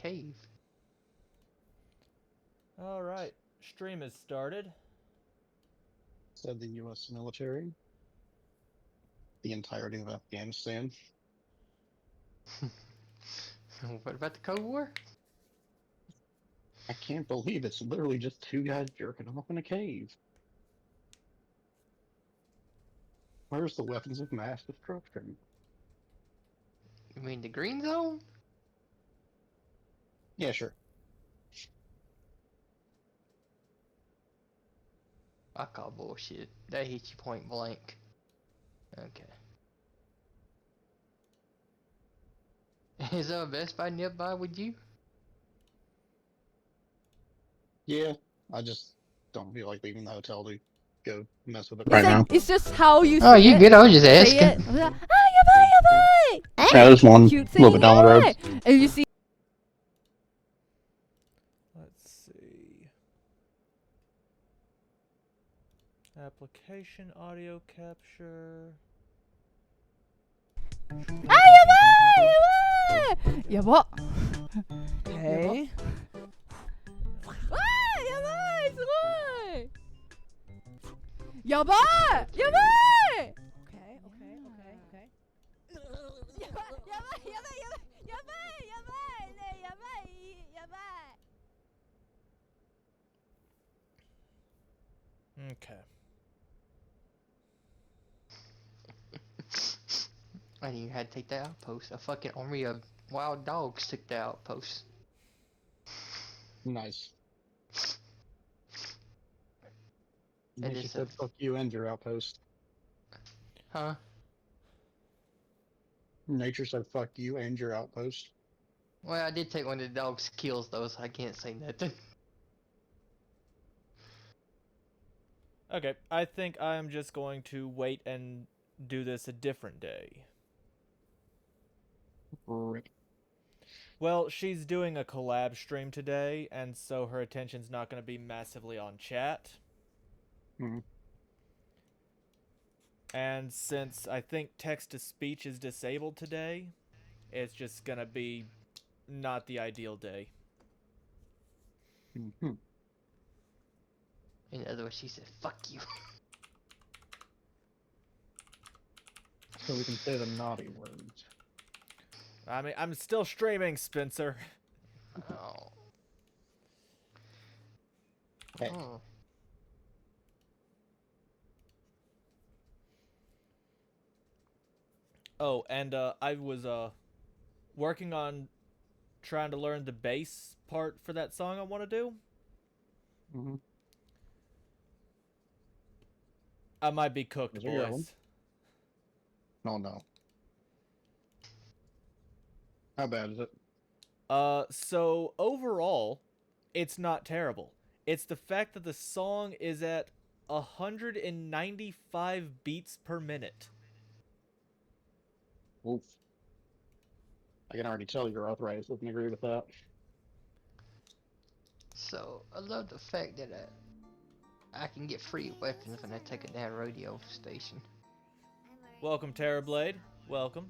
cave. Alright, stream has started. Said the U.S. military. The entirety of Afghanistan. What about the Cold War? I can't believe it's literally just two guys jerking off in a cave. Where's the weapons of mass destruction? You mean the Green Zone? Yeah, sure. I call bullshit. They hit you point blank. Okay. Is there a Best Buy nearby with you? Yeah, I just don't feel like leaving the hotel to go mess with it It's right like, now. it's just how you Oh, say you it. good? I was just Say asking. it. Ah, yabai, yabai. Yeah, there's one Cute a little bit thing, down the road. yabai. And you see. Let's see. Application audio capture. Ah, yabai, yabai. Yaba. Okay. Ah, yabai, sugoi. Yabai, yabai. Okay. Yabai, yabai. Okay. I didn't even have to take the outpost. A fucking army of wild dogs took the outpost. Nice. It Nature is said, fuck you and your outpost. Huh? Nature said, fuck you and your outpost. Well, I did take one of the dog's kills though, so I can't say nothing. Okay, I think I'm just going to wait and do this a different day. Rip. Well, she's doing a collab stream today, and so her attention's not going to be massively on chat. Mhm. And since I think text-to-speech is disabled today, it's just going to be not the ideal day. Mhm. In other words, she said, fuck you. So we can say the naughty words. I mean, I'm still streaming, Spencer. Oh. Hey. Oh. Oh, and I was working on trying to learn the bass part for that song I want to do. Mm-hmm. I might be cooked, Is it your own? boys. No. How bad is it? So overall, it's not terrible. It's the fact that the song is at 195 beats per minute. Oof. I can already tell your arthritis doesn't agree with that. So, I love the fact that I can get free weapons when I take a damn radio station. Welcome, Terrorblade. Welcome.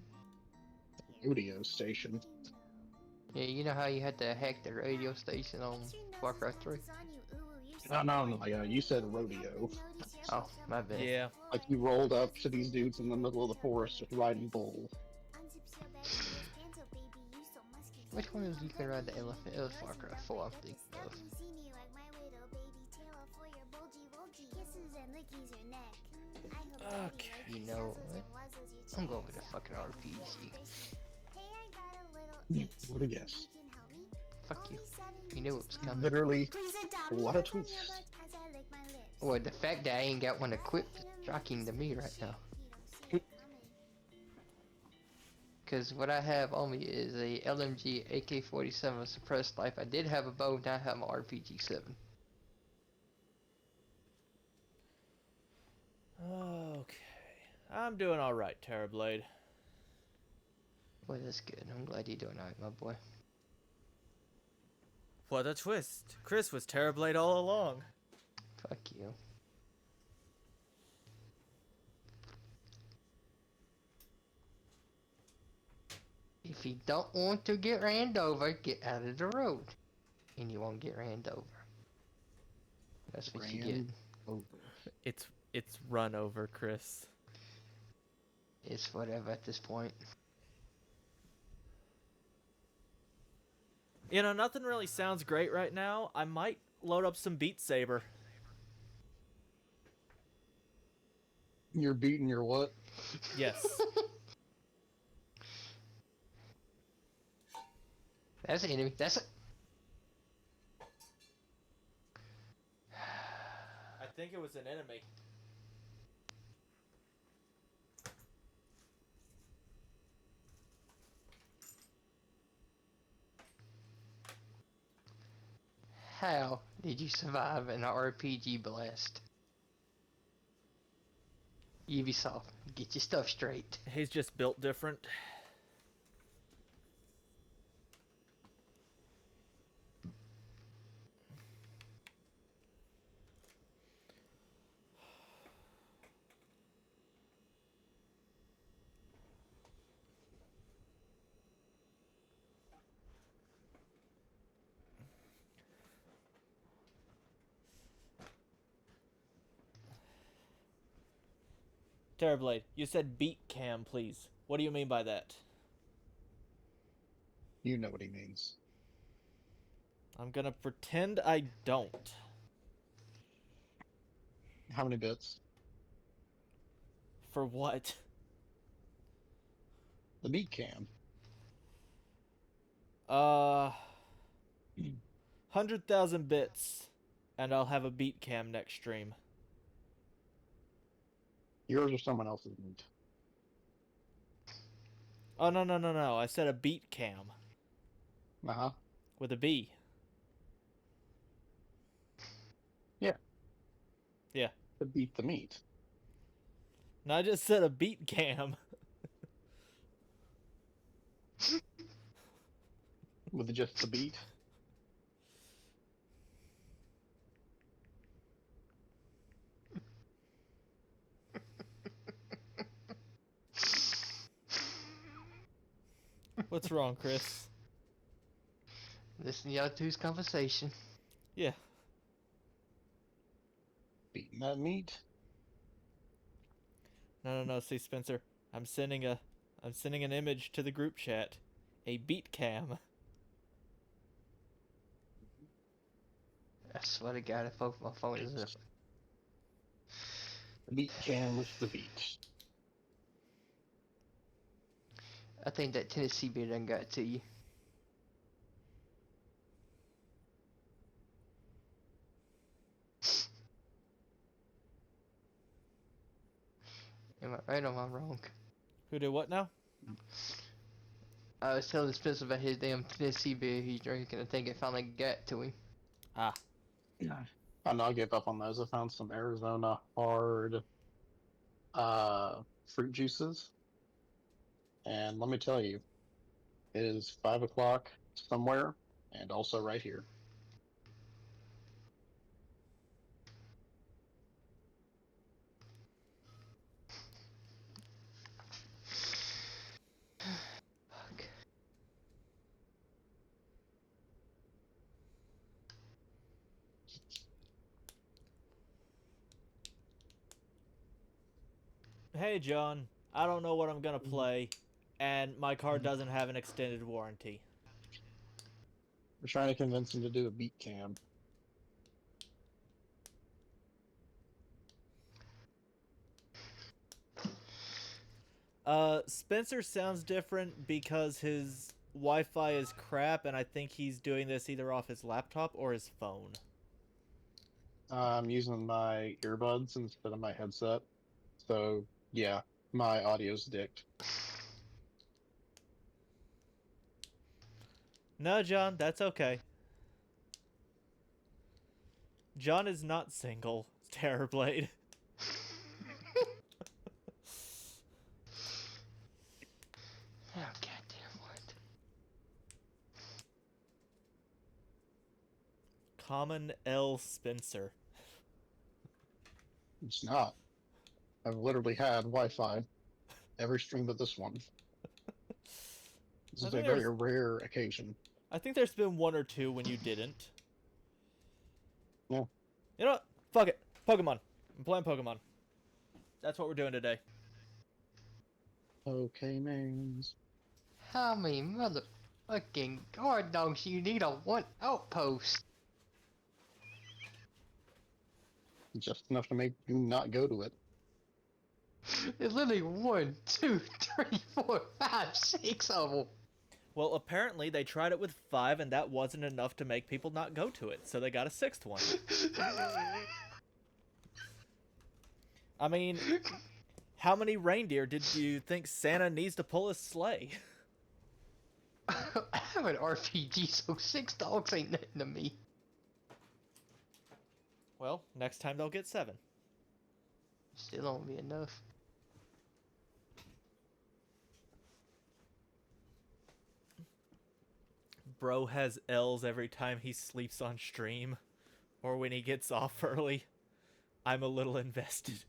Radio station. Yeah, you know how you had to hack the radio station on Warcraft 3? No. You said rodeo. Oh, my bad. Yeah. Like you rolled up to these dudes in the middle of the forest just riding bulls. Which one of you can ride the elephant? It was Warcraft 4, I'm thinking of. Okay. You know what? I'm going with a fucking RPG. What a guess. Fuck you. You knew it was coming. Literally, what a twist. Well, the fact that I ain't got one equipped is shocking to me right now. Because what I have on me is a LMG AK-47 suppressed life. I did have a bow, now I have my RPG-7. Okay. I'm doing alright, Terrorblade. Boy, that's good. I'm glad you're doing alright, my boy. What a twist. Chris was Terrorblade all along. Fuck you. If you don't want to get ran over, get out of the road. And you won't get ran over. That's what you get. Ran over. It's run over, Chris. It's whatever at this point. You know, nothing really sounds great right now. I might load up some Beat Saber. You're beating your what? Yes. That's an enemy. That's it. I think it was an enemy. How did you survive an RPG blast? Ubisoft, get your stuff straight. He's just built different. Terrorblade, you said beat cam, please. What do you mean by that? You know what he means. I'm gonna pretend I don't. How many bits? For what? The beat cam. 100,000 bits, and I'll have a beat cam next stream. Yours or someone else's meat? Oh, no. I said a beat cam. Uh-huh. With a B. Yeah. Yeah. To beat the meat. No, I just said a beat cam. With just the beat? What's wrong, Chris? Listen to y'all two's conversation. Yeah. Beating that meat? No. See, Spencer, I'm sending an image to the group chat. A beat cam. I swear to God, if my phone is up. The beat cam with the beat. I think that Tennessee beer done got to you. Am I right or am I wrong? Who did what now? I was telling Spencer about his damn Tennessee beer he's drinking. I think it finally got to him. Ah. Yeah. I know I gave up on those. I found some Arizona hard fruit juices. And let me tell you, it is 5 o'clock somewhere and also right here. Fuck. Hey, John. I don't know what I'm gonna play, and my car doesn't have an extended warranty. We're trying to convince him to do a beat cam. Spencer sounds different because his Wi-Fi is crap, and I think he's doing this either off his laptop or his phone. I'm using my earbuds instead of my headset. So, yeah, my audio's dicked. No, John, that's okay. John is not single, Terrorblade. Oh, goddamn what? Common L. Spencer. It's not. I've literally had Wi-Fi every stream but this one. This I is think a very there's- rare occasion. I think there's been one or two when you didn't. Yeah. You know what? Fuck it. Pokemon. I'm playing Pokemon. That's what we're doing today. Okay, names. How many motherfucking guard dogs you need on one outpost? Just enough to make you not go to it. There's literally 1, 2, 3, 4, 5, 6 of them. Well, apparently they tried it with 5, and that wasn't enough to make people not go to it, so they got a 6th one. I mean, how many reindeer did you think Santa needs to pull his sleigh? I have an RPG, so 6 dogs ain't nothing to me. Well, next time they'll get 7. Still don't be enough. Bro has L's every time he sleeps on stream, or when he gets off early. I'm a little invested.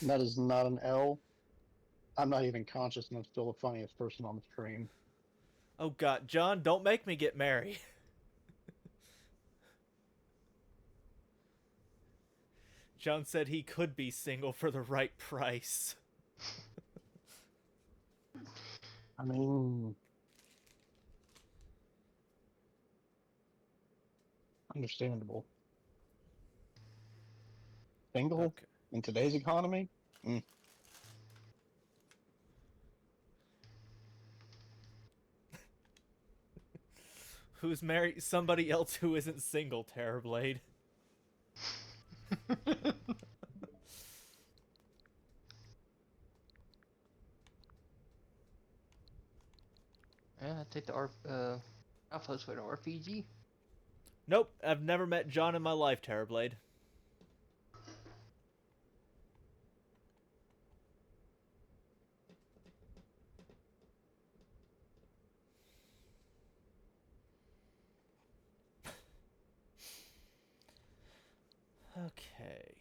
That is not an L. I'm not even conscious, and I'm still the funniest person on the stream. Oh god, John, don't make me get married. John said he could be single for the right price. I mean, understandable. Single Okay. in today's economy? Who's married somebody else who isn't single, Terrorblade? Yeah, I take the outpost with an RPG. Nope, I've never met John in my life, Terrorblade. Okay.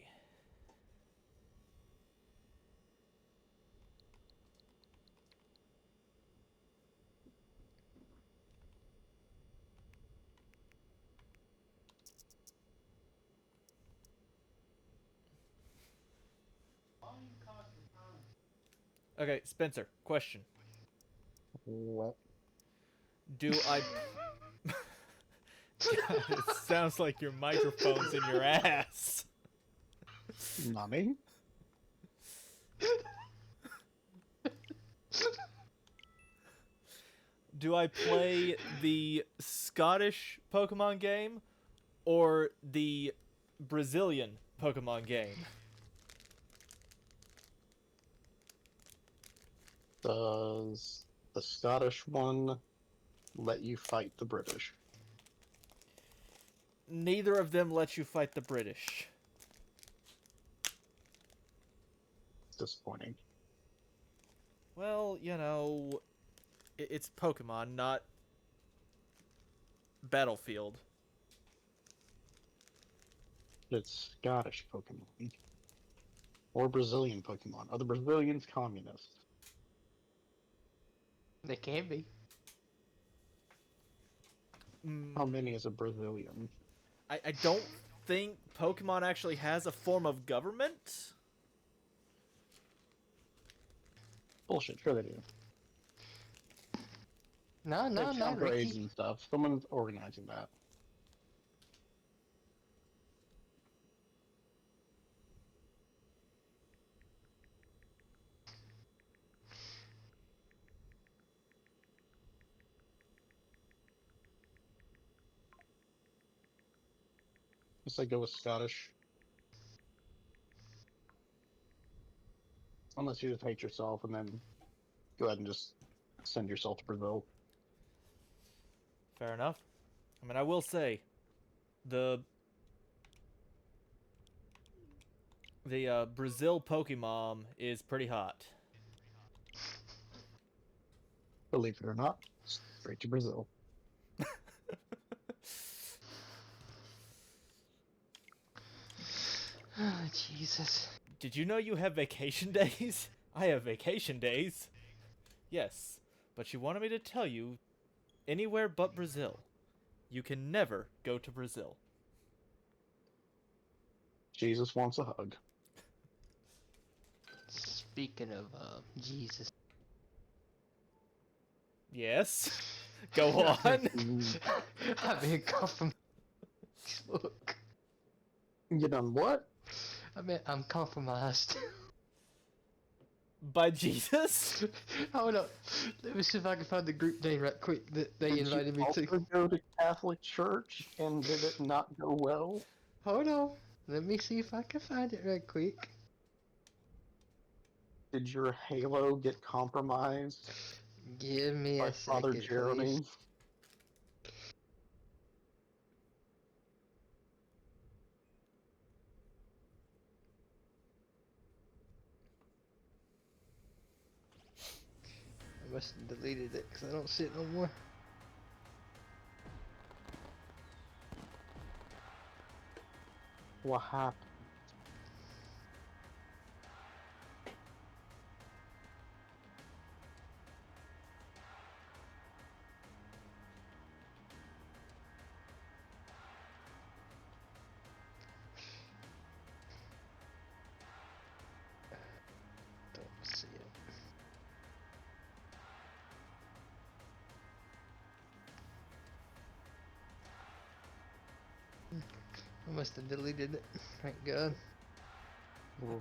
Okay, Spencer, question. What? Do I... God, it sounds like your microphone's in your ass. Not me? Do I play the Scottish Pokemon game or the Brazilian Pokemon game? Does the Scottish one let you fight the British? Neither of them let you fight the British. It's disappointing. Well, you know, it's Pokemon, not Battlefield. It's Scottish Pokemon. Or Brazilian Pokemon. Are the Brazilians communists? They can be. How many is a Brazilian? I don't think Pokemon actually has a form of government. Bullshit, sure they do. No, They no, have no, chapter A's Ricky. and stuff. Someone's organizing that. Guess I go with Scottish. Unless you just hate yourself and then go ahead and just send yourself to Brazil. Fair enough. I mean, I will say, the Brazil Pokemon is pretty hot. Believe it or not, straight to Brazil. Oh, Jesus. Did you know you have vacation days? I have vacation days. Yes. but she wanted me to tell you, anywhere but Brazil. You can never go to Brazil. Jesus wants a hug. Speaking of Jesus. Yes. Go on. I've been compromised. Look, You done what? I'm compromised. By Jesus? Hold up. Let me see if I can find the group name right quick that they Did invited you me also to. go to Catholic church and did it not go well? Hold on. Let me see if I can find it right quick. Did your halo get compromised Give me by a Father second, please. Jeremy? I must have deleted it because I don't see it no more. What happened? Don't see it. I must have deleted it. Thank God.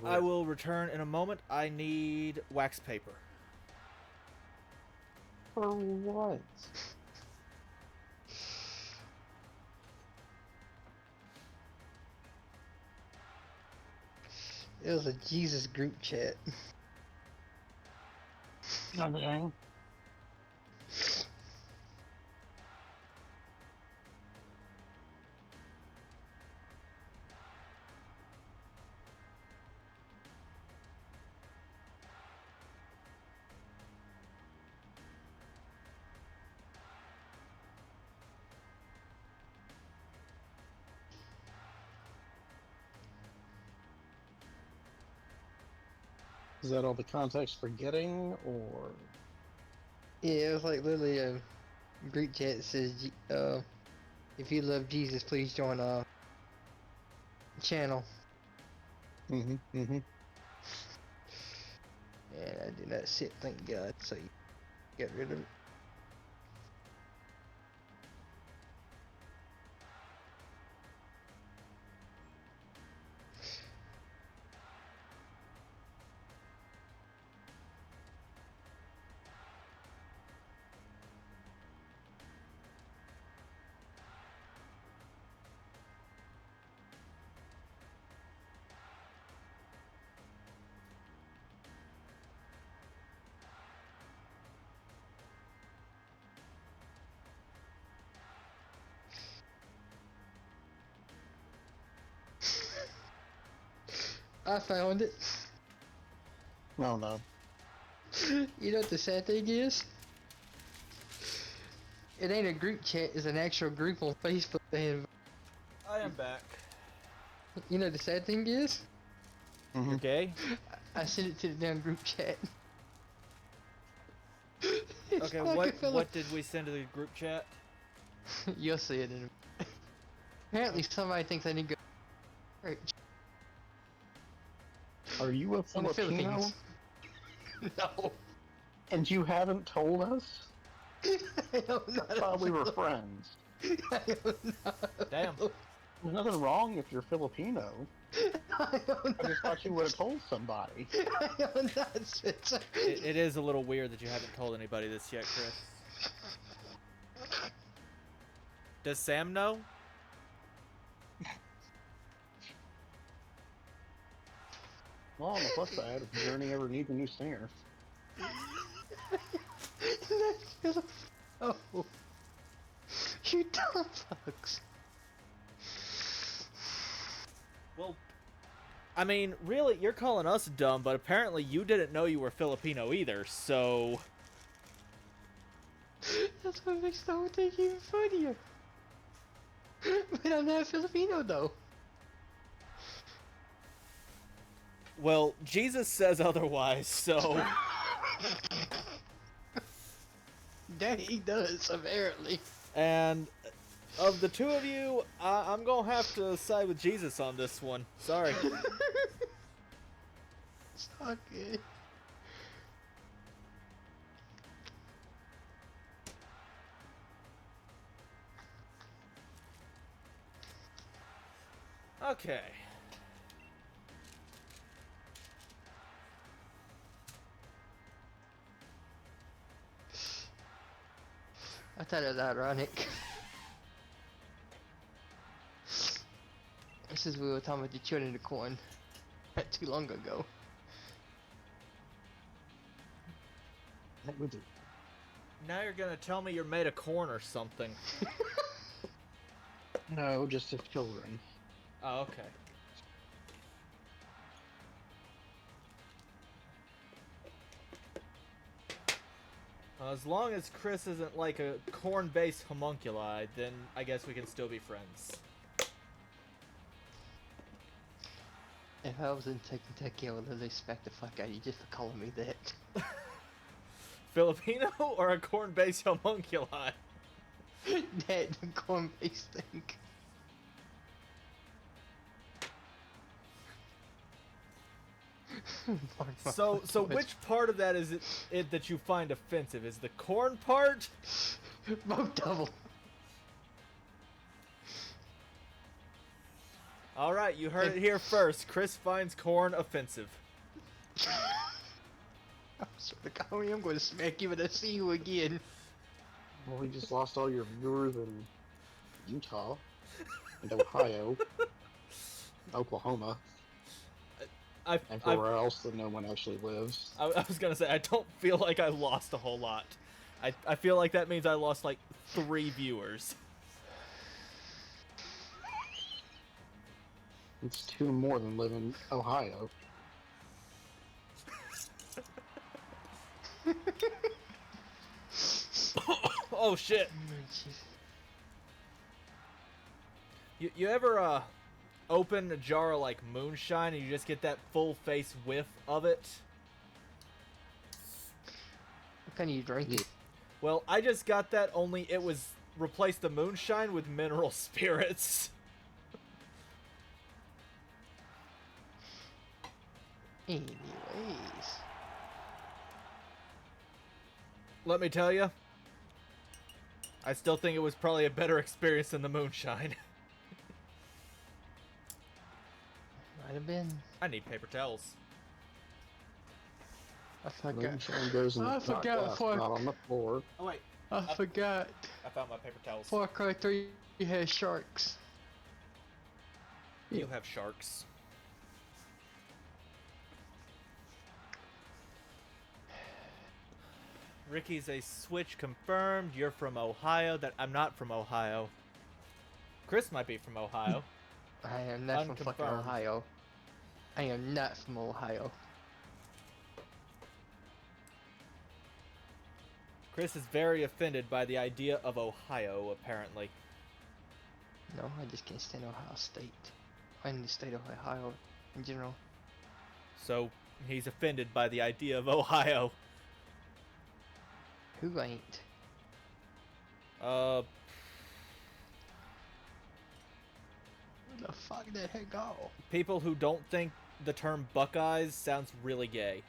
I will return in a moment. I need wax paper. For what? It was a Jesus group chat. Oh, dang. Is that all the context for getting, or? Yeah, it was like literally a group chat that says, if you love Jesus, please join our channel. Mm-hmm, mm-hmm. And I did not see it, thank God, so you get rid of it. I found it. No, no. You know what the sad thing is? It ain't a group chat, it's an actual group on Facebook. I am back. You know the sad thing is? Mm-hmm. You're gay? I sent it to the damn group chat. It's Okay, like a fella- what did we send to the group chat? You'll see it in a Apparently somebody thinks I need to go to church Are you a in the Filipino? Philippines. No. And you haven't told us? I don't know. I thought we were friends. I don't know. Damn. There's nothing wrong if you're Filipino. I don't I just thought you would have told somebody. I don't know, Spencer. It is a little weird that you haven't told anybody this yet, Chris. Does Sam know? Well, on the plus side, if Journey ever needs a new singer. Oh, you dumb fucks. Well, I mean, really, you're calling us dumb, but apparently you didn't know you were Filipino either, so... That's what makes the whole thing even funnier. But I'm not Filipino though. Well, Jesus says otherwise, so... That he does, apparently. And of the two of you, I'm gonna have to side with Jesus on this one. Sorry. It's not good. Okay. I thought it was ironic. This is we were talking about the children of the corn not too long ago. That would do. Now you're gonna tell me you're made of corn or something. No, just of children. Oh, okay. As long as Chris isn't like a corn-based homunculi, then I guess we can still be friends. If I was in Kentucky, I would literally smack the fuck out of you just for calling me that. Filipino or a corn-based homunculi? That corn-based thing. So which part of that is it that you find offensive? Is the corn part? Both double. All right, you heard it here first. Chris finds corn offensive. I swear to God, I'm going to smack you when I see you again. Well, we just lost all your viewers in Utah, and Ohio, Oklahoma, and everywhere else that no one actually lives. I was gonna say, I don't feel like I lost a whole lot. I feel like that means I lost like 3 viewers. It's 2 more than live in Ohio. Oh shit! You ever open a jar of like moonshine and you just get that full face whiff of it? What kind you drink it? Well, I just got that, only it was replaced the moonshine with mineral spirits. Anyways. Let me tell you, I still think it was probably a better experience than the moonshine. Might have been. I need paper towels. I forgot. Moonshine goes in the shot glass, not on the floor. Oh wait, I forgot. I found my paper towels. Far Cry 3 has sharks. You have sharks. Ricky's a switch confirmed. You're from Ohio. That I'm not from Ohio. Chris might be from Ohio. I am not from fucking Unconfirmed. Ohio. I am not from Ohio. Chris is very offended by the idea of Ohio, apparently. No, I just can't stand Ohio State. And the state of Ohio in general. So he's offended by the idea of Ohio. Who ain't? Where the fuck did that go? People who don't think the term Buckeyes sounds really gay.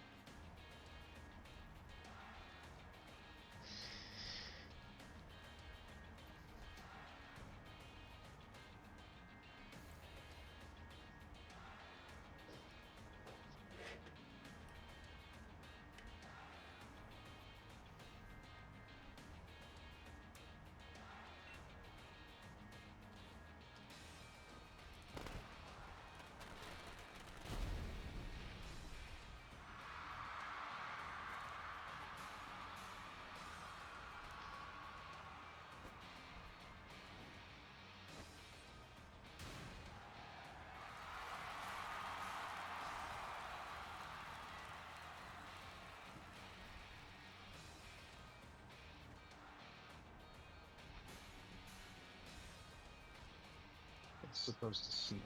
It's supposed to snow.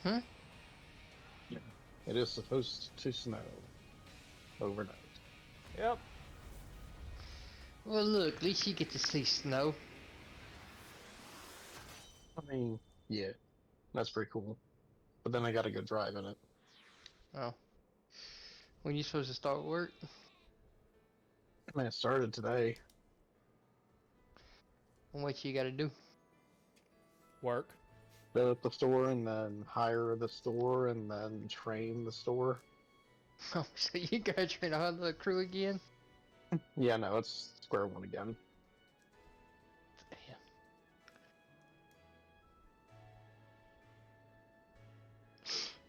Hmm? It is supposed to snow overnight. Yep. Well, look, at least you get to see snow. I mean, yeah, that's pretty cool. But then I gotta go drive in it. Oh. When you supposed to start work? I mean, it started today. And what you gotta do? Work. Build up the store and then hire the store and then train the store. Oh, so you gotta train on the crew again? Yeah, no, it's square one again. Damn.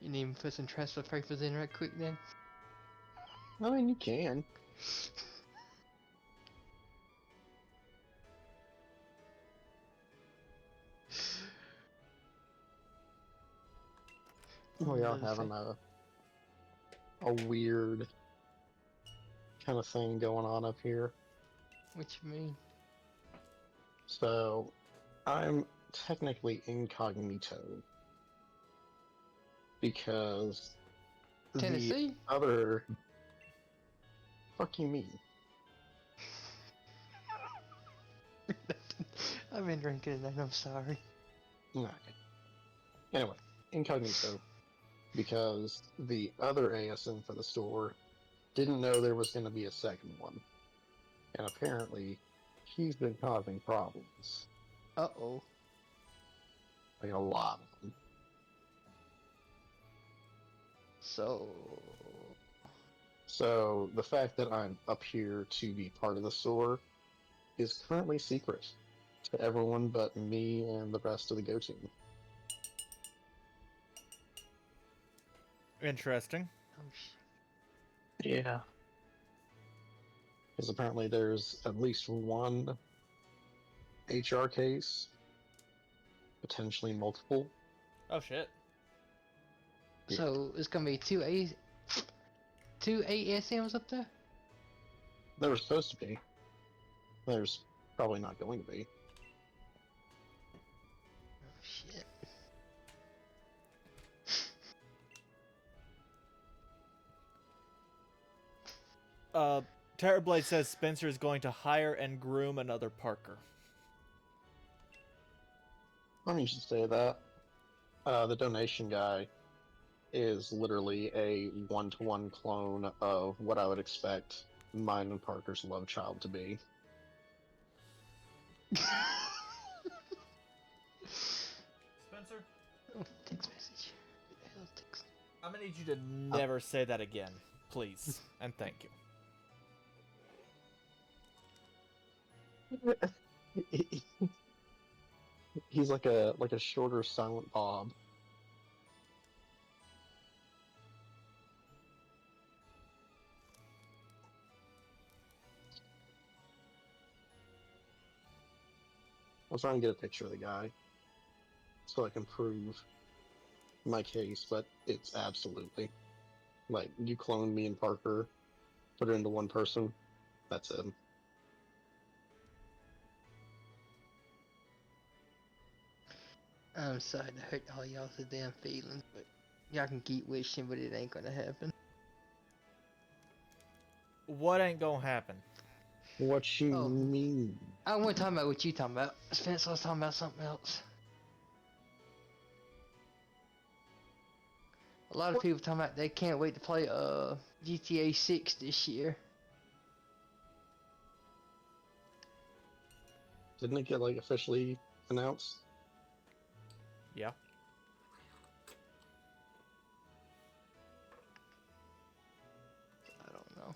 You need to put some transfer papers in right quick then? I mean, you can. We are having a weird kind of thing going on up here. What you mean? So, I'm technically incognito because the Tennessee? other fuck you mean? I've been drinking tonight, I'm sorry. Okay. Anyway, incognito because the other ASM for the store didn't know there was going to be a second one, and apparently he's been causing problems, Uh-oh. like a lot of them. So the fact that I'm up here to be part of the store is currently secret to everyone but me and the rest of the Go team. Interesting. Oh, Yeah. Because apparently there's at least one HR case, potentially multiple. Oh shit. Yeah. So it's gonna be two ASMs up there? There was supposed to be. There's probably not going to be. Oh shit. Terrorblade says Spencer is going to hire and groom another Parker. Funny you should say that. The donation guy is literally a one-to-one clone of what I would expect mine and Parker's love child to be. Spencer, Oh, text message. Who the hell text? I'm gonna need you to never say that again, please, and thank you. He's like a shorter Silent Bob. I was trying to get a picture of the guy so I can prove my case, but it's absolutely like you cloned me and Parker, put it into one person. That's him. I'm sorry to hurt all y'all's damn feelings, but y'all can keep wishing, but it ain't gonna happen. What ain't gonna happen? What you Oh. mean? I wasn't talking about what you talking about. Spencer was talking about something else. A lot of people talking about they can't wait to play GTA 6 this year. Didn't it get like officially announced? Yeah. I don't know.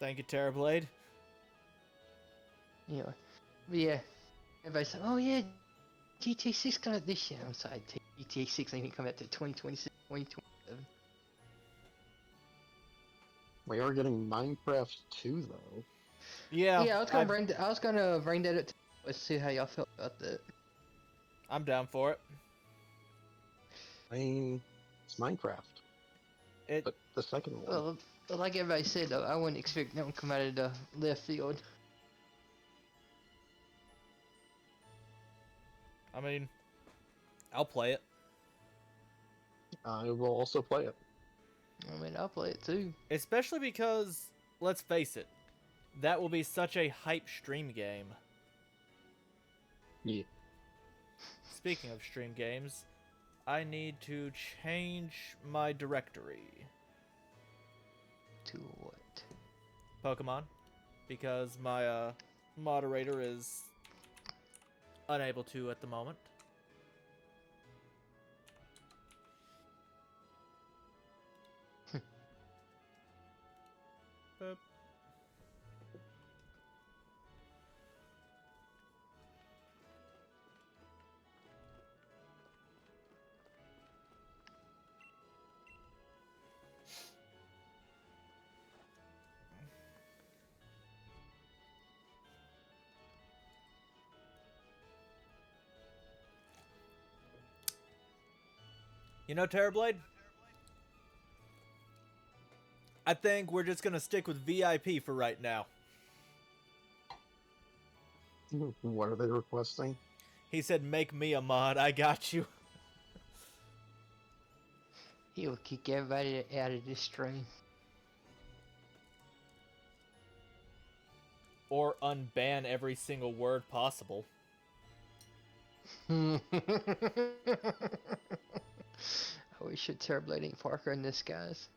Thank you, Terrorblade. Anyway, but yeah, everybody's like, oh yeah, GTA 6 coming out this year. I'm sorry, GTA 6 ain't even coming out to 2026, 2027. We are getting Minecraft 2 though. Yeah. Yeah, I was gonna bring that up to let's see how y'all felt about that. I'm down for it. I mean, it's Minecraft. But the second one. Well, like everybody said though, I wouldn't expect that one to come out of the left field. I mean, I'll play it. I will also play it. I mean, I'll play it too. Especially because, let's face it, that will be such a hype stream game. Yeah. Speaking of stream games, I need to change my directory. To what? Pokemon. Because my moderator is unable to at the moment. Boop. You know, Terrorblade? I think we're just gonna stick with VIP for right now. What are they requesting? He said, make me a mod, I got you. He'll kick everybody out of this stream. Or unban every single word possible. I wish it Terrorblade ain't Parker in this, guys.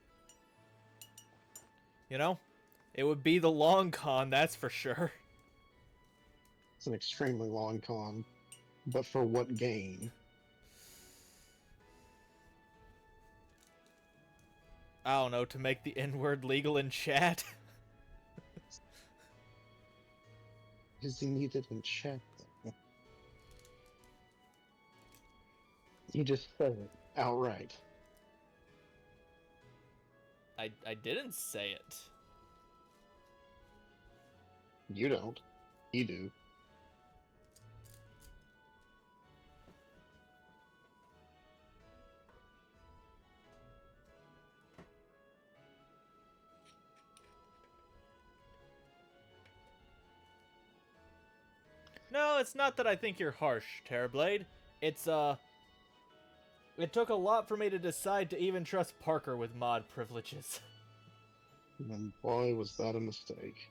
You know? It would be the long con, that's for sure. It's an extremely long con. But for what gain? I don't know, to make the N-word legal in chat. Because he needed in chat. You just said it outright. I didn't say it. You don't. You do. No, it's not that I think you're harsh, Terrorblade. It's, it took a lot for me to decide to even trust Parker with mod privileges. And boy, was that a mistake.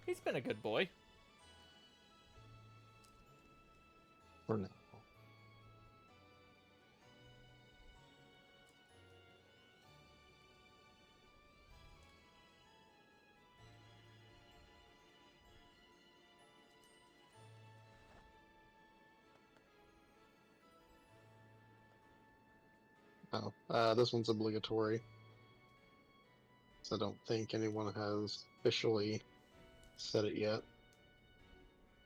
He's been a good boy. For now. Oh, this one's obligatory. So I don't think anyone has officially said it yet.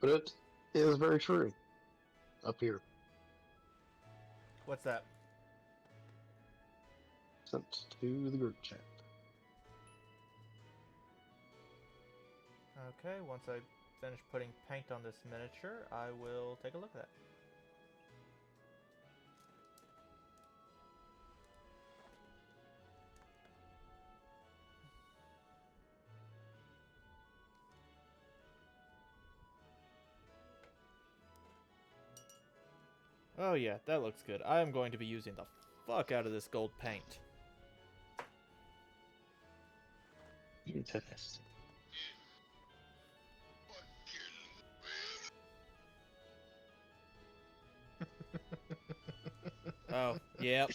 But it is very true. Up here. What's that? Sent to the group chat. Okay, once I finish putting paint on this miniature, I will take a look at that. Oh yeah, that looks good. I am going to be using the fuck out of this gold paint. Interesting. Oh, yep.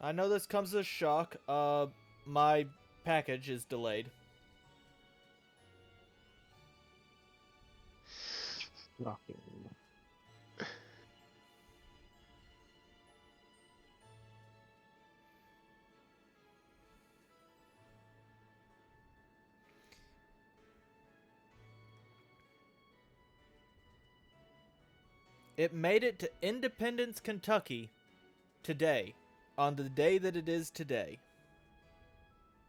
I know this comes as a shock. My package is delayed. Shocking. It made it to Independence, Kentucky today, on the day that it is today.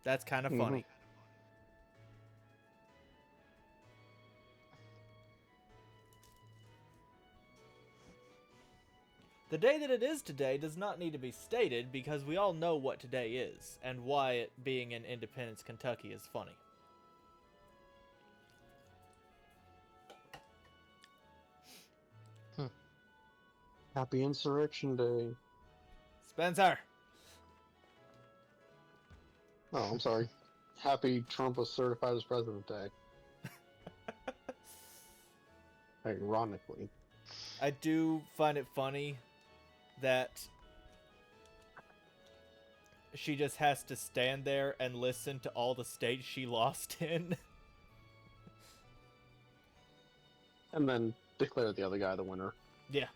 That's kind of funny. The day that it is today does not need to be stated because we all know what today is and why it being in Independence, Kentucky is funny. Happy Insurrection Day. Spencer! Oh, I'm sorry. Happy Trump was certified as President Day. Ironically. I do find it funny that she just has to stand there and listen to all the states she lost in. And then declare the other guy the winner. Yeah.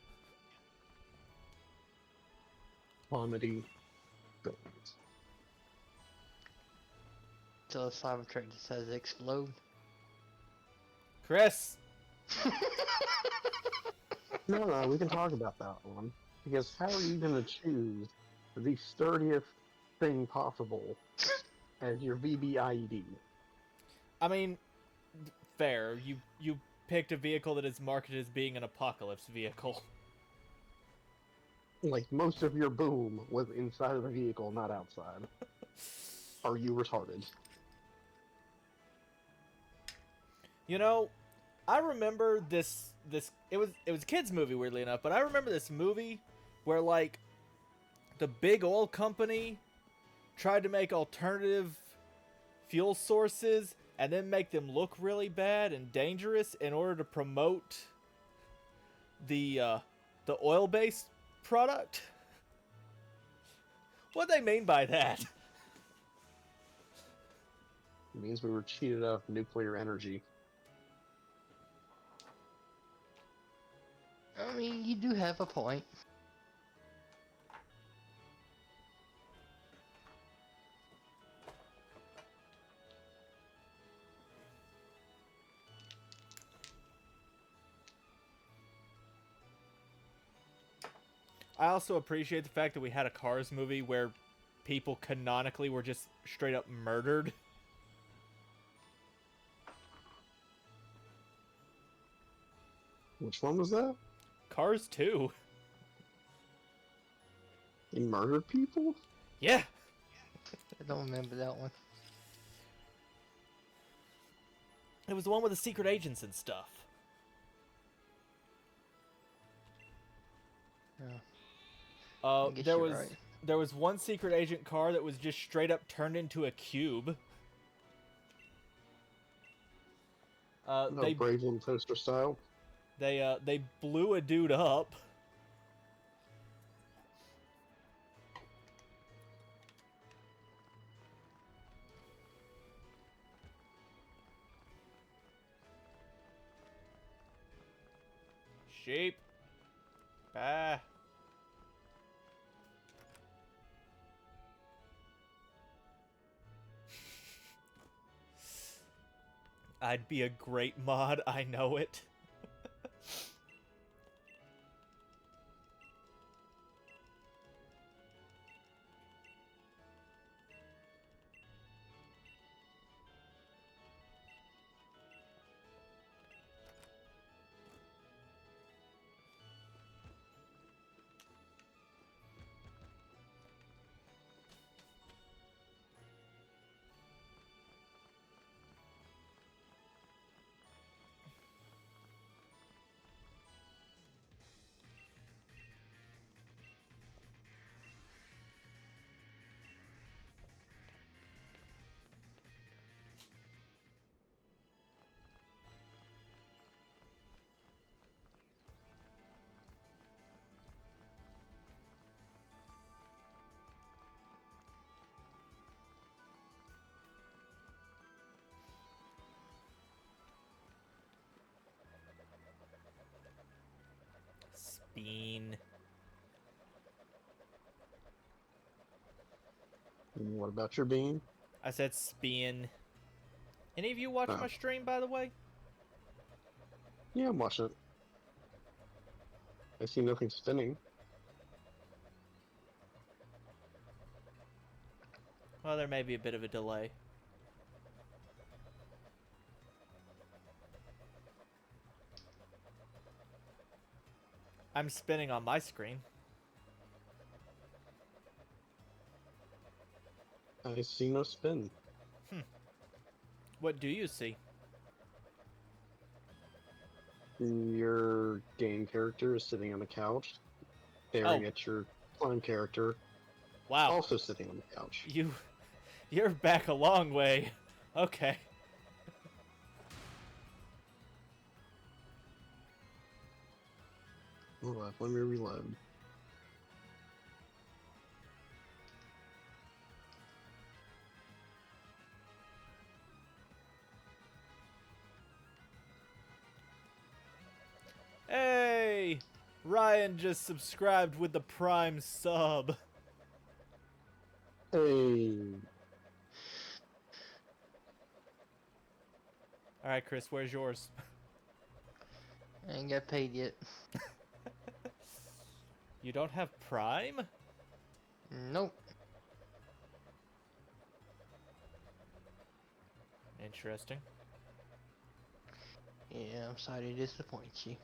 Comedy. Brilliant. Till the Cybertruck decides to explode. Chris! No, we can talk about that one. Because how are you going to choose the sturdiest thing possible as your VBIED? I mean, fair. You picked a vehicle that is marketed as being an apocalypse vehicle. Like, most of your boom was inside of the vehicle, not outside. Are you retarded? You know, I remember this it was a kids movie, weirdly enough, but I remember this movie where like the big oil company tried to make alternative fuel sources and then make them look really bad and dangerous in order to promote the oil-based product. What they mean by that? It means we were cheated out of nuclear energy. I mean, you do have a point. I also appreciate the fact that we had a Cars movie where people canonically were just straight up murdered. Which one was that? Cars 2. They murdered people? Yeah. I don't remember that one. It was the one with the secret agents and stuff. Yeah. I guess you're right. There was one secret agent car that was just straight up turned into a cube. They Brave Little Toaster style. They blew a dude up. Sheep. Ah. I'd be a great mod, I know it. Bean. What about your bean? I said spin. Any of you watch my stream, by the way? Yeah, I'm watching it. I see nothing spinning. Well, there may be a bit of a delay. I'm spinning on my screen. I see no spin. What do you see? Your game character is sitting on the couch, staring Oh. at your clone character, Wow. also sitting on the couch. You're back a long way. Okay. Hold let me reload. Hey! Ryan just subscribed with the Prime sub. Hey, Alright, Chris, where's yours? I ain't got paid yet. You don't have Prime? Nope. Interesting. Yeah, I'm sorry to disappoint you.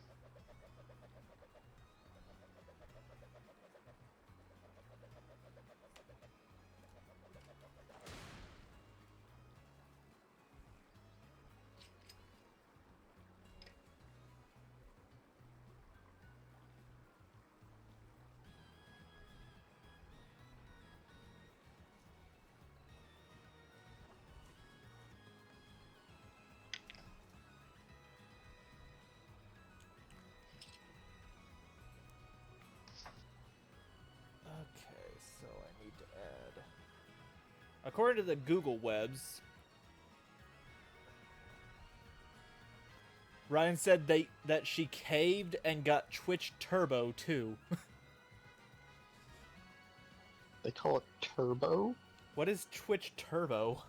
Okay, so I need to add... According to the Google webs, Ryan said that she caved and got Twitch Turbo too. they call it Turbo? What is Twitch Turbo?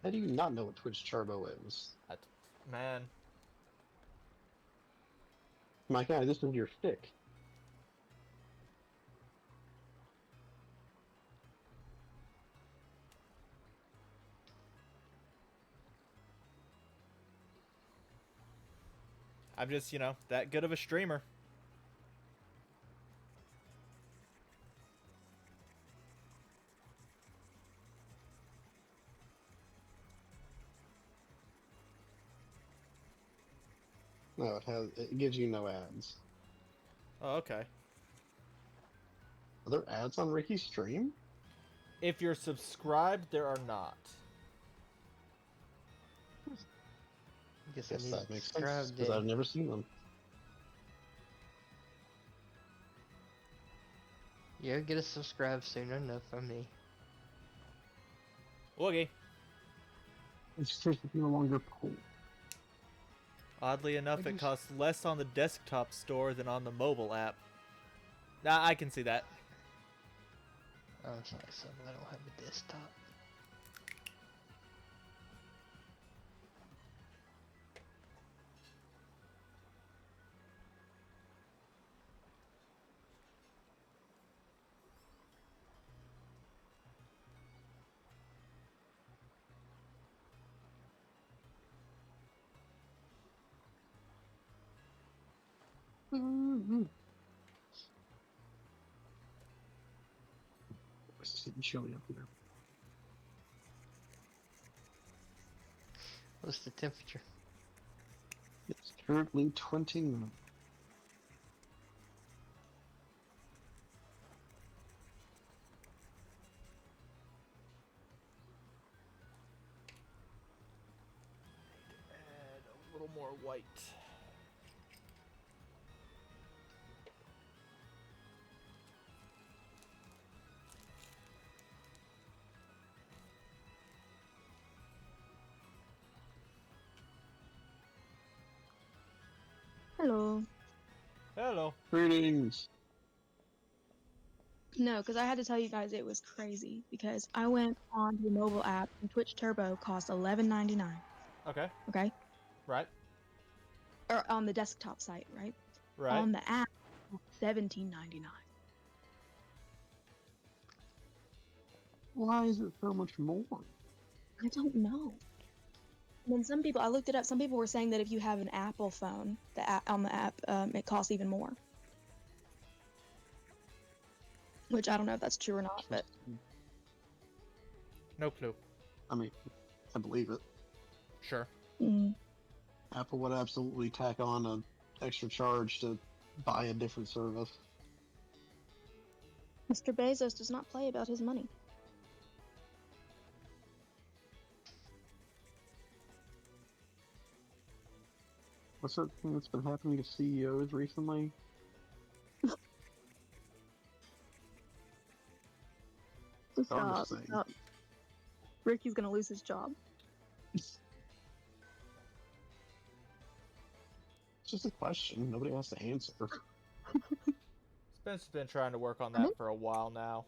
How do you not know what Twitch Turbo is? Man. My God, this is your stick. I'm just, that good of a streamer. No, it gives you no ads. Oh, okay. Are there ads on Ricky's stream? If you're subscribed, there are not. Guess Guess I need that to makes subscribe sense, because then. I've never seen them. You'll get a subscribe soon enough from me. Okay. It's just no longer cool. Oddly enough, What'd it you costs less on the desktop store than on the mobile app. Nah, I can see that. Oh, I'm sorry, son. I don't have a desktop. It's getting chilly up here. What's the temperature? It's currently 29. Add a little more white. Hello. Hello. Greetings! No, because I had to tell you guys it was crazy because I went on the mobile app and Twitch Turbo cost $11.99. Okay. Okay, Right. or on the desktop site, right? Right. On the app, $17.99. Why is it so much more? I don't know. And then some people, I looked it up. Some people were saying that if you have an Apple phone, the app on the app, it costs even more. which I don't know if that's true or not, but No clue. I mean, I believe it. Sure. Apple would absolutely tack on an extra charge to buy a different service. Mr. Bezos does not play about his money. What's that thing that's been happening to CEOs recently? I'm just saying. Ricky's gonna lose his job. It's just a question. Nobody has to answer. Spencer's been trying to work on that for a while now.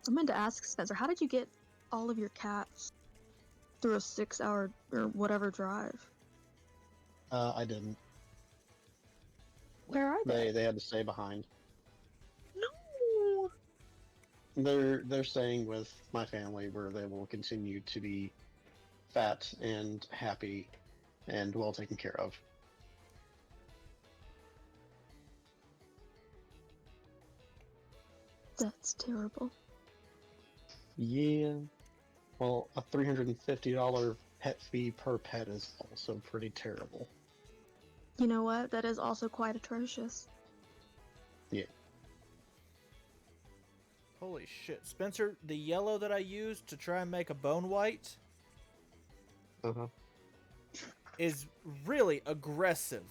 I meant to ask Spencer, how did you get all of your cats through a 6-hour or whatever drive? I didn't. Where are they? They had to stay behind. No. They're staying with my family, where they will continue to be fat and happy and well taken care of. That's terrible. Yeah. Well, a $350 pet fee per pet is also pretty terrible. You know what? That is also quite atrocious. Yeah. Holy shit. Spencer, the yellow that I used to try and make a bone white is really aggressive.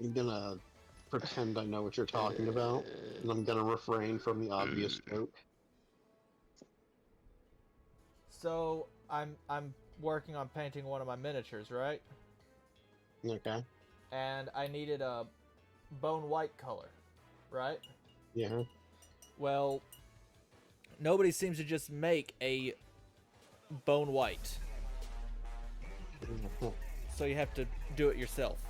I'm gonna pretend I know what you're talking about, and I'm gonna refrain from the obvious joke. So, I'm working on painting one of my miniatures, right? Okay. And I needed a bone white color, right? Yeah. Well, nobody seems to just make a bone white. So you have to do it yourself.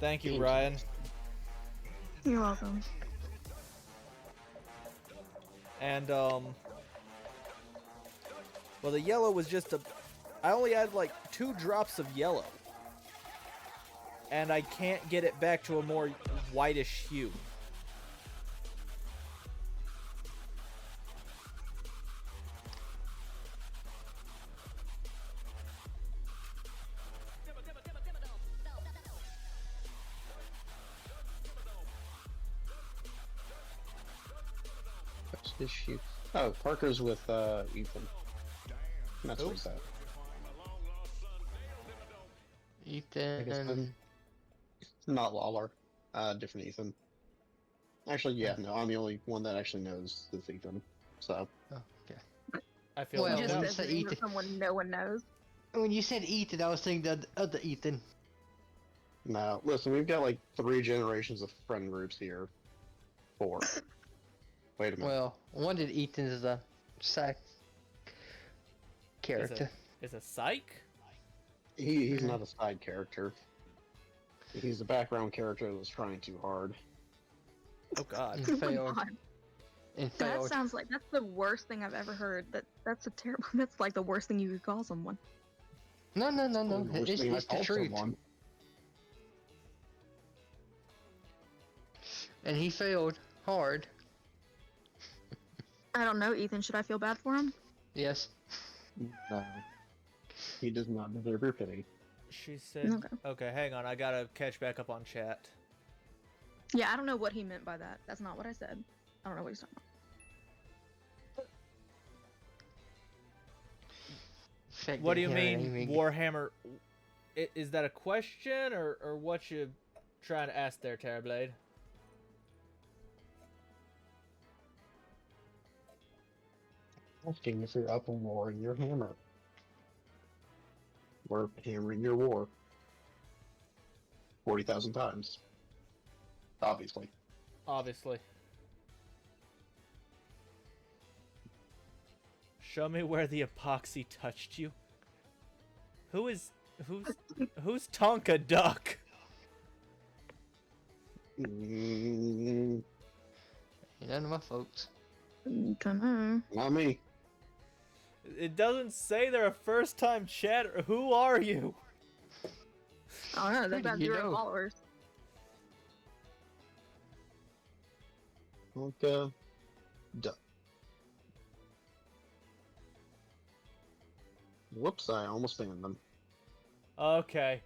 Thank you, Ryan. You're welcome. And, well, the yellow was just I only had like 2 drops of yellow. And I can't get it back to a more whitish hue. What's this shoot? Oh, Parker's with Ethan. That's what he said. I guess Ethan. not Lawler. Different Ethan. Actually, yeah, no, I'm the only one that actually knows this Ethan. So. Oh, okay. I feel Well, left Just out. when says you the say name of Ethan, someone no one knows. when you said Ethan, I was thinking the other Ethan. No, listen, we've got like 3 generations of friend groups here. 4. Wait a minute. Well, one of the Ethans is a side character. Is a psych? He's not a side character. He's a background character that's trying too hard. Oh god. And failed. God. And That failed. sounds like that's the worst thing I've ever heard. That's a terrible. That's like the worst thing you could call someone. No. Probably the worst thing I It's the called truth. someone. And he failed hard. I don't know, Ethan. Should I feel bad for him? Yes. No. He does not deserve your pity. She said... Okay. Okay, hang on. I gotta catch back up on chat. Yeah, I don't know what he meant by that. That's not what I said. I don't know what he's talking about. Fake What do you hair and mean, aiming. Warhammer? Is that a question, or what you trying to ask there, Terrorblade? Asking if you're up in war in your hammer. We're hammering your war. 40,000 times. Obviously. Obviously. Show me where the epoxy touched you. Who's Tonka Duck? Mm, Ain't none of my folks. Dunno. Not me. It doesn't say they're a first-time chatter. Who are you? I don't know, they've Who got do you 0 know? followers. Okay. Duh. Whoops, I almost banned them. Okay.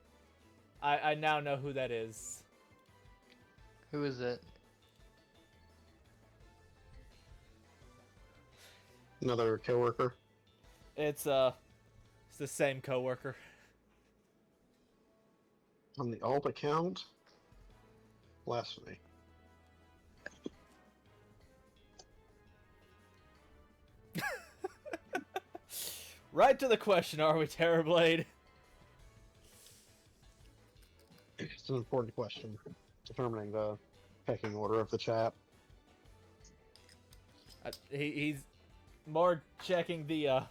I now know who that is. Who is it? Another coworker. It's the same coworker. On the alt account. Blasphemy. Right to the question, are we Terrorblade? It's an important question. Determining the pecking order of the chat. He's more checking the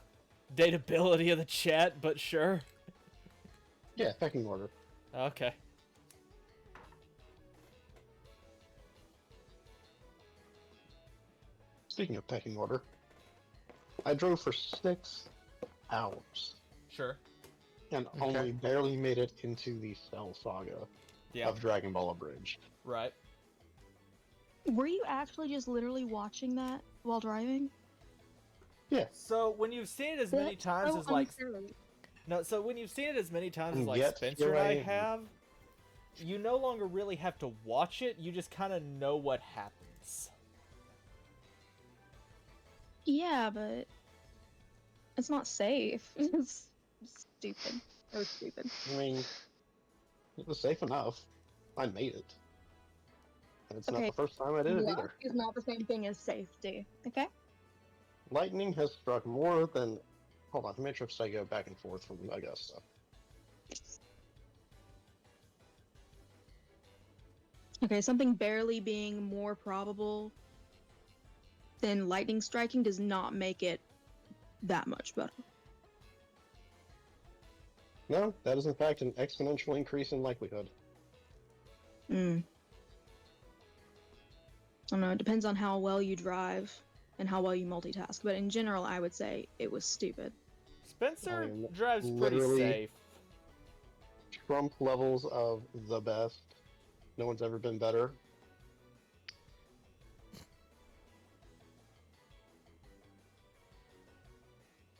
datability of the chat, but sure. Yeah, pecking order. Okay. Speaking of pecking order, I drove for 6 hours Sure. and Okay. only barely made it into the Cell Saga Yeah. of Dragon Ball Abridged. Right. Were you actually just literally watching that while driving? Yeah. So when you've seen it as many That's times so as like unfair. no, so when you've seen it as many times as And like yet, Spencer here and I I am. have, you no longer really have to watch it. You just kind of know what happens. Yeah, but it's not safe. It's stupid. That was stupid. I mean, it was safe enough. I made it. And it's not Okay. the first time I did it Luck either. is not the same thing as safety. Okay. Lightning has struck more than... Hold on, how many trips did I go back and forth from Augusta? Okay, something barely being more probable than lightning striking does not make it that much better. No, that is in fact an exponential increase in likelihood. I don't know, it depends on how well you drive and how well you multitask, but in general, I would say it was stupid. Spencer I am drives pretty literally- safe. Trump levels of the best. No one's ever been better.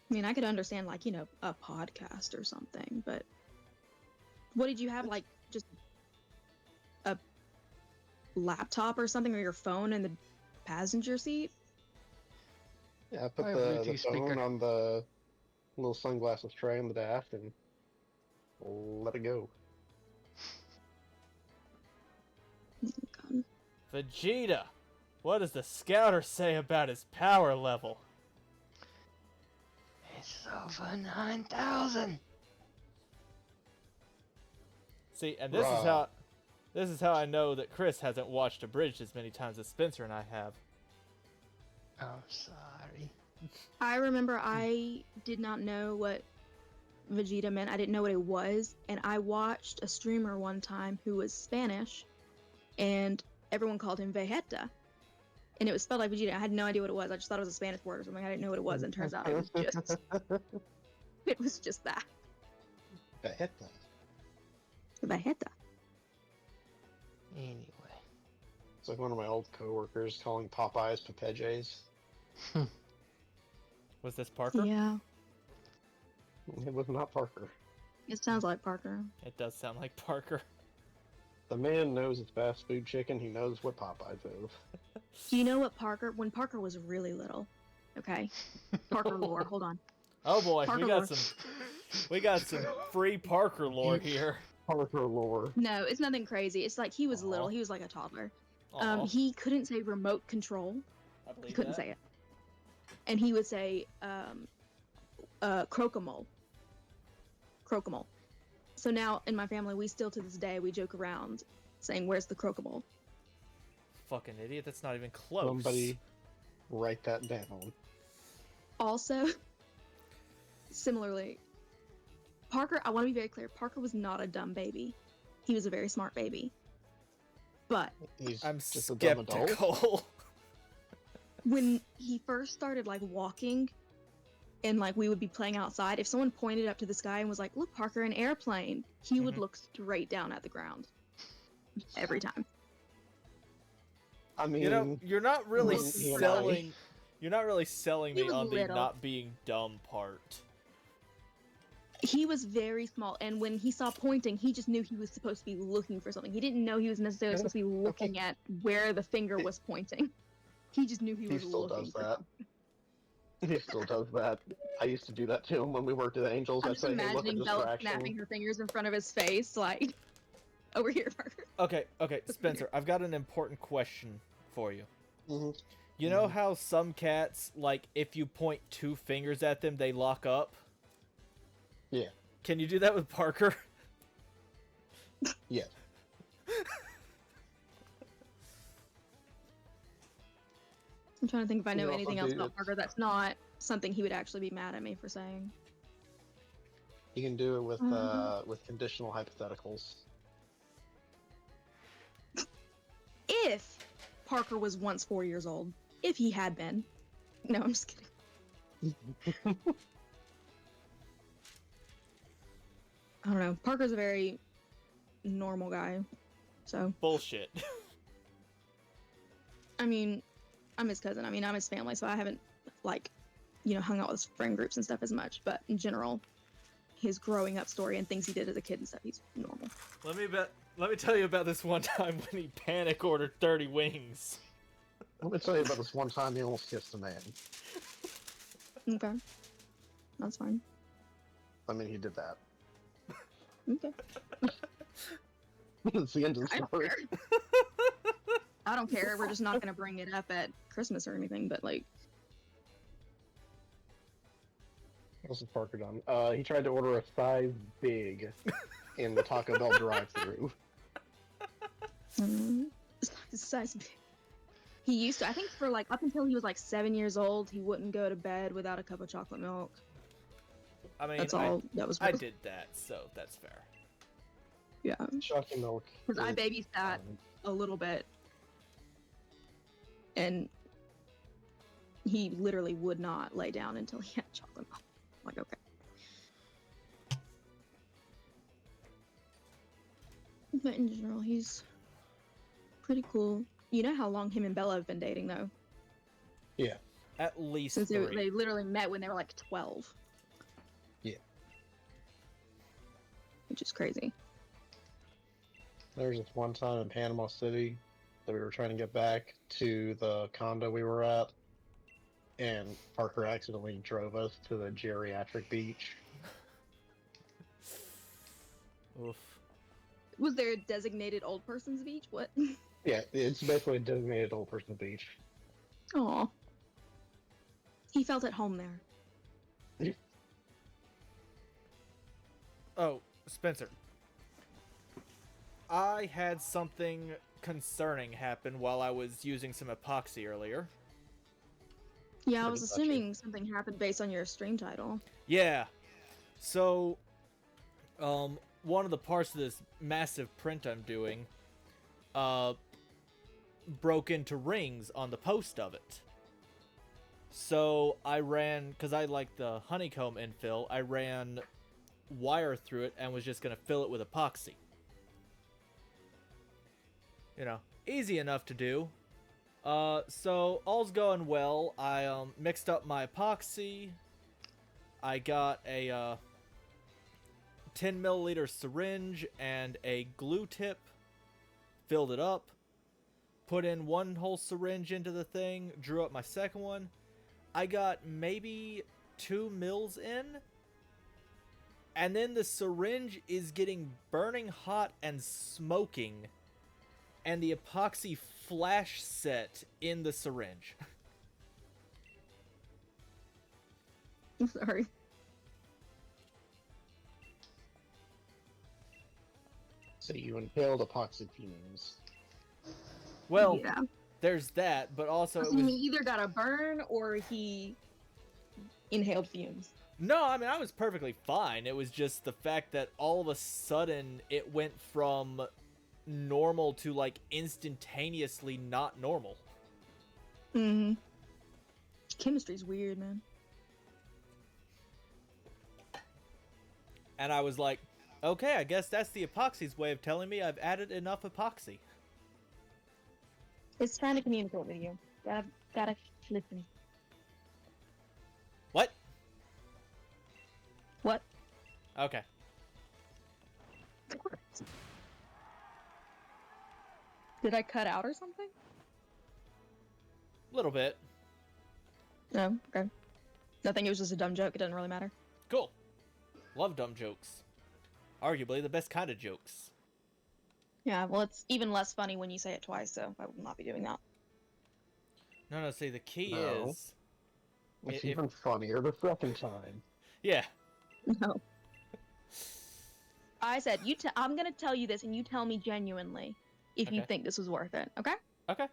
I mean, I could understand, like, you know, a podcast or something, but what did you have, like, just a laptop or something, or your phone in the passenger seat? Yeah, I put I have the Bluetooth phone speaker. on the little sunglasses tray on the dash and let it go. God. Vegeta, what does the scouter say about his power level? It's over 9,000. See, and this is how I know that Chris hasn't watched Abridged as many times as Spencer and I have. I'm sorry. I remember I did not know what Vegeta meant. I didn't know what it was, and I watched a streamer one time who was Spanish, and everyone called him Vegeta. And it was spelled like Vegeta. I had no idea what it was. I just thought it was a Spanish word or something. I didn't know what it was, and it turns out it was just that. Vegeta. Vegeta. Anyway. It's like one of my old coworkers calling Popeyes Pepejes. Was this Parker? Yeah, It was not Parker. it sounds like Parker. It does sound like Parker. The man knows it's fast food chicken. He knows what Popeyes is. Do you know what Parker, when Parker was really little, okay? Parker lore, hold on. Oh boy, Parker we lore. got some free Parker lore here. Parker lore. No, it's nothing crazy. It's like he was little. Aw. He was like a toddler. Aw, He couldn't say remote control. I believe He couldn't that. say it. And he would say, crocomole. Crocomole. So now, in my family, we still, to this day, we joke around saying, where's the crocomole? Fucking idiot, that's not even close. Somebody write that down. Also, similarly, Parker, I want to be very clear, Parker was not a dumb baby. He was a very smart baby. But He's I'm just a dumb adult. skeptical. when he first started like walking and like we would be playing outside, if someone pointed up to the sky and was like, "Look, Parker, an airplane," he would look straight down at the ground every time. I mean, You know, you're not really he and selling. You're not really selling He me was on the little. not being dumb part. He was very small, and when he saw pointing, he just knew he was supposed to be looking for something. He didn't know he was necessarily supposed to be looking at where the finger was pointing. He just knew he was still looking does for that. something. He still does that. I used to do that to him when we worked at Angels. I'm I'd just say, "Hey, look, a imagining Bella distraction." snapping her fingers in front of his face, like, over here, Parker. Okay, Spencer, I've got an important question for you. Mhm. You know how some cats, like, if you point 2 fingers at them, they lock up? Yeah. Can you do that with Parker? Yes. I'm trying to think if I know also anything else do about it- Parker that's not something he would actually be mad at me for saying. You can do it with conditional hypotheticals. If Parker was once 4 years old, if he had been. No, I'm just kidding. I don't know. Parker's a very normal guy, so. Bullshit. I mean, I'm his cousin. I mean, I'm his family, so I haven't, like, you know, hung out with his friend groups and stuff as much. But in general, his growing up story and things he did as a kid and stuff, he's normal. Let me tell you about this one time when he panic ordered 30 wings. Let me tell you about this one time he almost kissed a man. Okay. That's fine. I mean, he did that. Okay. It's the end of the I don't story. care. I don't care. We're just not going to bring it up at Christmas or anything, but, like, What's Parker done? He tried to order a size big in the Taco Bell drive-thru. size big. He used to, I think for, like, up until he was, like, 7 years old, he wouldn't go to bed without a cup of chocolate milk. I mean, That's all that was. I did that, so that's fair. Yeah. Chocolate milk. Because I is, babysat a little bit, and he literally would not lay down until he had chocolate milk. I'm like, okay. But in general, he's pretty cool. You know how long him and Bella have been dating, though? Yeah. At least Since 3. they literally met when they were like 12. Yeah. Which is crazy. There was this one time in Panama City that we were trying to get back to the condo we were at, and Parker accidentally drove us to the geriatric beach. Oof. Was there a designated old person's beach? What? Yeah, it's basically a designated old person beach. Aw. He felt at home there. Oh, Spencer. I had something concerning happen while I was using some epoxy earlier. Yeah, I Pretty was touchy. assuming something happened based on your stream title. Yeah. So, one of the parts of this massive print I'm doing, broke into rings on the post of it. So I ran, because I like the honeycomb infill, I ran wire through it and was just going to fill it with epoxy. You know, easy enough to do. So all's going well. I mixed up my epoxy. I got a 10 milliliter syringe and a glue tip. Filled it up. Put in one whole syringe into the thing. Drew up my second one. I got maybe 2 mils in. And then the syringe is getting burning hot and smoking. And the epoxy flash set in the syringe. I'm sorry. So you inhaled epoxy fumes. Well, Yeah. there's that, but also it So he was... either got a burn or he inhaled fumes. No, I mean, I was perfectly fine. It was just the fact that all of a sudden it went from normal to, like, instantaneously not normal. Mm-hmm. Chemistry's weird, man. And I was like, okay, I guess that's the epoxy's way of telling me I've added enough epoxy. It's trying to communicate with you. Gotta listen. What? What? Okay. Did I cut out or something? Little bit. No, okay. Nothing, it was just a dumb joke, it doesn't really matter. Cool. Love dumb jokes. Arguably the best kind of jokes. Yeah, well, it's even less funny when you say it twice, so I will not be doing that. No, see, the key No. is... It's even funnier the second time. Yeah. No. I said, I'm gonna tell you this, and you tell me genuinely if you Okay. think this was worth it, okay? Okay.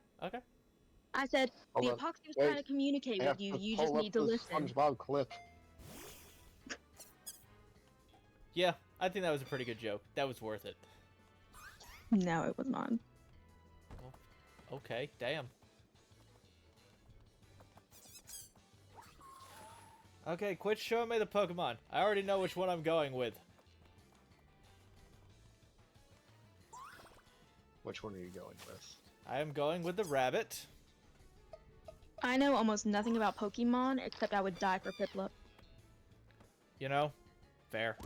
I said, Hold the on. epoxy was Wait. trying to communicate with you, you just need to listen. SpongeBob clip. Yeah, I think that was a pretty good joke. That was worth it. No, it was not. Okay, damn. Okay, quit showing me the Pokemon. I already know which one I'm going with. Which one are you going with? I am going with the rabbit. I know almost nothing about Pokemon, except I would die for Piplup. You know, fair.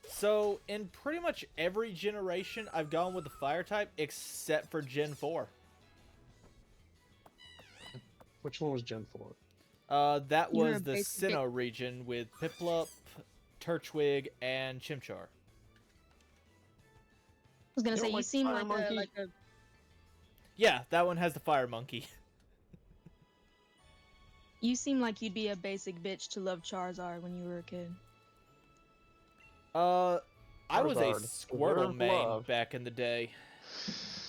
So, in pretty much every generation, I've gone with the fire type, except for Gen 4. Which one was Gen 4? That You're was a the basic Sinnoh region with Piplup, Turtwig, and Chimchar. I was gonna You say, don't you like seem Fire like Monkey? a... Yeah, that one has the fire monkey. You seem like you'd be a basic bitch to love Charizard when you were a kid. I was a Charizard, Squirtle deserved main love. back in the day.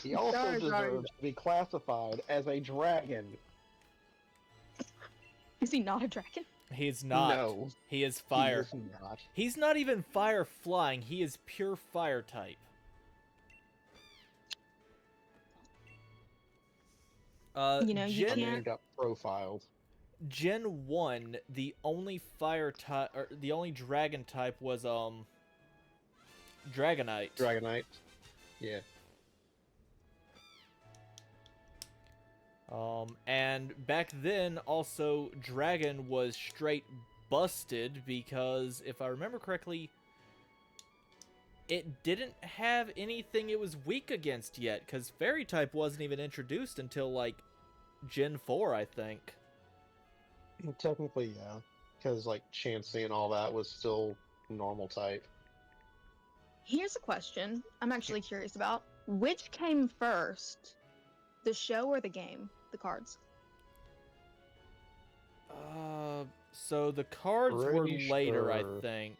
He also Charizard. deserves to be classified as a dragon. Is he not a dragon? He's not. No, He is he fire. is not. He's not even fire flying. He is pure fire type. You know, you My Gen, man can't- got profiled. Gen 1, the only fire type, or the only dragon type was, Dragonite. Dragonite. Yeah. And back then, also, Dragon was straight busted because, if I remember correctly, it didn't have anything it was weak against yet, because Fairy type wasn't even introduced until, like, Gen 4, I think. Technically, yeah. Because, like, Chansey and all that was still normal type. Here's a question I'm actually curious about. Which came first? The show or the game? The cards? So the cards were Pretty later, I sure. think.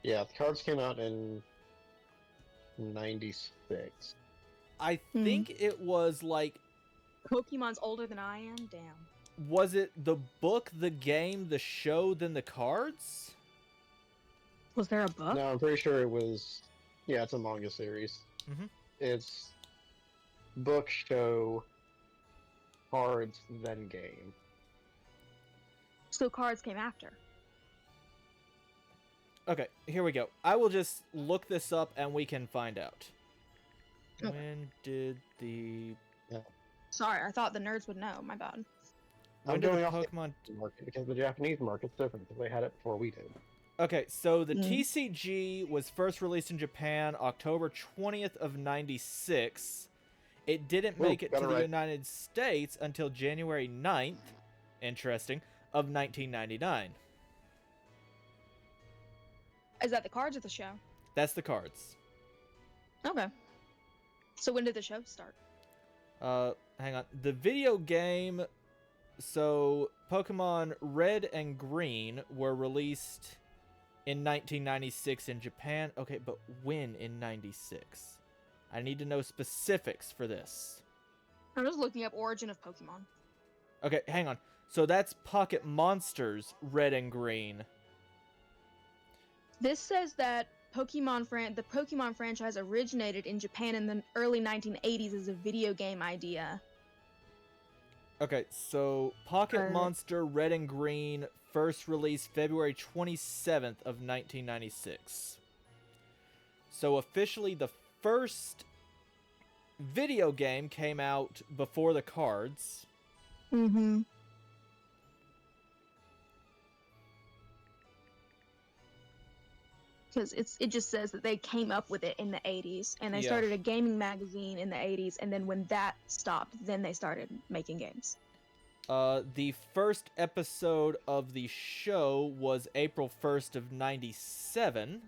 Yeah, the cards came out in 96. I think it was, like, Pokemon's older than I am? Damn. was it the book, the game, the show, then the cards? Was there a book? No, I'm pretty sure it was... Yeah, it's a manga series. Mhm. It's book, show, cards, then game. So cards came after. Okay, here we go. I will just look this up and we can find out. Okay. When did the... Sorry, I thought the nerds would know. My bad. When I'm did going the off the Pokemon... market because the Japanese market's different because they had it before we did. Okay, so the Mm. TCG was first released in Japan October 20th of 96. It didn't make it got to it the right. United States until January 9th, interesting, of 1999. Is that the cards or the show? That's the cards. Okay. So when did the show start? Hang on. The video game, so Pokemon Red and Green were released in 1996 in Japan. Okay, but when in 96? I need to know specifics for this. I'm just looking up origin of Pokemon. Okay, hang on. So that's Pocket Monsters Red and Green. This says that the Pokemon franchise originated in Japan in the early 1980s as a video game idea. Okay, so Pocket Uh, Monster Red and Green first released February 27th of 1996. So officially the first video game came out before the cards. Mm-hmm. Because it just says that they came up with it in the 80s, and they Yeah. started a gaming magazine in the 80s, and then when that stopped, then they started making games. The first episode of the show was April 1st of 97.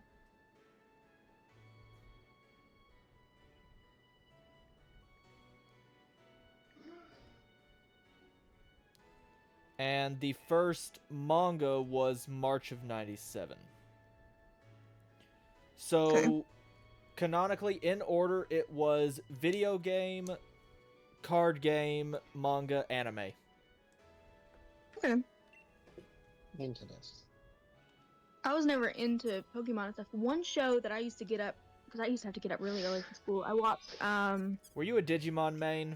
And the first manga was March of 97. So, Okay. canonically, in order, it was video game, card game, manga, anime. Okay. Maintenance. I was never into Pokemon and stuff. One show that I used to get up, because I used to have to get up really early for school. I watched, Were you a Digimon main?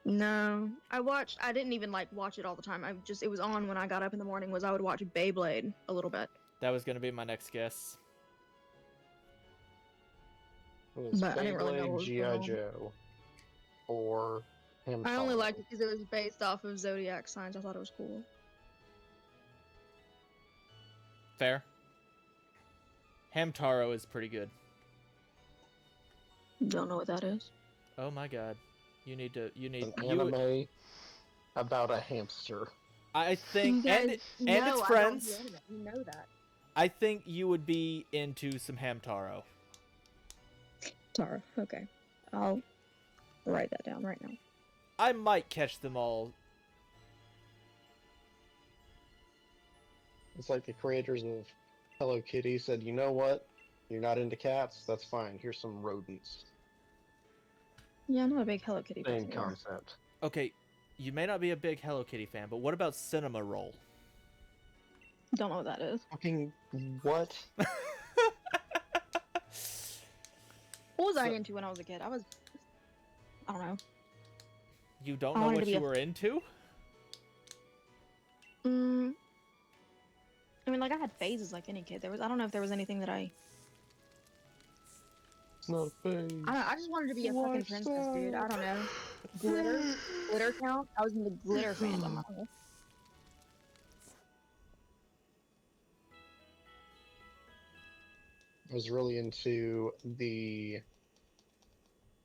no, I didn't even like watch it all the time. It was on when I got up in the morning. Was I would watch Beyblade a little bit. That was going to be my next guess. It was But I didn't really know what Beyblade, was G.I. going on. Joe, or Hamtaro. I only liked it because it was based off of zodiac signs. I thought it was cool. Fair. Hamtaro is pretty good. Don't know what that is. Oh my god. You need An anime about a hamster. I think, You guys and know its I don't friends. do anime. You know that. I think you would be into some Hamtaro. Tara. Okay. I'll write that down right now. I might catch them all. It's like the creators of Hello Kitty said, you know what? You're not into cats? That's fine. Here's some rodents. Yeah, I'm not a big Hello Kitty Same fan. concept. Okay, you may not be a big Hello Kitty fan, but what about Cinema Roll? Don't know what that is. Fucking what? What was I So- into when I was a kid? I don't know. You don't I know wanted what to be you a- were into? I mean, like I had phases like any kid. I don't know if there was anything that It's not a thing. I just wanted to be a fucking What's princess, dude. I up? don't know. Glitter count. I was in the glitter fandom. I don't know. I was really into the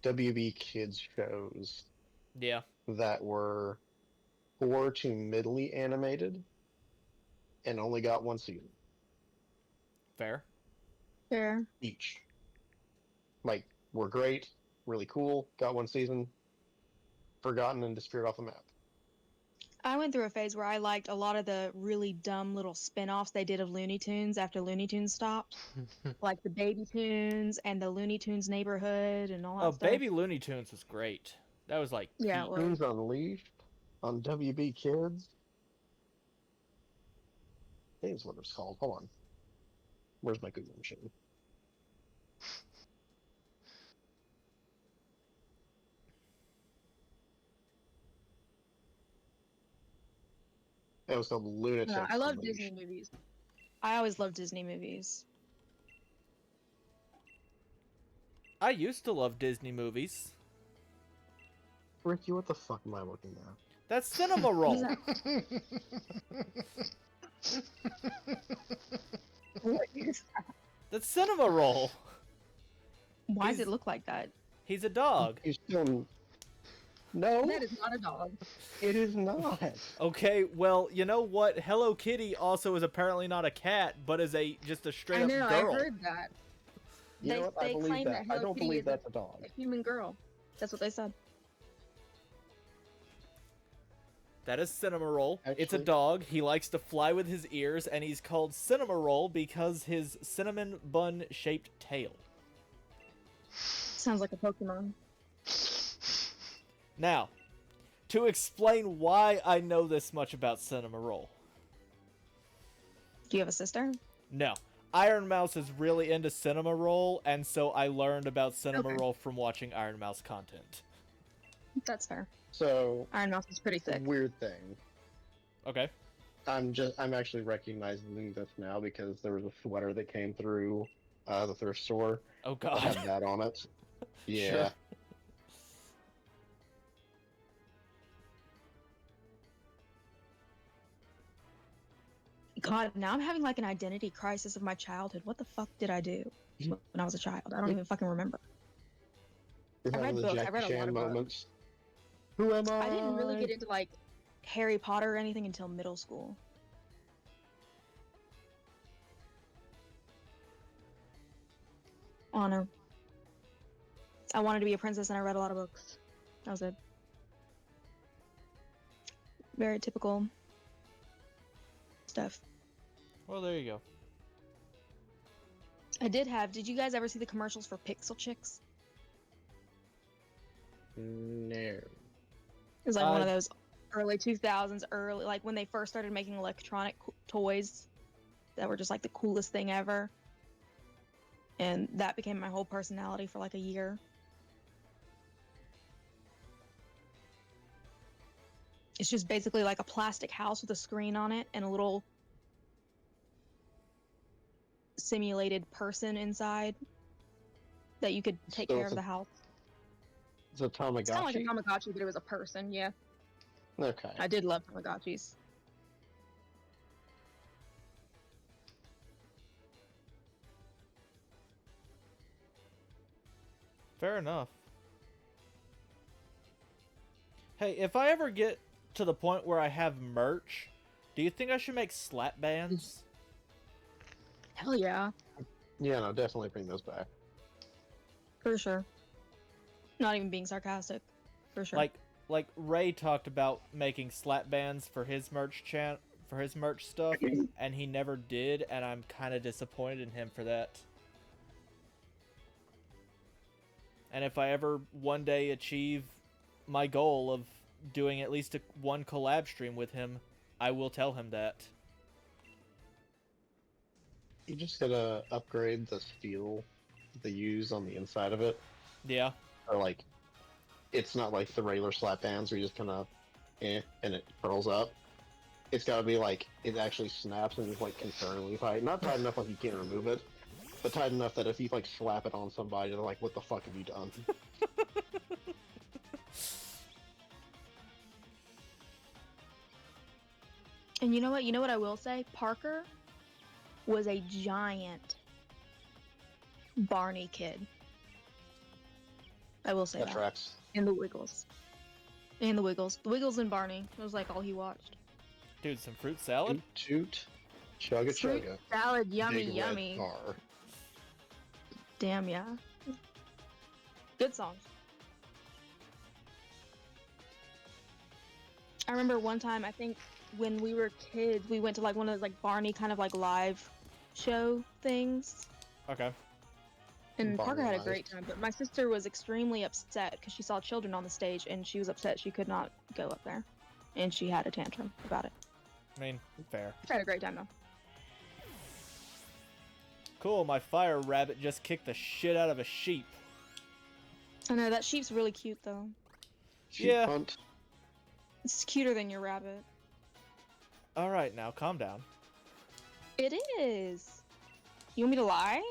WB Kids shows Yeah. that were poor to middly animated and only got one season Fair. Fair. each. Like, were great, really cool, got one season, forgotten and disappeared off the map. I went through a phase where I liked a lot of the really dumb little spin-offs they did of Looney Tunes after Looney Tunes stopped. Like the Baby Tunes and the Looney Tunes Neighborhood and all that Oh, stuff. Baby Looney Tunes was great. That was like Yeah, peak. it was. Tunes Unleashed on WB Kids. I think that's what it's called. Hold on. Where's my Google machine? It was called Lunatic. No, I love Unleashed. Disney movies. I always love Disney movies. I used to love Disney movies. Ricky, what the fuck am I looking at? That's Cinema Roll. What is that? That's Cinema Roll. Why does He's- it look like that? He's a dog. You still... No, That is not a dog. it is not. Okay, well, you know what? Hello Kitty also is apparently not a cat, but is just a straight I up know, girl. I heard that. You know what? I They believe claim that. that I Hello don't Kitty believe is a- that's a dog. A human girl. That's what they said. That is Cinema Roll. It's a Actually- dog. He likes to fly with his ears, and he's called Cinema Roll because his cinnamon bun shaped tail. Sounds like a Pokemon. Now, to explain why I know this much about Cinema Roll. Do you have a sister? No. Iron Mouse is really into Cinema Roll, and so I learned about Cinema Okay. Roll from watching Iron Mouse content. That's fair. So, Iron Mouse is pretty thick. weird thing. Okay. I'm actually recognizing this now because there was a sweater that came through the thrift store Oh that God. had that on it. Yeah. Sure. God, now I'm having like an identity crisis of my childhood. What the fuck did I do when I was a child? I don't even fucking remember. You're I having read the books. I Jackie read a lot Chan of books. moments. Who am I? I didn't really get into like Harry Potter or anything until middle school. Honor. I wanted to be a princess and I read a lot of books. That was it. Very typical stuff. Well, there you go. Did you guys ever see the commercials for Pixel Chicks? No. It was like one of those early 2000s, like when they first started making electronic toys that were just like the coolest thing ever. And that became my whole personality for like a year. It's just basically like a plastic house with a screen on it and a little simulated person inside that you could take care of the house. It's a Tamagotchi? It's kind of like a Tamagotchi, but it was a person, yeah. Okay. I did love Tamagotchis. Fair enough. Hey, if I ever get to the point where I have merch, do you think I should make slap bands? Hell yeah. Yeah, no, definitely bring those back. For sure. Not even being sarcastic. For sure. Like Ray talked about making slap bands for his merch stuff, and he never did, and I'm kind of disappointed in him for that. And if I ever one day achieve my goal of doing at least one collab stream with him, I will tell him that. You just gotta upgrade the steel they use on the inside of it. Yeah. Or like, it's not like the regular slap bands where you just kind of, and it curls up. It's gotta be like, it actually snaps and is like concerningly tight. Not tight enough like you can't remove it, but tight enough that if you like slap it on somebody, they're like, what the fuck have you done? And you know what? You know what I will say? Parker was a giant Barney kid. I will say that. Tracks. And the Wiggles. And the Wiggles. The Wiggles and Barney. It was like all he watched. Dude, some fruit salad? Toot, chugga Fruit chugga. salad, yummy, Big red yummy. car. Damn, yeah. Good songs. I remember one time, I think when we were kids, we went to like one of those like Barney kind of like live show things. Okay. And Parker had a Barney great time, but my sister was extremely upset because she saw children on the stage and she was upset she could not go up there. And she had a tantrum about it. I mean, fair. She had a great time though. Cool, my fire rabbit just kicked the shit out of a sheep. I know, that sheep's really cute though. Sheep Yeah. hunt. It's cuter than your rabbit. Alright, now calm down. It is. You want me to lie?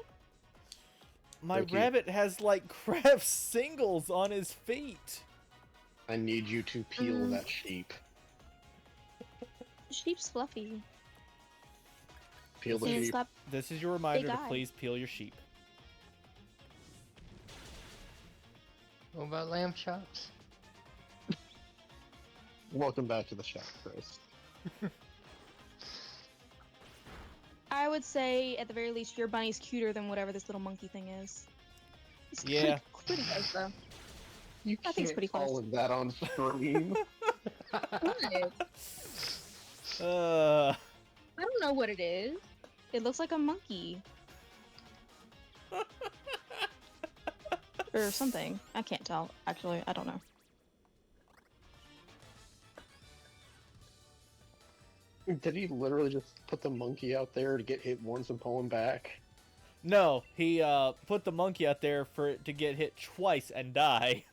My Thank you. rabbit has like craft singles on his feet. I need you to peel that sheep. Sheep's fluffy. Peel the And sheep. slap. This is your reminder to eye. please peel your sheep. What about lamb chops? Welcome back to the shop, Chris. I would say, at the very least, your bunny's cuter than whatever this little monkey thing is. It's Yeah. pretty close, though. You I think it's pretty close. call it that on stream. What? Uh, I don't know what it is. It looks like a monkey. Or something. I can't tell, actually. I don't know. Did he literally just put the monkey out there to get hit once and pull him back? no, he put the monkey out there for it to get hit twice and die.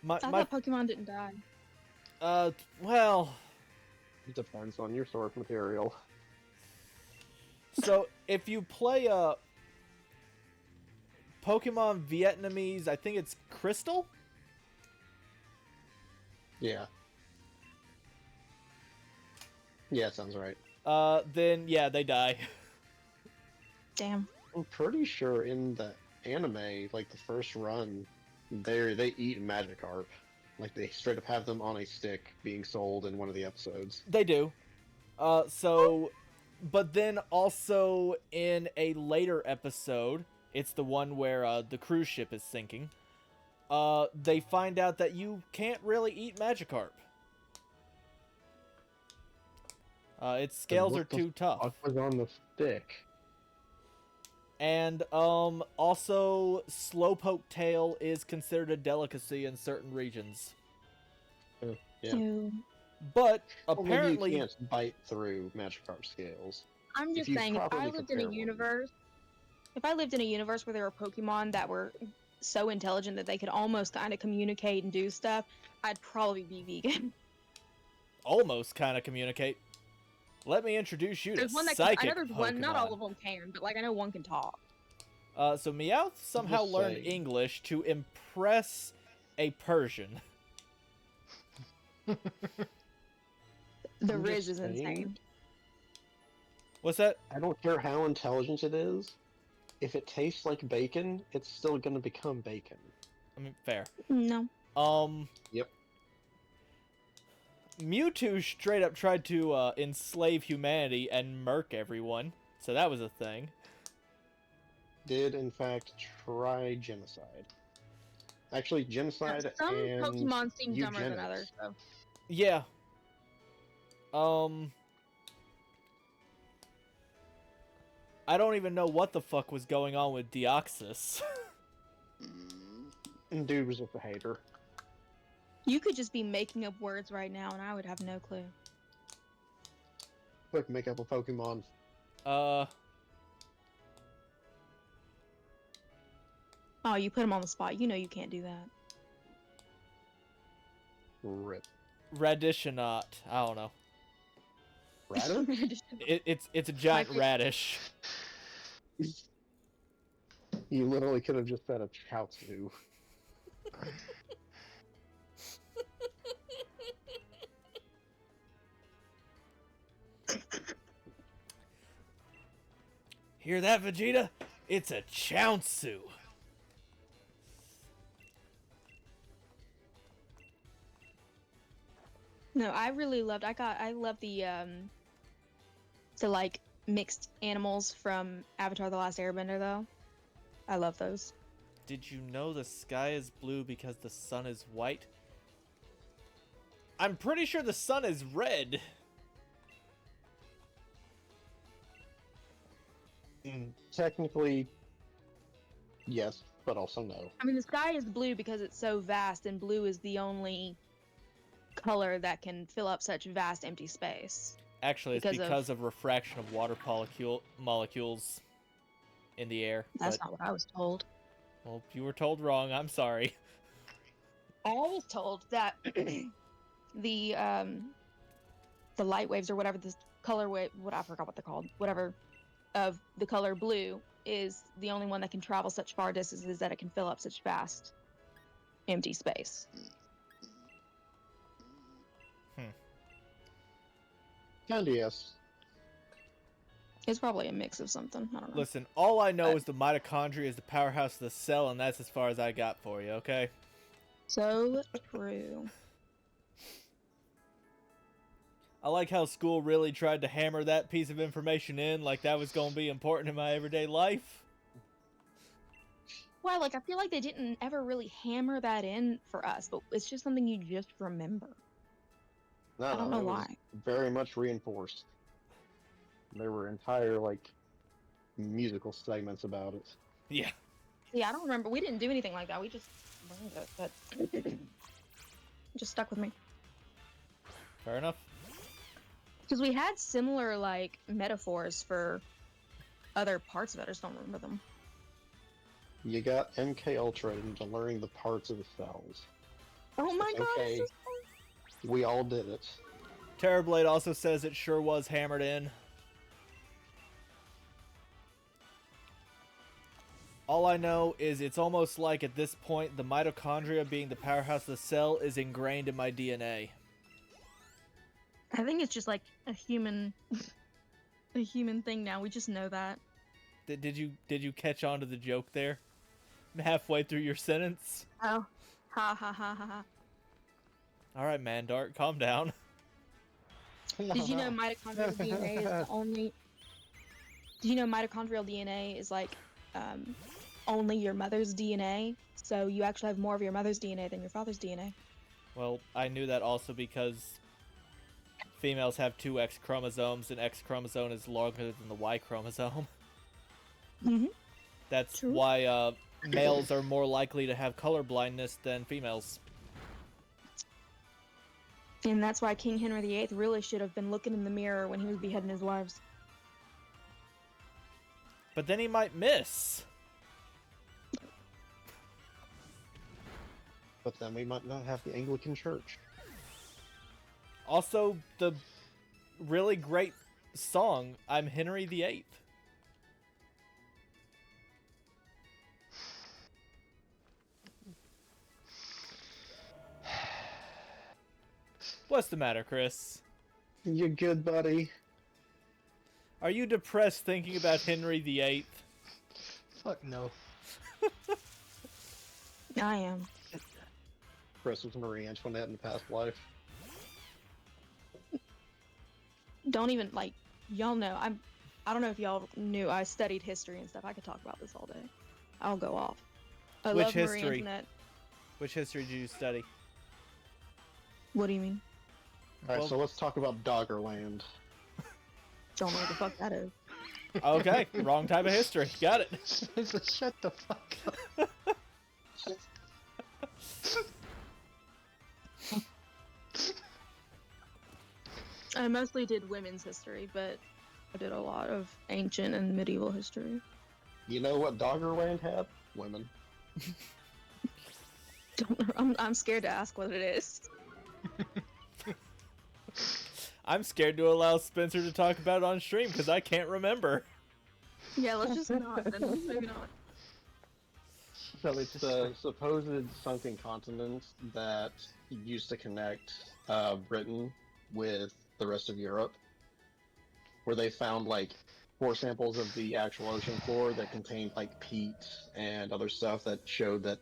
My I thought Pokemon didn't die. well, It depends on your source material. so if you play Pokemon Vietnamese, I think it's Crystal. Yeah. Yeah, sounds right. Then yeah, they die. Damn. I'm pretty sure in the anime, like the first run, they eat Magikarp. Like they straight up have them on a stick being sold in one of the episodes. They do. But then also in a later episode, it's the one where the cruise ship is sinking. They find out that you can't really eat Magikarp. Its scales are too tough. What was on the stick? And also Slowpoke tail is considered a delicacy in certain regions. Yeah. Ew. But Well, maybe apparently, you can't bite through Magikarp scales. I'm just you saying, if I properly lived in a prepare one. universe where there were Pokemon that were so intelligent that they could almost kind of communicate and do stuff, I'd probably be vegan. almost kind of communicate. Let me introduce you to There's one that psychic can, I know there's one, not all Pokemon. of them can, but like I know one can talk. So Meowth somehow Just learned saying. English to impress a Persian. The I'm Riz just is saying. insane. What's that? I don't care how intelligent it is. If it tastes like bacon, it's still gonna become bacon. I mean, fair. No. Yep. Mewtwo straight up tried to enslave humanity and murk everyone. So that was a thing. Did in fact try genocide. Actually, genocide Some and Pokemon seem dumber than eugenics. others, though. Yeah. I don't even know what the fuck was going on with Deoxys. And dude was just a hater. You could just be making up words right now, and I would have no clue. Quick, make up a Pokemon. Oh, you put him on the spot. You know you can't do that. Rip. Radishinaut. I don't know. Radish? It's a giant Like it- radish. You literally could have just said a Chaozu. Hear that, Vegeta? It's a Chaozu. No, I really loved. I love the like mixed animals from Avatar: The Last Airbender, though. I love those. Did you know the sky is blue because the sun is white? I'm pretty sure the sun is red. Technically, yes, but also no. I mean, the sky is blue because it's so vast, and blue is the only color that can fill up such vast empty space. Actually, it's because of refraction of water molecules in the air. That's but, not what I was told. well, you were told wrong. I'm sorry. I was told that the light waves or whatever this color wave, what I forgot what they're called, whatever, of the color blue is the only one that can travel such far distances that it can fill up such vast empty space. Kinda yes. It's probably a mix of something. I don't know. Listen, all I know is the mitochondria is the powerhouse of the cell, and that's as far as I got for you, okay? So true. I like how school really tried to hammer that piece of information in like that was going to be important in my everyday life. Well, like I feel like they didn't ever really hammer that in for us, but it's just something you just remember. No, I don't know it was why. very much reinforced. There were entire, like, musical segments about it. Yeah. Yeah, I don't remember. We didn't do anything like that. We just learned it, but it just stuck with me. Fair enough. Because we had similar, like, metaphors for other parts of it. I just don't remember them. You got MK Ultra into learning the parts of the cells. Oh my It's god, okay. this is We all did it. Terrorblade also says it sure was hammered in. All I know is it's almost like at this point the mitochondria being the powerhouse of the cell is ingrained in my DNA. I think it's just like a human thing now. We just know that. Did you catch on to the joke there? Halfway through your sentence? Oh. Ha ha ha ha ha. Alright, Mandark, calm down. Did you know mitochondrial DNA is the only... Did you know mitochondrial DNA is like only your mother's DNA? So you actually have more of your mother's DNA than your father's DNA. Well, I knew that also because females have two X chromosomes, and X chromosome is longer than the Y chromosome. Mm-hmm. That's True. why males are more likely to have color blindness than females. And that's why King Henry VIII really should have been looking in the mirror when he was beheading his wives. But then he might miss. But then we might not have the Anglican Church. Also, the really great song, I'm Henry VIII. What's the matter, Chris? You good, buddy? Are you depressed thinking about Henry VIII? Fuck no. I am. Chris was Marie Antoinette in the past life. Don't even, like, y'all know, I don't know if y'all knew, I studied history and stuff. I could talk about this all day. I'll go off. I Which love Marie history? Antoinette. Which history did you study? What do you mean? Alright, Well- so let's talk about Doggerland. Don't know what the fuck that is. Okay, wrong type of history. Got it. Shut the fuck up. I mostly did women's history, but I did a lot of ancient and medieval history. You know what Doggerland had? Women. I'm scared to ask what it is. I'm scared to allow Spencer to talk about it on stream because I can't remember. Yeah, let's just not. Then let's maybe not. So it's the supposed sunken continent that used to connect Britain with the rest of Europe, where they found like core samples of the actual ocean floor that contained like peat and other stuff that showed that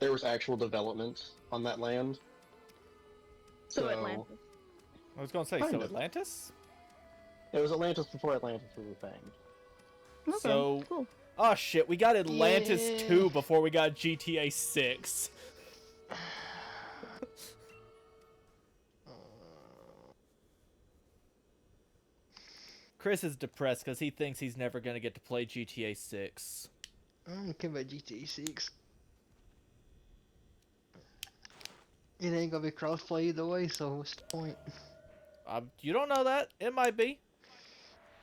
there was actual development on that land. So Atlantis. I was going to say, Kind so of. Atlantis? It was Atlantis before Atlantis was a thing. Okay, So- cool. Oh shit, we got Atlantis Yeah. 2 before we got GTA 6. Chris is depressed because he thinks he's never going to get to play GTA 6. I don't care about GTA 6. It ain't gonna be crossplay either way, so what's the point? You don't know that? It might be.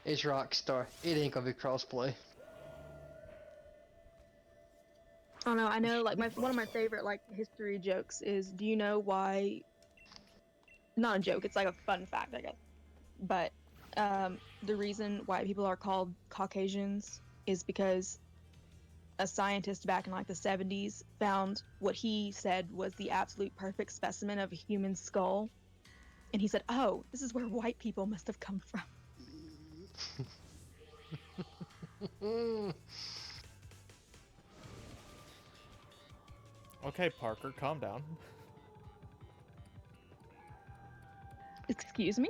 It's Rockstar. It ain't gonna be crossplay. Oh no, I know. Like one of my favorite like history jokes is, do you know why? Not a joke. It's like a fun fact, I guess. But the reason white people are called Caucasians is because a scientist back in like the 70s found what he said was the absolute perfect specimen of a human skull, and he said, "Oh, this is where white people must have come from." Okay, Parker, calm down. Excuse me?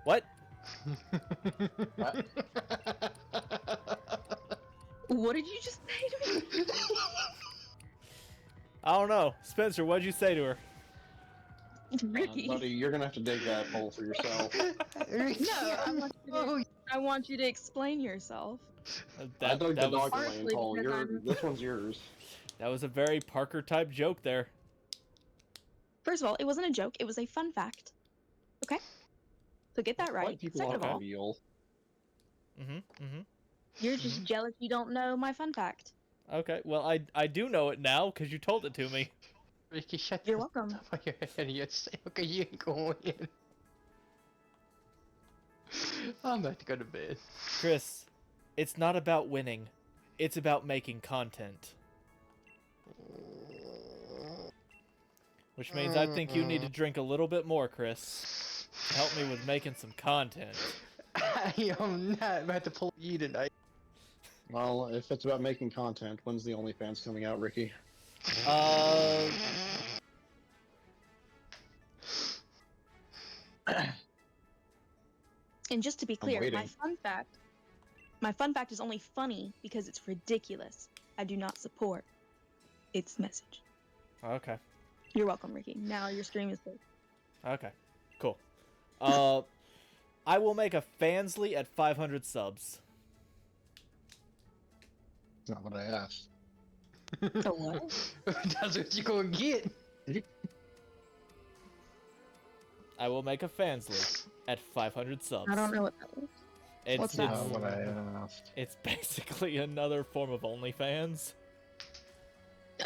What? What did you just say to me? I don't know. Spencer, what'd you say to her? Ricky. Buddy, you're gonna have to dig that hole for yourself. No, I want you to explain yourself. I dug the was, Doggerland Partially hole. because I'm- This one's yours. that was a very Parker type joke there. First of all, it wasn't a joke. It was a fun fact. Okay? So get that right. White people Second are of all, real. you're just jealous you don't know my fun fact. Okay, well, I do know it now because you told it to me. Ricky, shut You're the welcome. top of your head. You say, okay, you ain't going in. I'm about to go to bed. Chris, it's not about winning. It's about making content. Which means I think you need to drink a little bit more, Chris. Help me with making some content. I am not about to pull you tonight. Well, if it's about making content, when's the OnlyFans coming out, Ricky? And just to be I'm clear, waiting. my fun fact is only funny because it's ridiculous. I do not support its message. Okay. You're welcome, Ricky. Now your stream is safe. Okay. Cool. I will make a Fansly at 500 subs. That's not what I asked. A what? That's what you gonna get. I will make a Fansly at 500 subs. I don't know what that is. It's, What's it's, that? Not what I asked. it's basically another form of OnlyFans.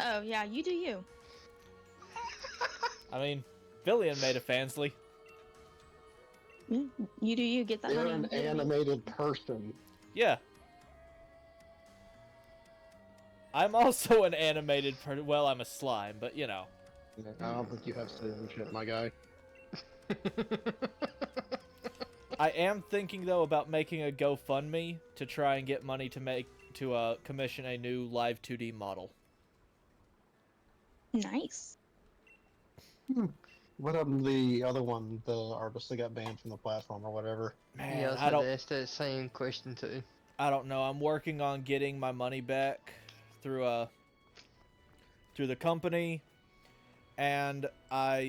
Oh yeah, you do you. I mean, Villian made a Fansly. Yeah, you do you. Get that You're money. an You do you. animated person. Yeah. I'm also an animated well, I'm a slime, but you know. I don't think you have citizenship, my guy. I am thinking though about making a GoFundMe to try and get money to commission a new live 2D model. Nice. What the other one, the artist that got banned from the platform or whatever? Man, Yeah, I don't ask that same question too. I don't know. I'm working on getting my money back through the company, and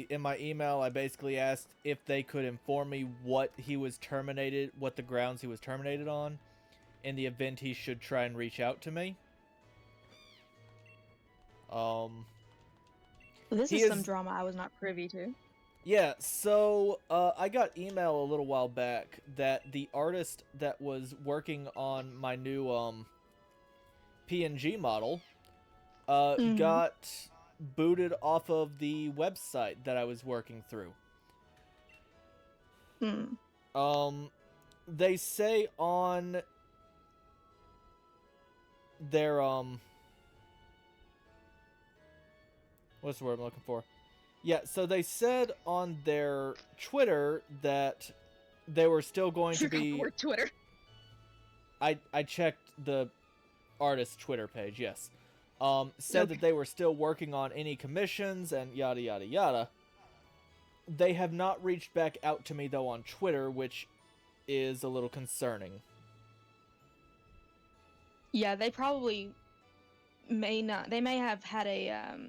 in my email I basically asked if they could inform me what the grounds he was terminated on, in the event he should try and reach out to me. Well, this He is some is- drama I was not privy to. Yeah, so I got email a little while back that the artist that was working on my new PNG model got booted off of the website that I was working through. They say on their what's the word I'm looking for? Yeah, so they said on their Twitter that they were still going to be... Twitter. I checked the artist's Twitter page, yes. Said that they were still working on any commissions and yada yada yada. They have not reached back out to me, though, on Twitter, which is a little concerning. Yeah, they probably may not. They may have had a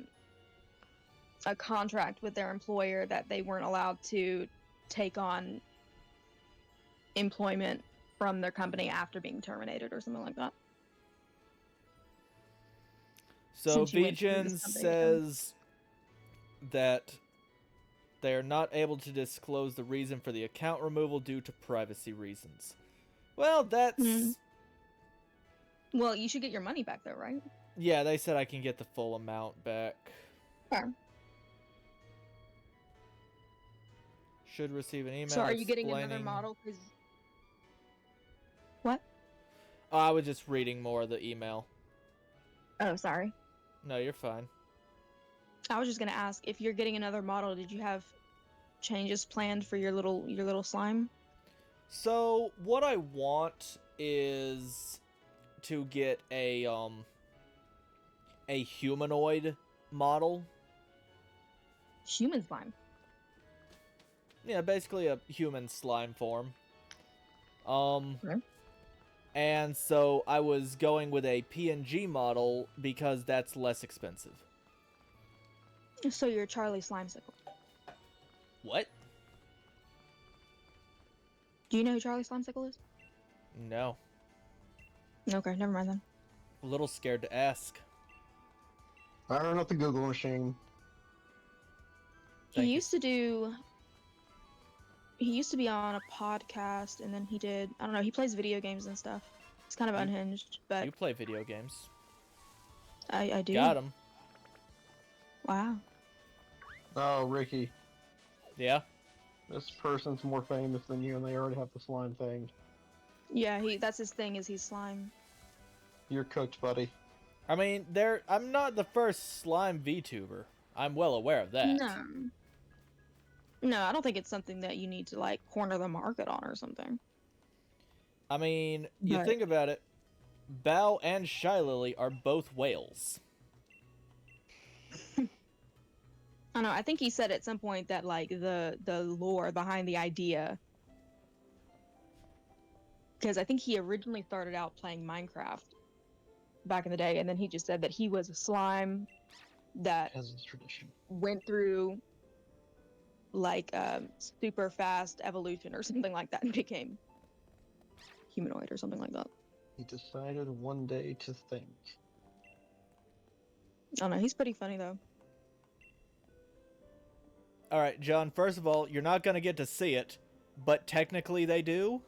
contract with their employer that they weren't allowed to take on employment from their company after being terminated or something like that. So Since you went through this Vijans company, says that they are not able to disclose the reason for the account removal due to privacy reasons. Well, that's... Well, you should get your money back though, right? Yeah, they said I can get the full amount back. Fair. Should receive an email. So are you getting another explaining- model? What? Oh, I was just reading more of the email. Oh, sorry. No, you're fine. I was just gonna ask if you're getting another model. Did you have changes planned for your little slime? So what I want is to get a humanoid model. Human slime. Yeah, basically a human slime form. Okay. And so I was going with a PNG model because that's less expensive. So you're Charlie Slimesicle. What? Do you know who Charlie Slimesicle is? No. Okay, never mind then. A little scared to ask. I don't know the Google machine. Thank He you. used to do. He used to be on a podcast, and then he did. I don't know. He plays video games and stuff. He's kind of unhinged, but You play video games. I do. Got him. Wow. Oh, Ricky, Yeah. this person's more famous than you, and they already have the slime thing. Yeah, that's his thing. Is he's slime. You're cooked, buddy. I mean, I'm not the first slime VTuber. I'm well aware of that. No. No, I don't think it's something that you need to like corner the market on or something. I mean, you But- think about it. Bao and Shylily are both whales. I don't know. I think he said at some point that like the lore behind the idea, because I think he originally started out playing Minecraft back in the day, and then he just said that he was a slime that As is tradition. went through like super fast evolution or something like that and became humanoid or something like that. He decided one day to think. I don't know. He's pretty funny though. All right, John, first of all, you're not going to get to see it, but technically they do.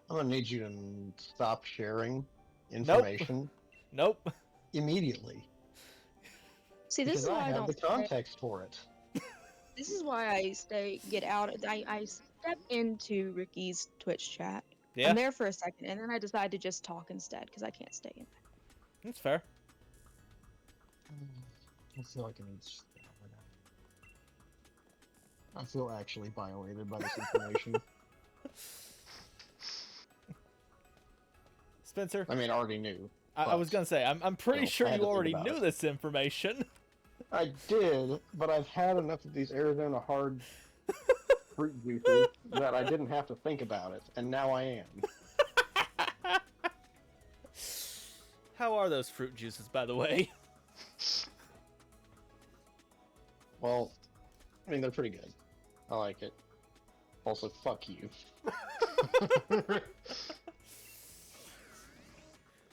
I'm gonna need you to stop sharing information Nope. immediately. See, this Because is I why I have don't. the context for it. This is why I get out. I step into Ricky's Twitch chat. Yeah, I'm there for a second, and then I decide to just talk instead because I can't stay in there. that's fair. I feel like I need to. I feel actually violated by this information. Spencer, I mean, I already knew. I was going to say, I'm pretty Well, sure I had you to think already about knew it. this information. I did, but I've had enough of these Arizona hard fruit juices that I didn't have to think about it, and now I am. How are those fruit juices, by the way? Well, I mean, they're pretty good. I like it. Also, fuck you.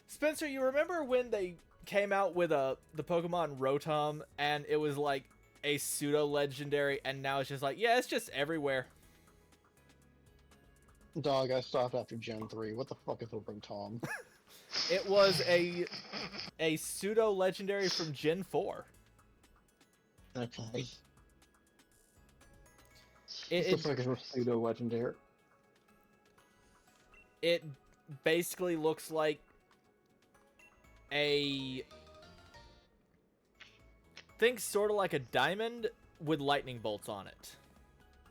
Spencer, you remember when they came out with the Pokemon Rotom, and it was like a pseudo-legendary, and now it's just like, yeah, it's just everywhere. Dog, I stopped after Gen 3. What the fuck is a Rotom? It was a pseudo-legendary from Gen 4. Okay. It, What the it, fuck is a pseudo-legendary? it basically looks like think sort of like a diamond with lightning bolts on it.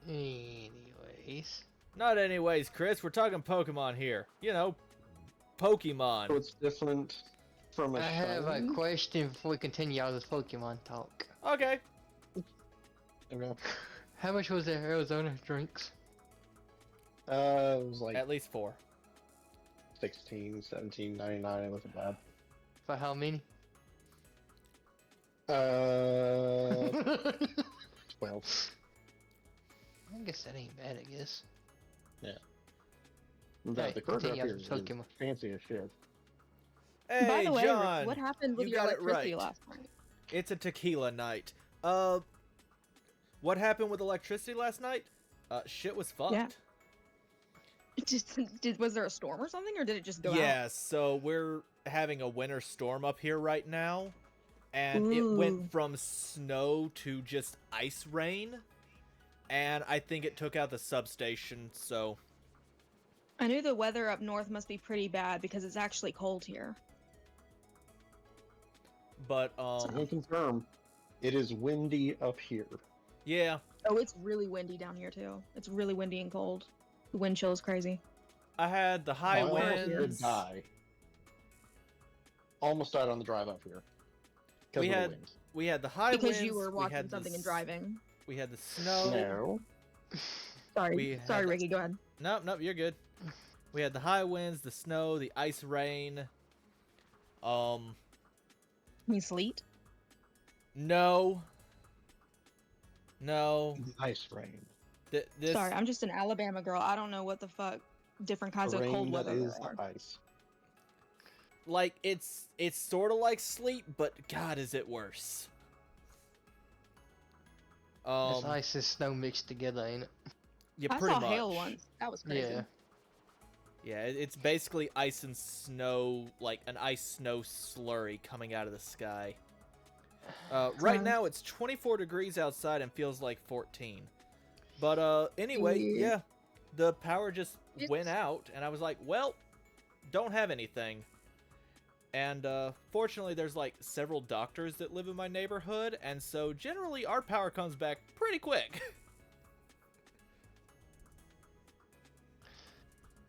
Anyways. Not anyways, Chris. We're talking Pokemon here. You know, Pokemon. So it's different from a I have a shiny? question before we continue all this Pokemon talk. Okay. Okay. How much was the Arizona drinks? It was like At least 4. 16, 17.99. It wasn't bad. For how many? 12. I guess that ain't bad, I guess. The Kroger up continue here on is Pokemon. fancy as shit. Hey, By the way, John. what happened with you your got it electricity right. last night? It's a tequila night. What happened with electricity last night? Shit was fucked. Yeah. Was there a storm or something, or did it just go out? Yeah, so we're having a winter storm up here right now, and it Ooh. went from snow to just ice rain, and I think it took out the substation, so... I knew the weather up north must be pretty bad because it's actually cold here. But, So I can confirm, it is windy up here. yeah, Oh, it's really windy down here too. It's really windy and cold. The wind chill is crazy. I had the high I almost did winds. die. Almost died on the drive up here. 'Cause We of the had wind. We had the high Because winds. you were we watching had something and s- driving. We had the snow. No. We Sorry, had sorry, the- Ricky. Go ahead. Nope, you're good. We had the high winds, the snow, the ice rain. You sleet? No. No. The ice rain. This. Sorry, I'm just an Alabama girl. I don't know what the fuck different kinds The of cold rain that weather is there are. the ice. Like it's sort of like sleet, but God, is it worse? It's ice and snow mixed together, ain't it? Yeah, I pretty saw much. hail once. That was crazy. Yeah. Yeah, it's basically ice and snow, like an ice snow slurry coming out of the sky. Right Huh. now it's 24 degrees outside and feels like 14. But anyway, Yeah. yeah, the power just went It's- out, and I was like, well, don't have anything. And fortunately, there's like several doctors that live in my neighborhood, and so generally our power comes back pretty quick.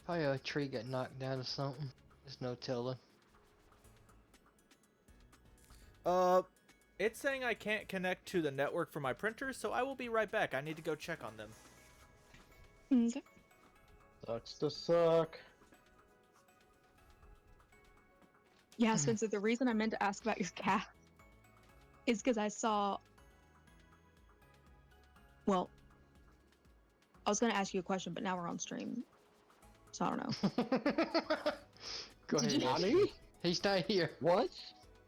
Probably a tree got knocked down or something. There's no telling. uh, it's saying I can't connect to the network for my printers, so I will be right back. I need to go check on them. Okay. Sucks to suck. Yeah, Spencer, the reason I meant to ask about your cat is because I saw. Well, I was going to ask you a question, but now we're on stream. So I don't know. Go Did ahead. you- ask Nani? me. He's not here. What?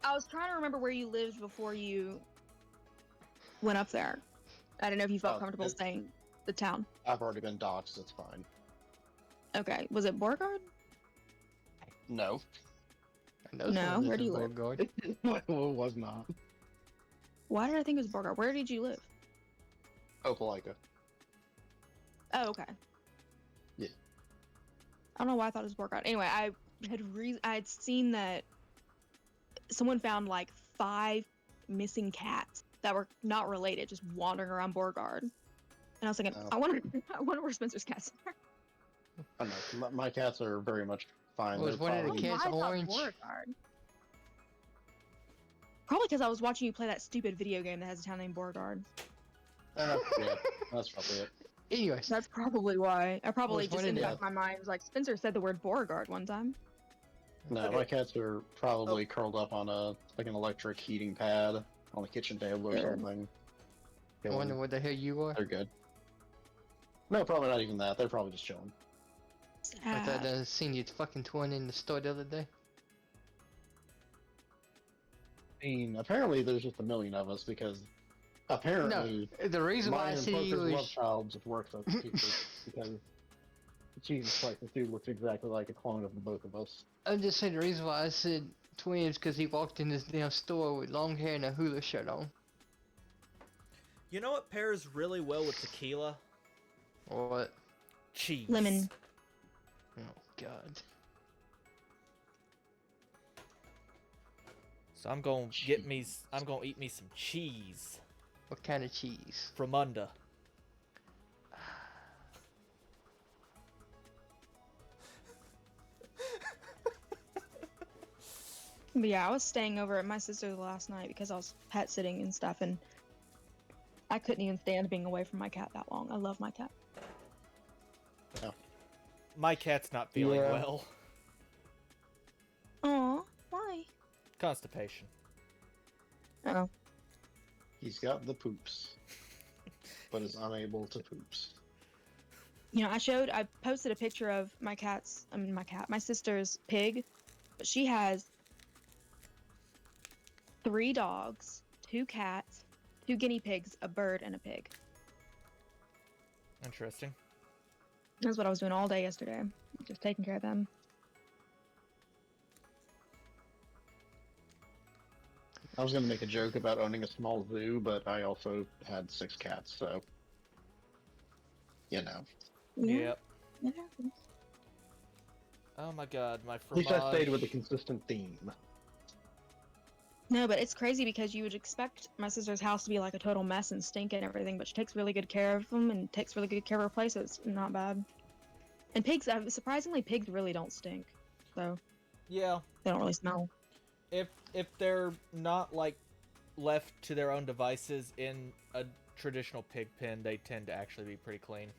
I was trying to remember where you lived before you went up there. I don't know if you felt Oh, comfortable it- saying the town. I've already been doxxed, it's fine. Okay. Was it Borgard? No. I know No, someone where lives do you in live? Beauregard. It was not. Why did I think it was Borgard? Where did you live? Opelika. Oh, okay. Yeah. I don't know why I thought it was Borgard. Anyway, I had seen that someone found like 5 missing cats that were not related, just wandering around Borgard. And I was thinking, Oh. I wonder where Spencer's cats are. I know. My cats are very much fine. Was They're one of the probably- cats Why I thought orange? Beauregard. Probably because I was watching you play that stupid video game that has a town named Beauregard. yeah, that's probably it. Anyways, That's probably why. I probably Was just one in the of back of my mind was like, Spencer said the word Beauregard one time. No, Okay. my cats are probably curled up on a like an electric heating pad on the kitchen table or Yeah. something. I wonder what the hell you are. They're good. No, probably not even that. They're probably just chilling. I thought Sad. I seen you fucking twin in the store the other day. I mean, apparently there's just a million of us because apparently The reason why I mine and said you Parker's love was. child just works out because Jesus Christ, this dude looks exactly like a clone of the both of us. I'm just saying the reason why I said twins because he walked in this damn store with long hair and a hula shirt on. You know what pairs really well with tequila? Or what? Cheese. Lemon. Oh god. So I'm gonna get me. I'm gonna eat me some cheese What kind of cheese? from under. But yeah, I was staying over at my sister's last night because I was pet sitting and stuff, and I couldn't even stand being away from my cat that long. I love my cat. My cat's not feeling Yeah. well. Aw, why? Constipation. Oh, He's got the poops, but is unable to poops. you know, I posted a picture of my sister's pig, but she has 3 dogs, 2 cats, 2 guinea pigs, a bird, and a pig. Interesting. That's what I was doing all day yesterday, just taking care of them. I was gonna make a joke about owning a small zoo, but I also had 6 cats, so you know. Yep. It happens. Oh my god, my At least I stayed with a fromage. consistent theme. No, but it's crazy because you would expect my sister's house to be like a total mess and stink and everything, but she takes really good care of them and takes really good care of her place. So it's not bad. And pigs, surprisingly, pigs really don't stink, so Yeah. they don't really smell. If they're not like left to their own devices in a traditional pig pen, they tend to actually be pretty clean.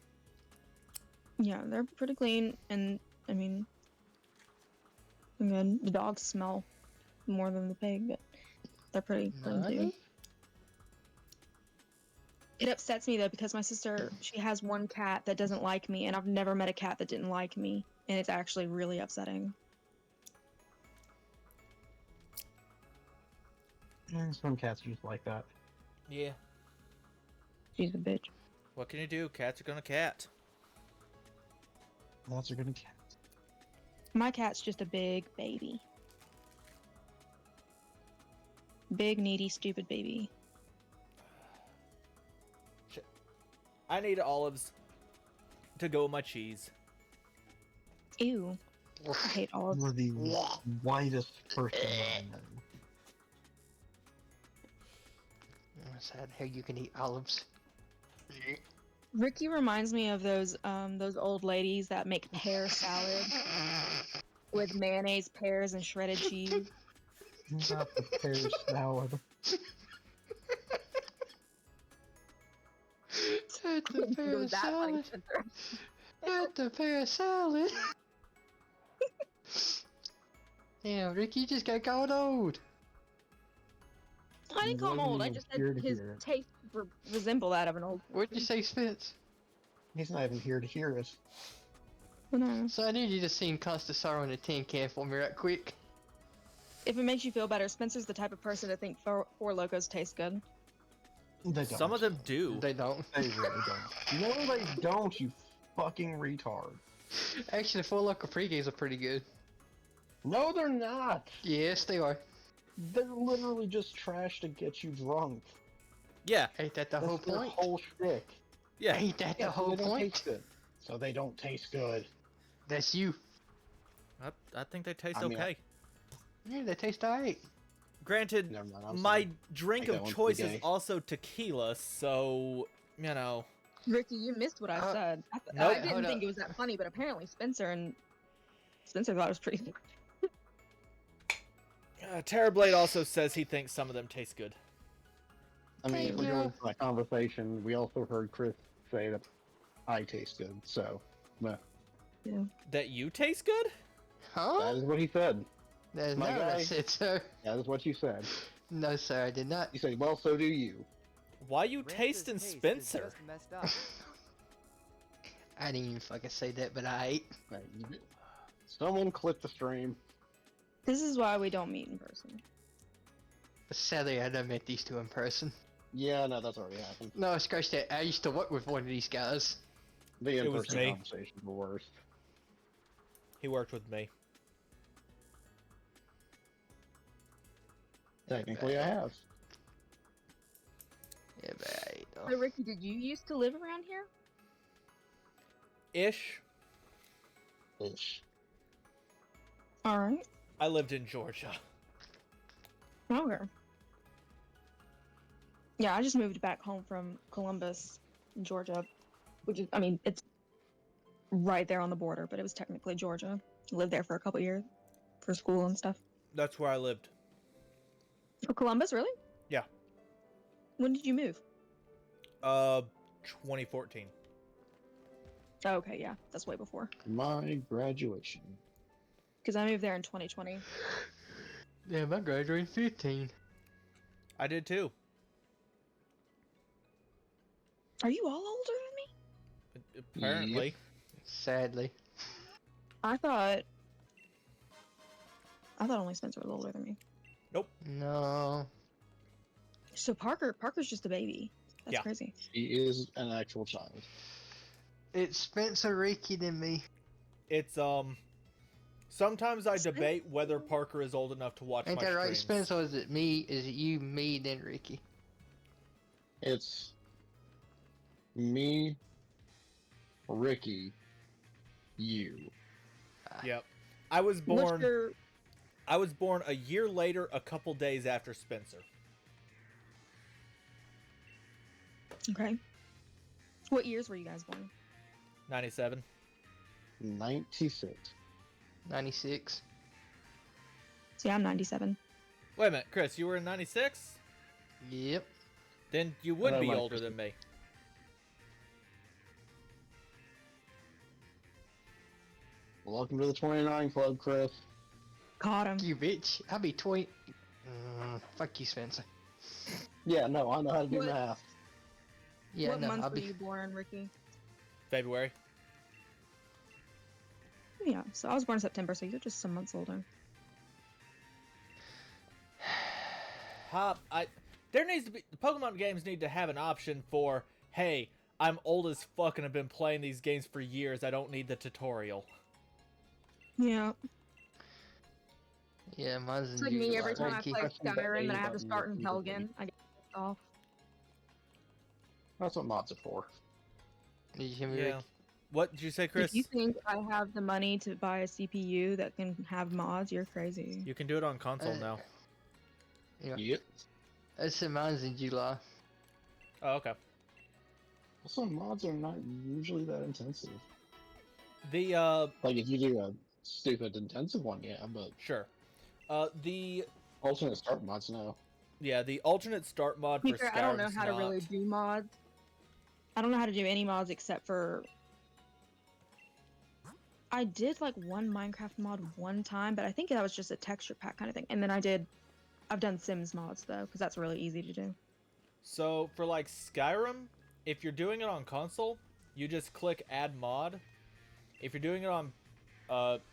Yeah, they're pretty clean, and I mean, again, the dogs smell more than the pig, but they're pretty clean too. Nani? It upsets me though because my sister, she has one cat that doesn't like me, and I've never met a cat that didn't like me, and it's actually really upsetting. Some cats are just like that. Yeah. She's a bitch. What can you do? Cats are gonna cat. Lots are gonna cats. My cat's just a big baby. Big, needy, stupid baby. I need olives to go with my cheese. Ew. I hate olives. You're the whitest person I know. Sad how you can eat olives. Ricky reminds me of those old ladies that make pear salad with mayonnaise, pears, and shredded cheese. Not the pear salad. At the It pear was that funny, salad. Spencer. At the pear salad. Damn, Ricky, you just got called old. I didn't call him Wasn't old. I even just said here to his hear it. taste resemble that of an old. What'd you say, Spence? He's not even here to hear us. No. So I need you to sing Constant Sorrow in a tin can for me right quick. If it makes you feel better, Spencer's the type of person to think Four Locos taste good. They don't. Some of them do. They don't. They really don't. No, they don't, you fucking retard. Actually, the Four Loco pre-games are pretty good. No, they're not. Yes, they are. They're literally just trash to get you drunk. Yeah, Ain't that the That's whole their point? whole shtick. yeah. Ain't that Yeah, the so whole they don't point? taste good. So they don't taste good. That's you. I think they taste I mean, okay. Yeah, they taste alright. Granted, Never mind. I'm my sorry. drink Take that of one for choice the is gay. also tequila, so, you know. Ricky, you missed what I said. Nope. I didn't Hold think up. it was that funny, but apparently Spencer thought it was pretty. Terrorblade also says he thinks some of them taste good. I mean, if we're Yeah. going to that conversation, we also heard Chris say that I taste good, so meh. That you taste good? Huh? That is what he said. That is My not what I guy. said, sir. That is what you said. No, sir, I did not. You said, well, so do you. Why you Rance's tasting taste is Spencer? just messed up. I didn't even fucking say that, but I ate. Right, someone clip the stream. This is why we don't meet in person. Sadly, I never met these two in person. Yeah, no, that's already happened. No, scratch that. I used to work with one of these guys. The It was in-person me. conversations were worse. He worked with me. Technically, I have. Yeah, but I ate though. Hey, Ricky, did you used to live around here? Ish. Ish. All right. I lived in Georgia. Okay. Yeah, I just moved back home from Columbus, Georgia, which is, I mean, it's right there on the border, but it was technically Georgia. Lived there for a couple years for school and stuff. That's where I lived. Oh, Columbus, really? Yeah. When did you move? 2014. Oh, okay, yeah, that's way before. My graduation. Because I moved there in 2020. Damn, I graduated 15. I did too. Are you all older than me? Apparently. Sadly. I thought only Spencer was older than me. No. So Parker's just a baby. That's Yeah. crazy. He is an actual child. It's Spencer, Ricky, than me. It's, sometimes I debate whether Parker is old enough to watch Ain't my that right, streams. Spencer? Or is it me? Is it you, me, then Ricky? It's me, Ricky, you. Yep. I was What's born your a year later, a couple days after Spencer. okay? What years were you guys born? 97. 96. 96. See, I'm 97. Wait a minute, Chris, you were in 96? Yep. Then you would I be like older this. than me. Welcome to the 29 Club, Chris. Caught him. You bitch. I'll be 20. Fuck you, Spencer. Yeah, no, I know how to do What? math. Yeah, what no, month I'll were be. you born, Ricky? February. Yeah, so I was born in September, so you're just some months older. There needs to be Pokemon games need to have an option for, hey, I'm old as fuck and have been playing these games for years. I don't need the tutorial. Yeah. Yeah, mine's It's in like me every July. time I keep play pressing the Skyrim and A I have to button start in repeatedly. Helgen. I get pissed off. That's what mods are for. Did you hear me, Yeah. Rick? What did you say, If you Chris? think I have the money to buy a CPU that can have mods, you're crazy. You can do it on console now. Yeah. Yep. I said mine's in July. Oh, okay. Also, mods are not usually that intensive. The Like, if you do a stupid intensive one, yeah, but sure. The alternate start mods, no. yeah, the alternate start mod To be for fair, I don't know Skyrim's how to really not. do mods. I don't know how to do any mods except for I did like one Minecraft mod one time, but I think that was just a texture pack kind of thing. And then I've done Sims mods though, because that's really easy to do. So for like Skyrim, if you're doing it on console, you just click add mod. If you're doing it on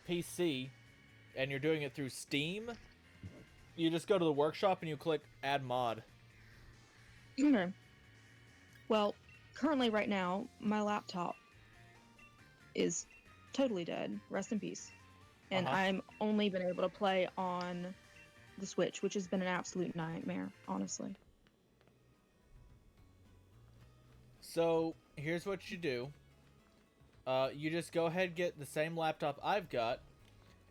PC and you're doing it through Steam, you just go to the workshop and you click add mod. Okay. Well, currently right now, my laptop is totally dead. Rest in peace. And Uh-huh. I'm only been able to play on the Switch, which has been an absolute nightmare, honestly. So here's what you do. You just go ahead and get the same laptop I've got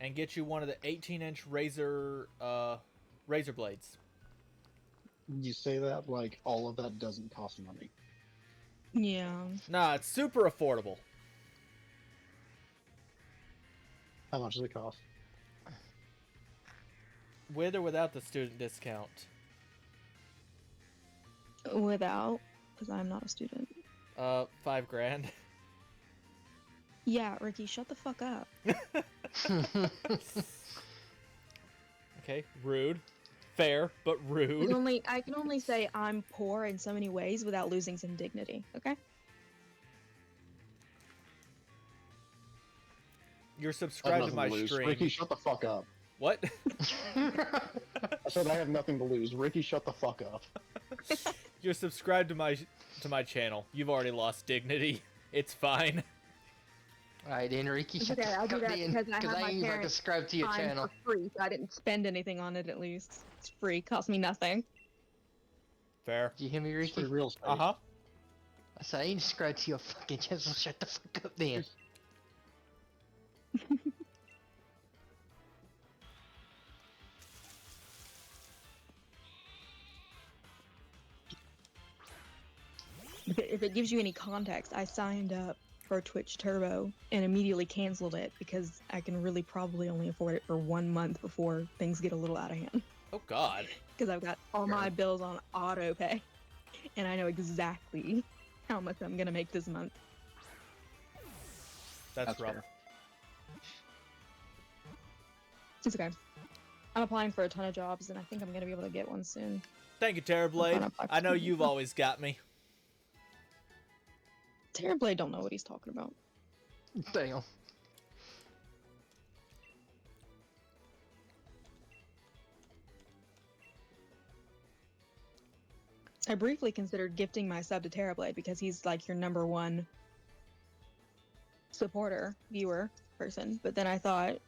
and get you one of the 18-inch razor blades. You say that like all of that doesn't cost money. Yeah. Nah, it's super affordable. How much does it cost? With or without the student discount. Without, because I'm not a student. $5,000. Yeah, Ricky, shut the fuck up. Okay, rude. Fair, but rude. I can only say I'm poor in so many ways without losing some dignity, okay? You're I have subscribed to nothing my to lose. stream. Ricky, shut the fuck up. What? I said I have nothing to lose. Ricky, shut the fuck up. You're subscribed to my channel. You've already lost dignity. It's fine. Alright, then Ricky, shut Okay, the I'll fuck do up that then, because I have I my ain't about to parents' subscribe to your time channel. for free, so I didn't spend anything on it at least. It's free, cost me nothing. Fair. Did you hear me, It's Ricky? free real estate. Uh-huh. I said I ain't subscribed to your fucking channel, so shut the fuck up then. If it gives you any context, I signed up for Twitch Turbo and immediately canceled it because I can really probably only afford it for 1 month before things get a little out of hand. Oh God. Because I've got all my bills on auto pay, and I know exactly how much I'm gonna make this month. That's rough. fair. It's okay. I'm applying for a ton of jobs, and I think I'm gonna be able to get one soon. Thank you, Terrorblade. I know you've always got me. Terrorblade don't know what he's talking about. Damn. I briefly considered gifting my sub to Terrorblade because he's like your #1 supporter, viewer, person. But then I thought,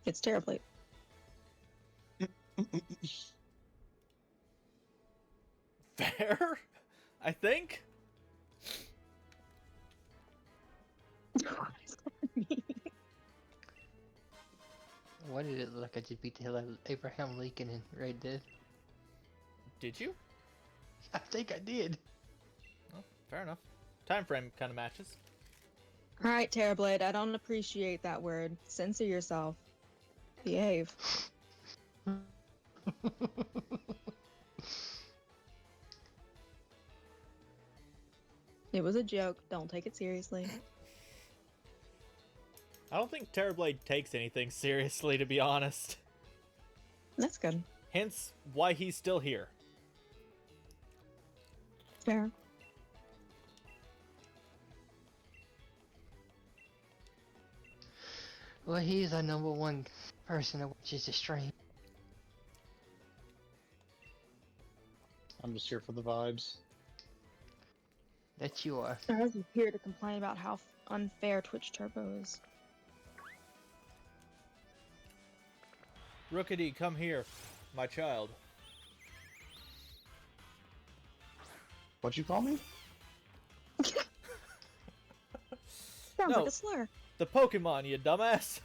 it's Terrorblade. Fair? I think? What does that mean? Why did it look like I just beat the hell out of Abraham Lincoln in Red Dead? Did you? I think I did. Oh, fair enough. Time frame kind of matches. Alright, Terrorblade, I don't appreciate that word. Censor yourself. Behave. It was a joke. Don't take it seriously. I don't think Terrorblade takes anything seriously, to be honest. That's good. Hence, why he's still here. Fair. Well, he's our #1 person that watches the stream. I'm just here for the vibes. That you are. I was here to complain about how unfair Twitch Turbo is. Rookity, come here, my child. What'd you call me? Sounds No. like a slur. The Pokemon, you dumbass.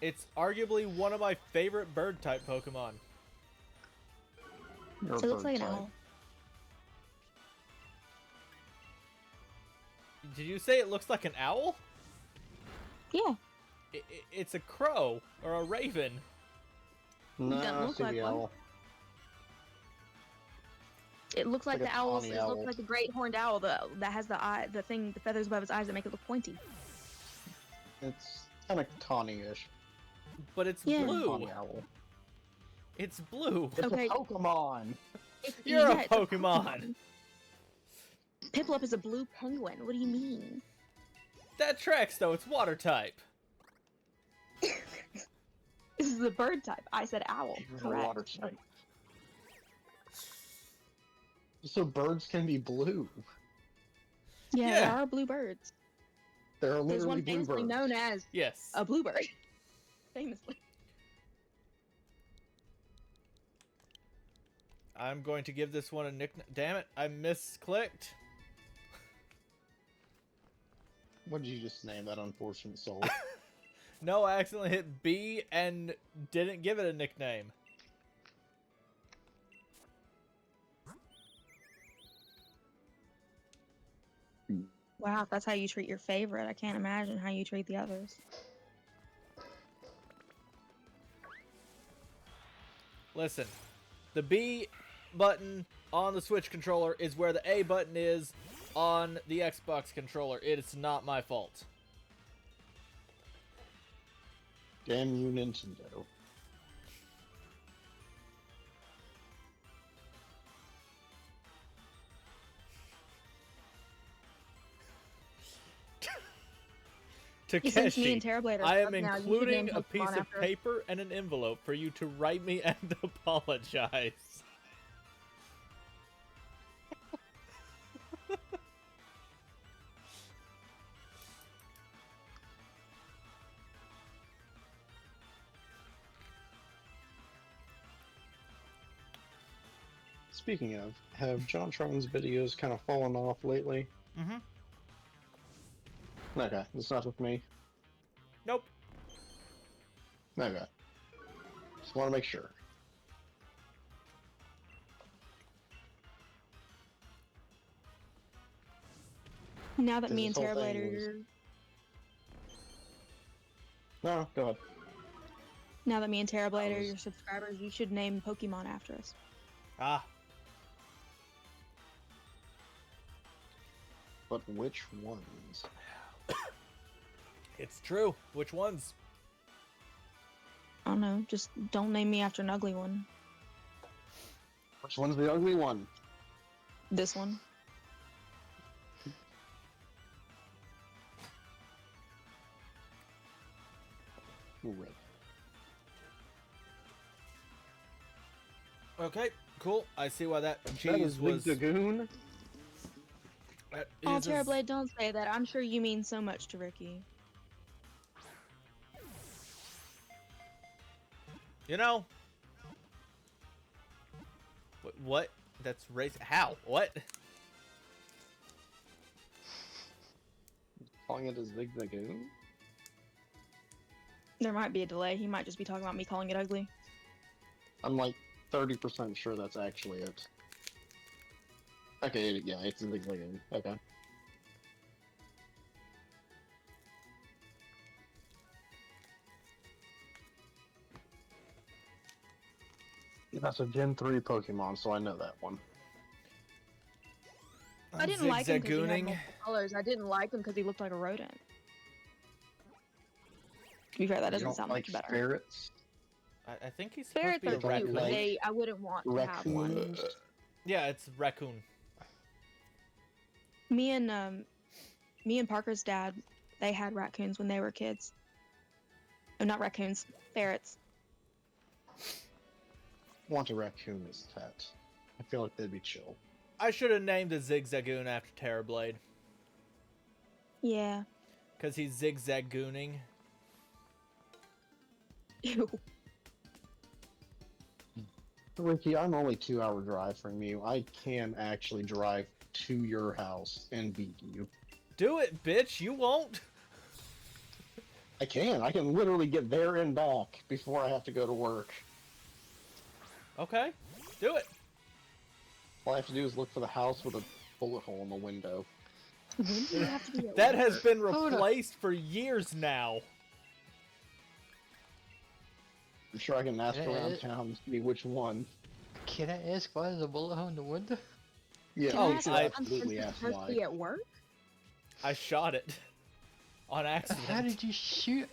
It's arguably one of my favorite bird-type Pokemon. You're a It looks bird like an type. owl. Did you say it looks like an owl? Yeah. It's a crow or a raven. No, Doesn't I look see like the one. owl. It looks like Like a the owl's. tawny It owl. looks like the great horned owl that has the eye, the thing, the feathers above its eyes that make it look pointy. It's kind of tawny-ish. But it's Yeah. blue. Tawny owl. It's blue. It's Okay. a Pokemon! You're a it's Pokemon. Piplup is a blue penguin. What do you mean? That tracks, though. It's water type. This is the bird type. I said owl. You're a Correct. water type. So birds can be blue. Yeah, Yeah. there are blue birds. There are There's literally one blue famously birds. known as Yes. a bluebird. Famously. I'm going to give this one a nickname. Damn it, I misclicked. What did you just name that unfortunate soul? No, I accidentally hit B and didn't give it a nickname. Wow, if that's how you treat your favorite, I can't imagine how you treat the others. Listen, the B button on the Switch controller is where the A button is on the Xbox controller. It is not my fault. Damn you, Nintendo. Since me and Takeshi, Terrorblade are I am stuck now, you should including name a Pokemon piece of after us. paper and an envelope for you to write me and apologize. Speaking of, have JonTron's videos kind of fallen off lately? Mm-hmm. Okay, it's not with me. Nope. Okay. Just want to make sure. Now that me This and whole Terrorblade thing are was- your, No, go ahead. now that me and Terrorblade are was- your subscribers, you should name Pokemon after us. Ah, But which ones? it's true. Which ones? I don't know, just don't name me after an ugly one. Which one's the ugly one? This one. Red. Okay, cool. I see why that That cheese is was. Big Dagoon. that Oh, is a- Terrorblade, don't say that. I'm sure you mean so much to Ricky. You know. What? That's race. How? What? Calling it a Zigzagoon? There might be a delay. He might just be talking about me calling it ugly. I'm like 30% sure that's actually it. Okay, yeah, it's a Zigzagoon. Okay. That's a Gen 3 Pokemon, so I know that one. I didn't like him because he had Zigzagooning. multiple colors. I didn't like him because he looked like a rodent. To be fair, that You doesn't don't sound like much better. ferrets? I think he's supposed Ferrets to be a are cute, but raccoon. I wouldn't want to have one. Raccoons? Yeah, it's raccoon. Me and Parker's dad, they had raccoons when they were kids. Oh, not raccoons, ferrets. Want a raccoon as a pet. I feel like they'd be chill. I should have named a Zigzagoon after Terrorblade. Yeah. Because he's zigzag-gooning. Ew. Ricky, I'm only 2-hour drive from you. I can actually drive to your house and beat you. Do it, bitch! You won't! I can. I can literally get there and back before I have to go to work. Okay, do it. All I have to do is look for the house with a bullet hole in the window. When do you have to be at That work? has been Hold on. replaced for years now. I'm sure I can ask Yeah, around it- town and see which one. Can I ask why there's a bullet hole in the window? Yeah, Can Oh, I you ask should I- if I'm absolutely ask supposed to why. be at work? I shot it. On accident. How did you shoot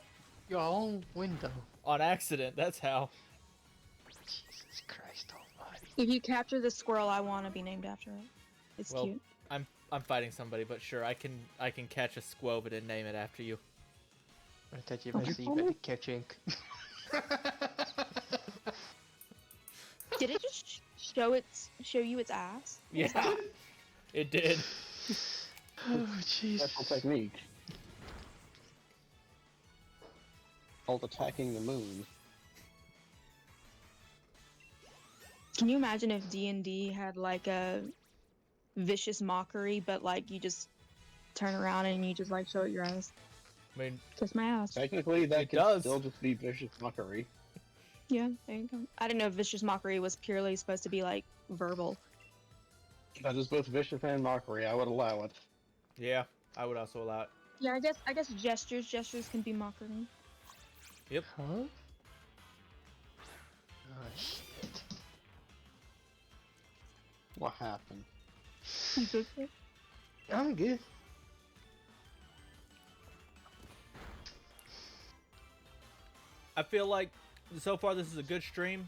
your own window? On accident, that's how. Jesus Christ almighty. If you capture the squirrel, I want to be named after it. It's Well, cute. I'm fighting somebody, but sure, I can catch a squovid and name it after you. I thought you Oh, were you see told about me? to catch ink. Did it just show you its ass? Yeah, it did. Oh jeez. Special technique. Called attacking the moon. Can you imagine if D&D had like a vicious mockery, but like you just turn around and you just like show it your ass? I mean, Kiss my ass. Technically, that It could does. still just be vicious mockery. Yeah, there you go. I didn't know if vicious mockery was purely supposed to be like verbal. That is both vicious and mockery. I would allow it. yeah, I would also allow it. Yeah, I guess gestures can be mockery. Huh? Oh shit. What happened? I'm good. I feel like so far this is a good stream,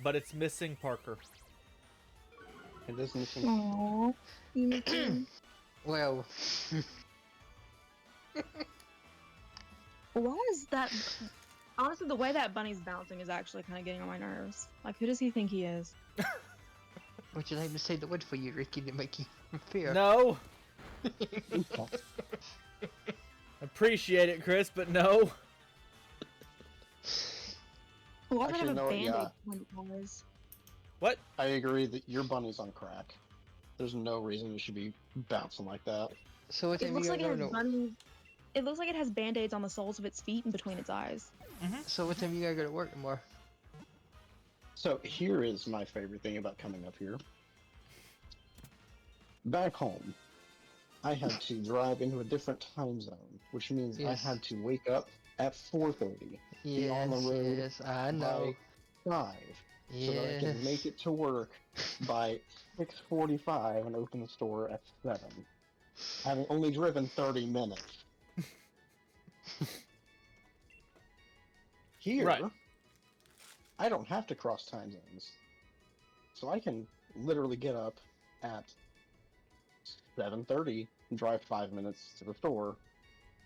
but it's missing Parker. It doesn't seem. Aww. You make me- Well, Why is that? Honestly, the way that bunny's bouncing is actually kind of getting on my nerves. Like, who does he think he is? would you like me to say the word for you, Ricky, to make you feel? No! Appreciate it, Chris, but no. Why would I Actually, have a no, band-aid yeah. on your eyes? What? I agree that your bunny's on crack. There's no reason it should be bouncing like that. So what It time looks you like gotta it go has to? bunny. It looks like it has band-aids on the soles of its feet and between its eyes. So what time you gotta go to work tomorrow? So here is my favorite thing about coming up here. Back home, I had to drive into a different time zone, which means I Yes. had to wake up at 4:30 Be on the Yes, road yes, I know. by 5, so that I could make it to work by 6:45 and open the store at 7, having only driven 30 minutes. Here, Right. I don't have to cross time zones, so I can literally get up at 7:30 and drive 5 minutes to the store,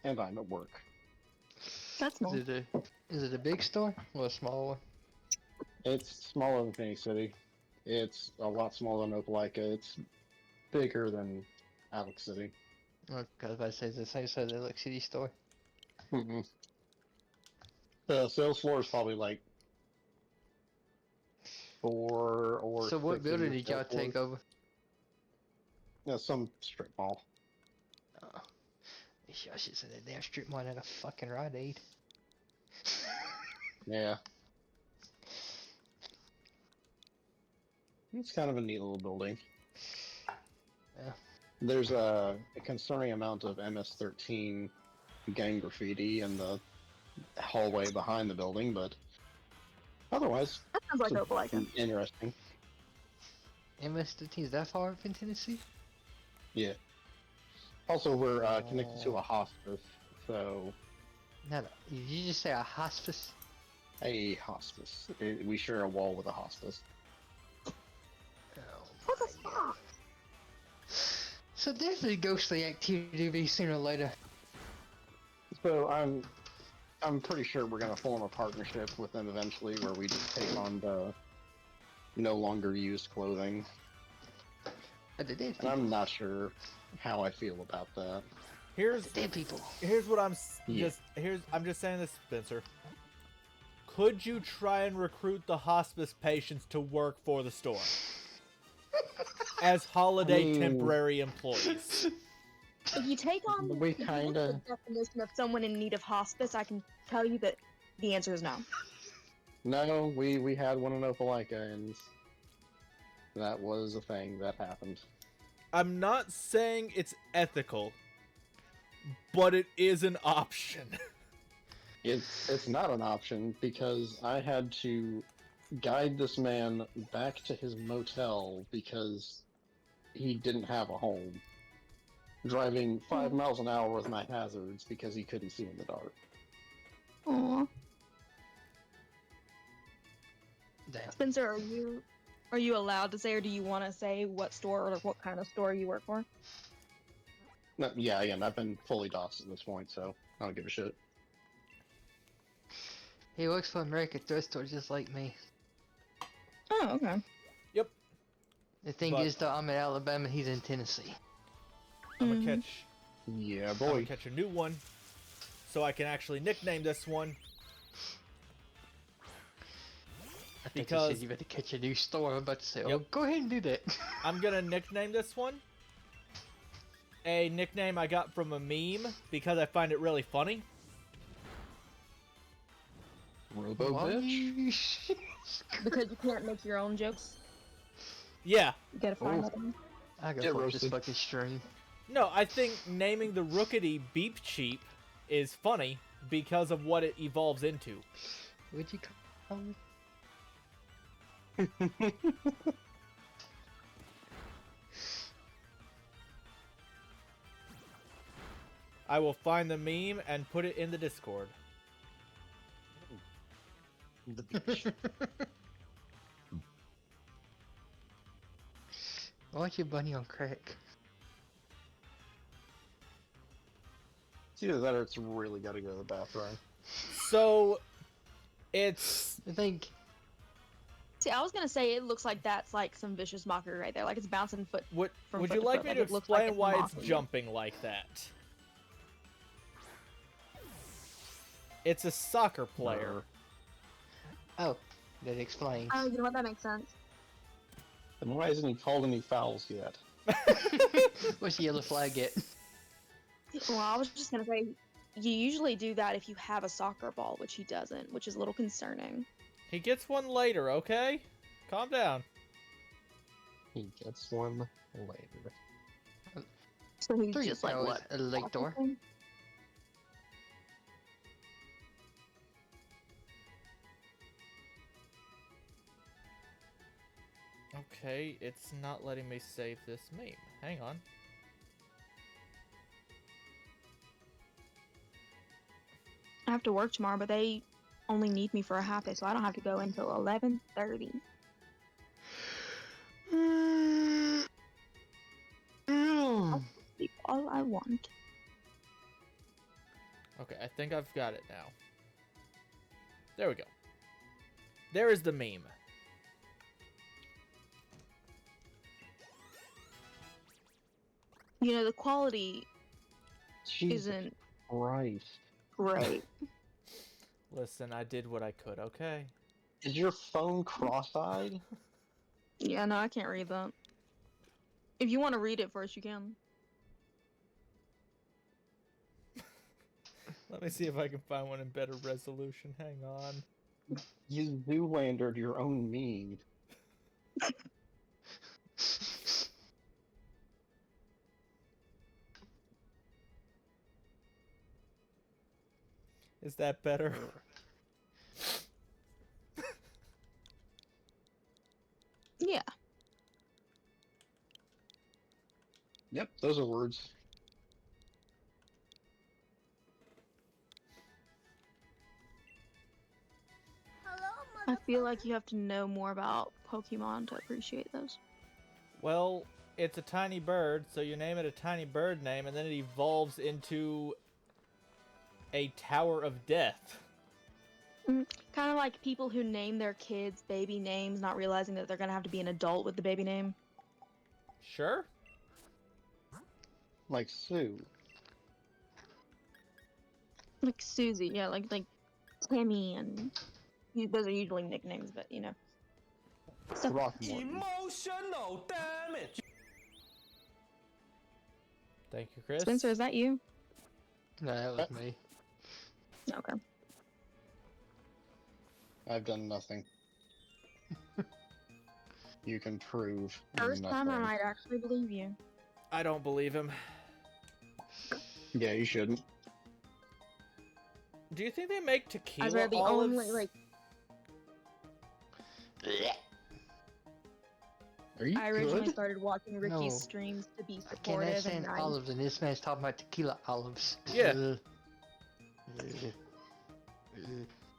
and I'm at work. That's nice. Is it a big store or a small one? It's smaller than Phoenix City. It's a lot smaller than Opelika. It's bigger than Alex City. Okay, I was about to say it's the same size as the Lake City store. Mm-mm. The sales floor is probably like 4 or So what 6 building of did y'all sales take floors. over? Yeah, some strip mall. Oh, y'all should say that damn strip mall had a fucking Rite Aid. Yeah. It's kind of a neat little building. Yeah. There's a concerning amount of MS-13 gang graffiti in the hallway behind the building, but otherwise, That sounds like it's Opelika. interesting. MS-13 is that far up in Tennessee? Yeah. Also, we're connected to a hospice, so No, did you just say a hospice? a hospice. We share a wall with a hospice. Oh What the my fuck? So definitely ghostly activity will be sooner or later. So I'm pretty sure we're gonna form a partnership with them eventually, where we just take on the no longer used clothing. But they did. And I'm not sure how I feel about that. Dead people. Here's what I'm Yeah. I'm just saying this, Spencer. Could you try and recruit the hospice patients to work for the store as holiday temporary employees? If you take on We if you look at kinda- the definition of someone in need of hospice, I can tell you that the answer is no. No, we had one in Opelika, and that was a thing that happened. I'm not saying it's ethical, but it is an option. It's not an option because I had to guide this man back to his motel because he didn't have a home. Driving 5 miles an hour with my hazards because he couldn't see in the dark. Aw. Damn. Spencer, are you allowed to say, or do you want to say what store or what kind of store you work for? No, yeah, again, I've been fully doxxed at this point, so I don't give a shit. He works for American Thrift Store just like me. Oh, okay. Yep. The thing But- is that I'm in Alabama, he's in Tennessee. I'm Mhm. gonna catch Yeah, I'm boy. gonna catch a new one, so I can actually nickname this one. I think Because- you said you better catch a new store. I'm about to say, oh, Yep. go ahead and do that. I'm gonna nickname this one a nickname I got from a meme because I find it really funny. Robo Why bitch? you- Because you can't make your own jokes. Yeah. You gotta find Ooh. them. I Get gotta fuck this roasted. fucking stream. No, I think naming the Rookity Beep Cheap is funny because of what it evolves into. What'd you call me? I will find the meme and put it in the Discord. The beach. Why's your bunny on crack? It's either that or it's really gotta go to the bathroom. So, it's I think See, I was gonna say it looks like that's like some vicious mockery right there. Like it's bouncing foot. would From would foot you to like foot, me like to it looks like explain it's why it's mocking you. jumping like that? It's a soccer player. oh, that explains. Oh, you know what? That makes sense. Then why hasn't he called any fouls yet? What's the yellow flag at? Well, I was just gonna say, you usually do that if you have a soccer ball, which he doesn't, which is a little concerning. He gets one later, okay? Calm down. He gets one later. So he's 3 just like hours what? at a lake door. Okay, it's not letting me save this meme. Hang on. I have to work tomorrow, but they only need me for a half day, so I don't have to go until 11:30. All I want. Okay, I think I've got it now. There we go. There is the meme. You know, the quality Jesus isn't Christ. great. Listen, I did what I could, okay? Is your phone cross-eyed? Yeah, no, I can't read that. If you want to read it first, you can. Let me see if I can find one in better resolution. Hang on. You Zoolandered your own meme. Is that better? Yeah. Yep, those are words. I feel like you have to know more about Pokemon to appreciate those. Well, it's a tiny bird, so you name it a tiny bird name, and then it evolves into a Tower of Death. Kind of like people who name their kids baby names, not realizing that they're gonna have to be an adult with the baby name. Sure? Like Sue. Like Susie, yeah, like Timmy, and those are usually nicknames, but you know. So, Throckmorton. Emotional damage. Thank you, Chris. Spencer, is that you? No, that was me. Okay. I've done nothing. You can prove First nothing. time I might actually believe you. I don't believe him. Yeah, you shouldn't. Do you think they make I tequila swear the olives? only like Are you I originally good? started watching Ricky's No. streams to be I can't supportive and stand nice. olives, and this man's talking about tequila olives. Yeah.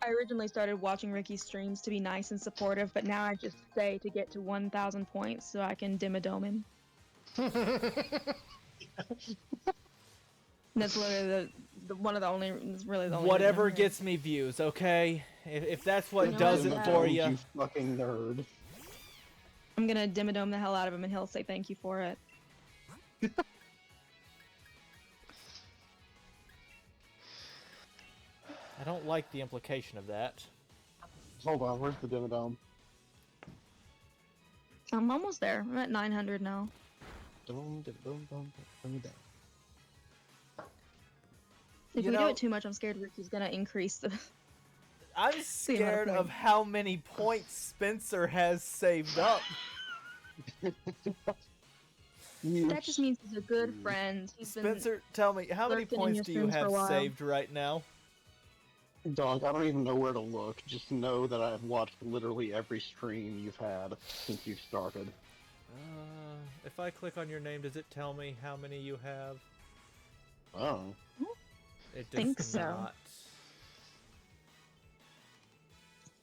I originally started watching Ricky's streams to be nice and supportive, but now I just say to get to 1,000 points so I can dimmadome him. That's literally the one of the only, it's really the only. Whatever reason I'm here. gets me views, okay? If that's what You know does what? it Yeah. for You you. fucking nerd. I'm gonna dimmadome the hell out of him and he'll say thank you for it. I don't like the implication of that. Hold on, where's the Dimmadome? I'm almost there. I'm at 900 now. Bring me down. If You we do know- it too much, I'm scared Ricky's gonna increase the. I'm amount of scared of points. how many points Spencer has saved up. That just means he's a good friend. He's been. Spencer, tell me, how many lurking in points your do you streams for a have while. saved right now? Dog, I don't even know where to look. Just know that I've watched literally every stream you've had since you've started. If I click on your name, does it tell me how many you have? Oh. It does Think so. not.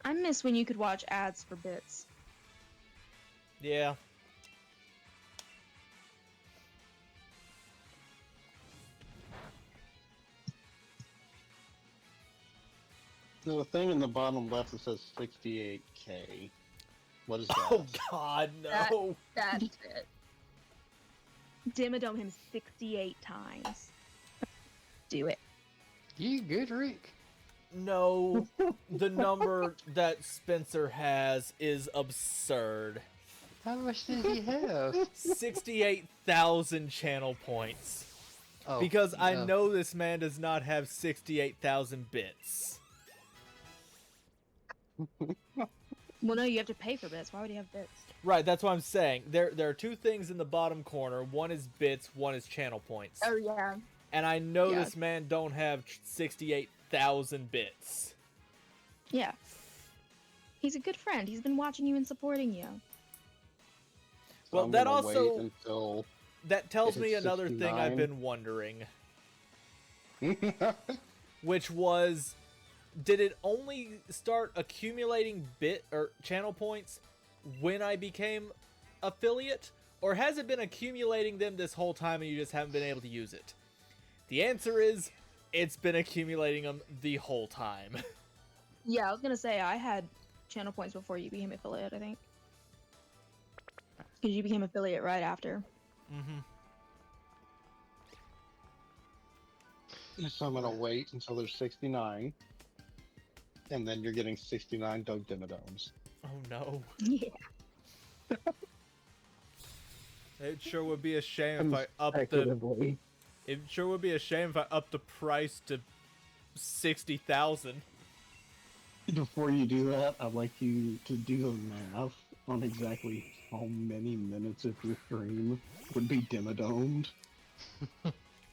I miss when you could watch ads for bits. Yeah. The thing in the bottom left that says 68K. What is that? Oh God, no. That's it. Dimmadome him 68 times. Do it. You good, Rick? No, the number that Spencer has is absurd. How much did he have? 68,000 channel points. Oh, Because I no. know this man does not have 68,000 bits. Well, no, you have to pay for bits. Why would he have bits? Right, that's what I'm saying. There are two things in the bottom corner. One is bits, one is channel points. Oh, yeah. And I know Yeah. this man don't have 68,000 bits. Yeah. He's a good friend. He's been watching you and supporting you. So Well, I'm that gonna also- wait until... That tells If me it's another thing I've 69. been wondering, which was, did it only start accumulating bit or channel points when I became affiliate, or has it been accumulating them this whole time and you just haven't been able to use it? The answer is, it's been accumulating them the whole time. Yeah, I was gonna say I had channel points before you became affiliate, I think. Because you became affiliate right after. Mm-hmm. So I'm gonna wait until there's 69. And then you're getting 69 Doug Dimmadomes. Oh no. Yeah. It sure would be a shame if I upped the. Equitably. It sure would be a shame if I upped the price to 60,000. Before you do that, I'd like you to do the math on exactly how many minutes of your stream would be dimmadomed.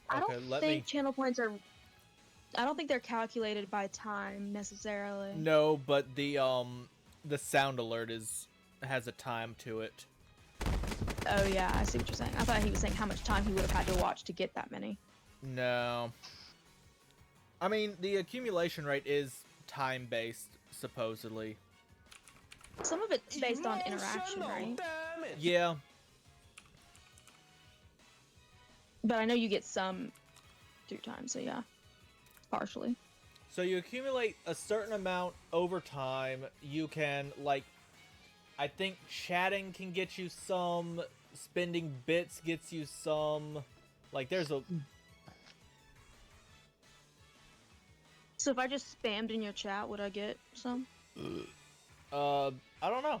I Okay, don't let think me- channel points are. I don't think they're calculated by time necessarily. No, but the sound alert has a time to it. Oh yeah, I see what you're saying. I thought he was saying how much time he would have had to watch to get that many. No. I mean, the accumulation rate is time-based, supposedly. Some of it's based on interaction, right? Damage. Yeah. But I know you get some through time, so yeah, partially. So you accumulate a certain amount over time. You can, like, I think chatting can get you some, spending bits gets you some. Like, there's a... So if I just spammed in your chat, would I get some? I don't know.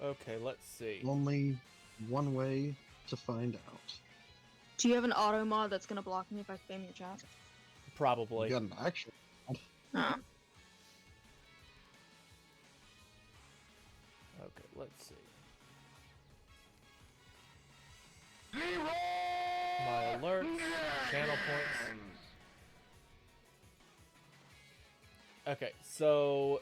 Okay, let's see. Only one way to find out. Do you have an auto mod that's gonna block me if I spam your chat? Probably. You got an actual. No. Okay, let's see. My alerts, channel points. Okay, so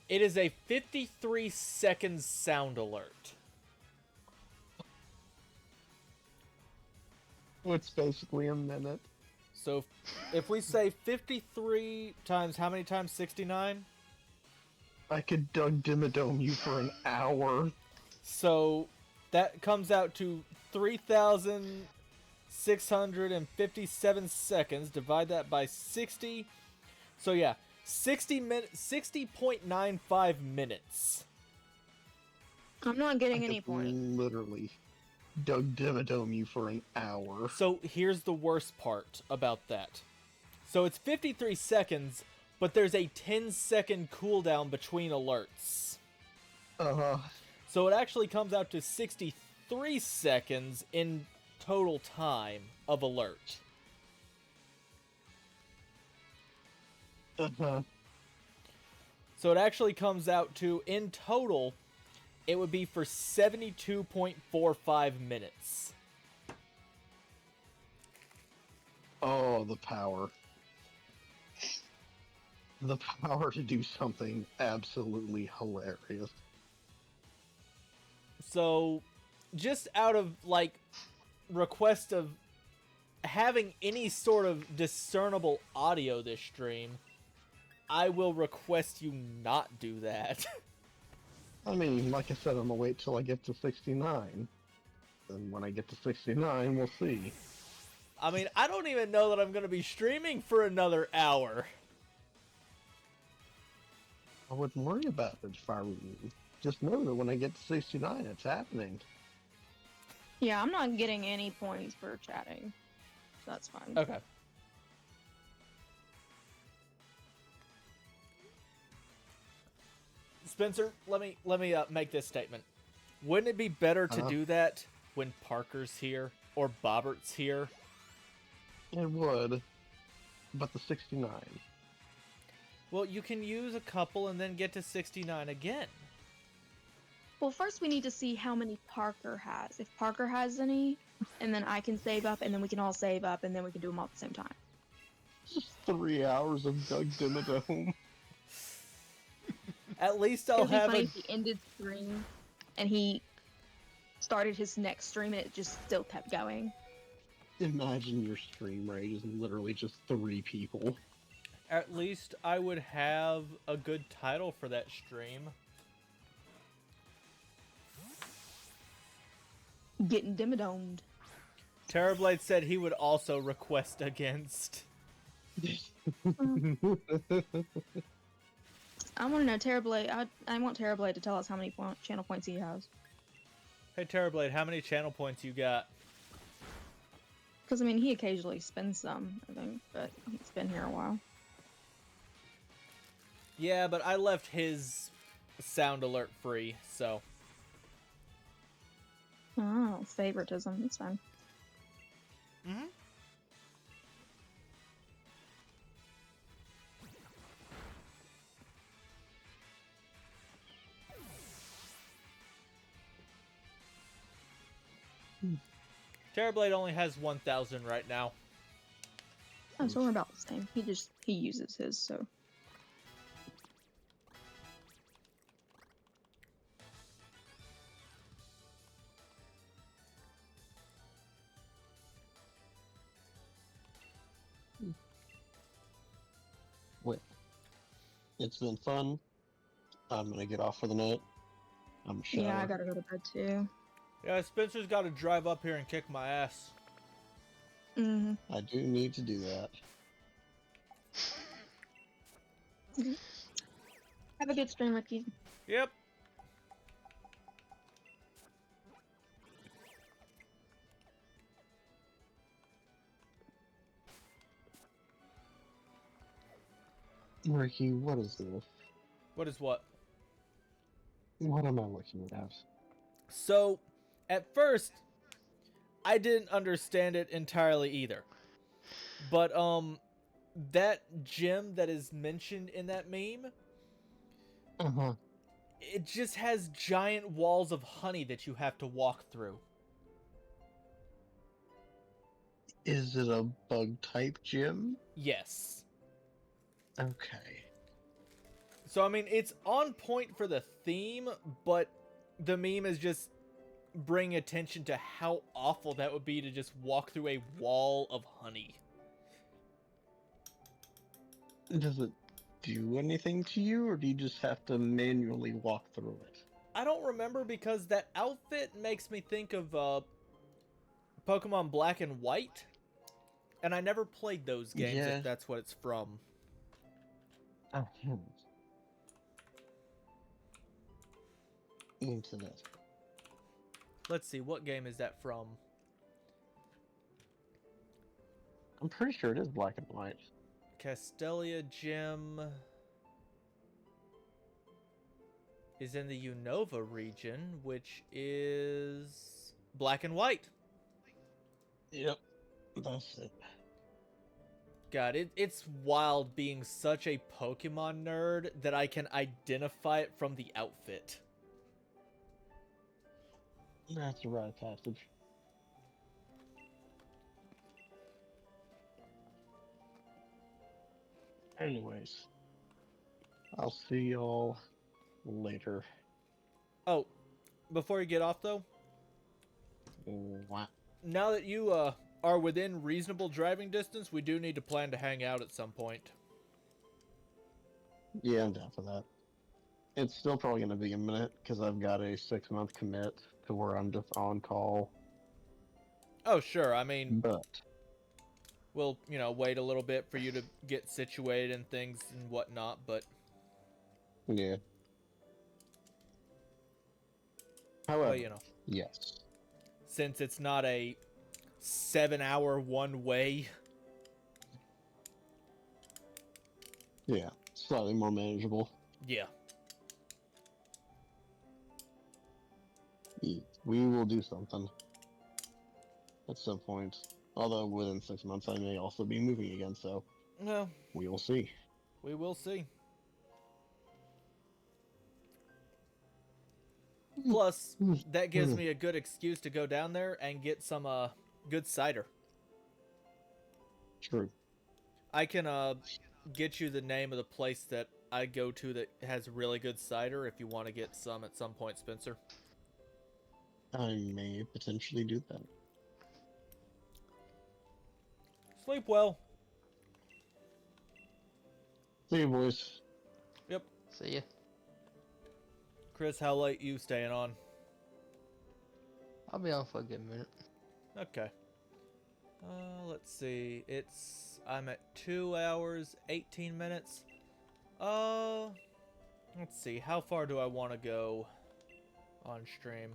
it is a 53-second sound alert. It's basically a minute. So if we say 53 times how many times? 69? I could Doug Dimmadome you for an hour. So that comes out to 3,657 seconds. Divide that by 60. So yeah, 60.95 minutes. I'm not getting I any could points. literally Doug Dimmadome you for an hour. So here's the worst part about that. So it's 53 seconds, but there's a 10-second cooldown between alerts. Uh-huh. So it actually comes out to 63 seconds in total time of alert. Uh-huh. So it actually comes out to, in total, it would be for 72.45 minutes. Oh, the power. The power to do something absolutely hilarious. So, just out of, like, request of having any sort of discernible audio this stream, I will request you not do that. I mean, like I said, I'm gonna wait till I get to 69. And when I get to 69, we'll see. I mean, I don't even know that I'm going to be streaming for another hour. I wouldn't worry about it if I were you. Just know that when I get to 69, it's happening. Yeah, I'm not getting any points for chatting. So that's fine. Okay. Spencer, let me make this statement. Wouldn't it be better to do that when Parker's here or Bobbert's here? It would. But the 69. Well, you can use a couple and then get to 69 again. Well, first we need to see how many Parker has. If Parker has any, and then I can save up, and then we can all save up, and then we can do them all at the same time. Just 3 hours of Doug Dimmadome. At least It I'll would be have funny a... if he ended stream, and he started his next stream, and it just still kept going. Imagine your stream rate is literally just 3 people. At least I would have a good title for that stream. Getting dimmadomed. Terrorblade said he would also request against. I want to know Terrorblade. I want Terrorblade to tell us how many channel points he has. Hey Terrorblade, how many channel points you got? Because, I mean, he occasionally spends some, I think, but he's been here a while. Yeah, but I left his sound alert free, so... Oh, favoritism. That's fine. Mm-hmm. Terrorblade only has 1,000 right now. Oh, so we're about the same. He uses his, so. Wait. It's been fun. I'm gonna get off for the night. I'm shower. Yeah, I gotta go to bed too. Yeah, Spencer's got to drive up here and kick my ass. Mm-hmm. I do need to do that. Have a good stream with you. Yep. Ricky, what is this? What is what? What am I looking at? So, at first, I didn't understand it entirely either. But, that gym that is mentioned in that meme, Uh-huh. it just has giant walls of honey that you have to walk through. Is it a bug type gym? Yes. Okay. So, I mean, it's on point for the theme, but the meme is just bringing attention to how awful that would be to just walk through a wall of honey. Does it do anything to you, or do you just have to manually walk through it? I don't remember because that outfit makes me think of Pokemon Black and White, and I never played those games Yeah. if that's what it's from. Internet. Let's see, what game is that from? I'm pretty sure it is black and white. Castelia Gym is in the Unova region, which is Black and White. Yep. That's it. God, it's wild being such a Pokemon nerd that I can identify it from the outfit. That's a rite of passage. Anyways, I'll see y'all later. Oh, before you get off though, What? now that you are within reasonable driving distance, we do need to plan to hang out at some point. Yeah, I'm down for that. It's still probably going to be a minute because I've got a 6-month commit to where I'm just on call. Oh, sure. I mean, But we'll, wait a little bit for you to get situated and things and whatnot, but yeah. However, well, yes. since it's not a 7-hour one way. Yeah, slightly more manageable. Yeah. We will do something at some point. Although within 6 months I may also be moving again, so Well, we will see. we will see. Plus, that gives me a good excuse to go down there and get some good cider. True. I can get you the name of the place that I go to that has really good cider if you want to get some at some point, Spencer. I may potentially do that. Sleep well. See you, boys. Yep. See ya. Chris, how late you staying on? I'll be on for a good minute. Okay. Let's see. I'm at 2 hours, 18 minutes. Let's see. How far do I want to go on stream?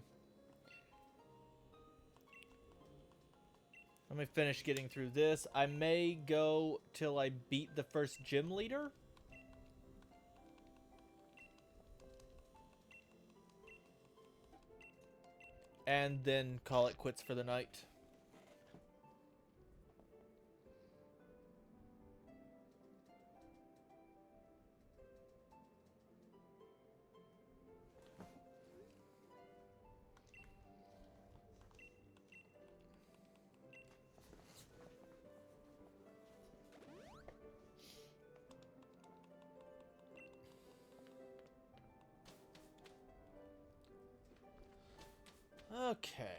Let me finish getting through this. I may go till I beat the first gym leader. And then call it quits for the night. Okay.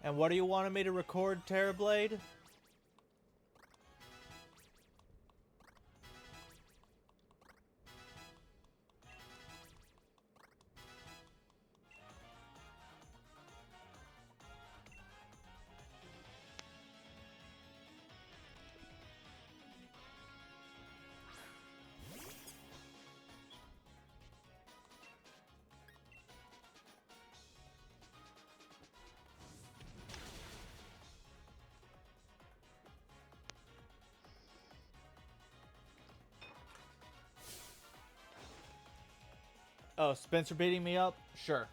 And what do you want me to record, Terrorblade? Oh, Spencer beating me up? Sure.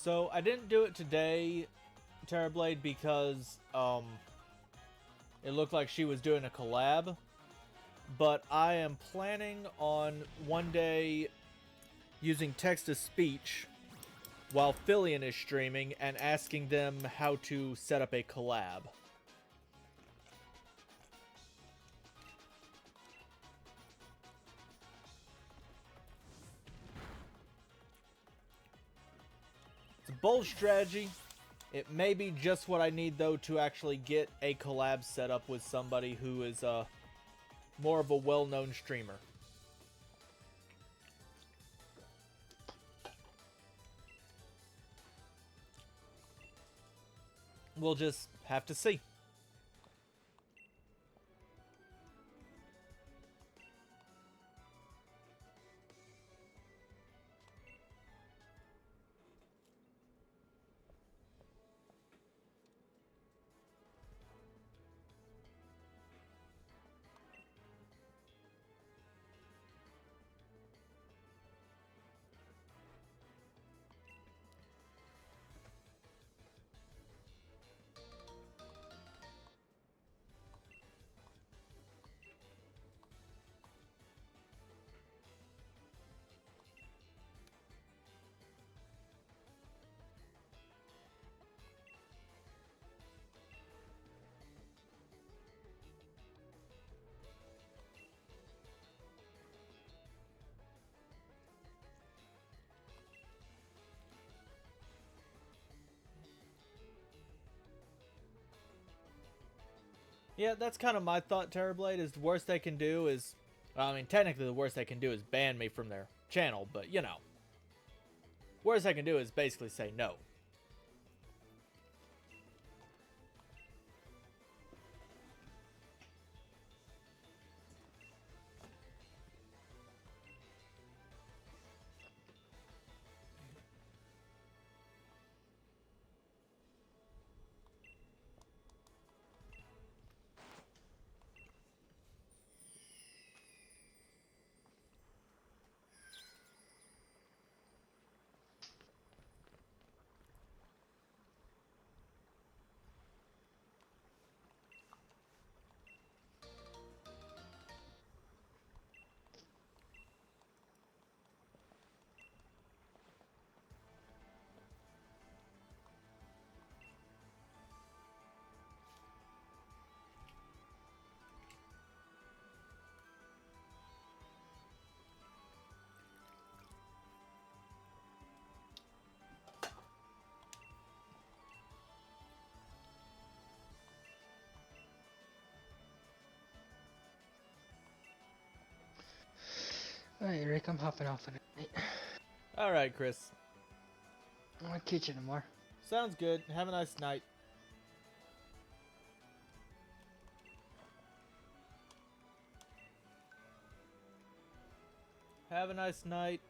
So, I didn't do it today, Terrorblade, because, it looked like she was doing a collab. But I am planning on one day using text-to-speech while Fillion is streaming and asking them how to set up a collab. It's a bold strategy. It may be just what I need, though, to actually get a collab set up with somebody who is more of a well-known streamer. We'll just have to see. Yeah, that's kind of my thought, Terrorblade, is the worst they can do is... Well, I mean, technically the worst they can do is ban me from their channel, but, you know. Worst they can do is basically say no. Alright, Rick, I'm hopping off in a minute. Alright, Chris. I'm gonna catch you tomorrow. Sounds good. Have a nice night. Have a nice night.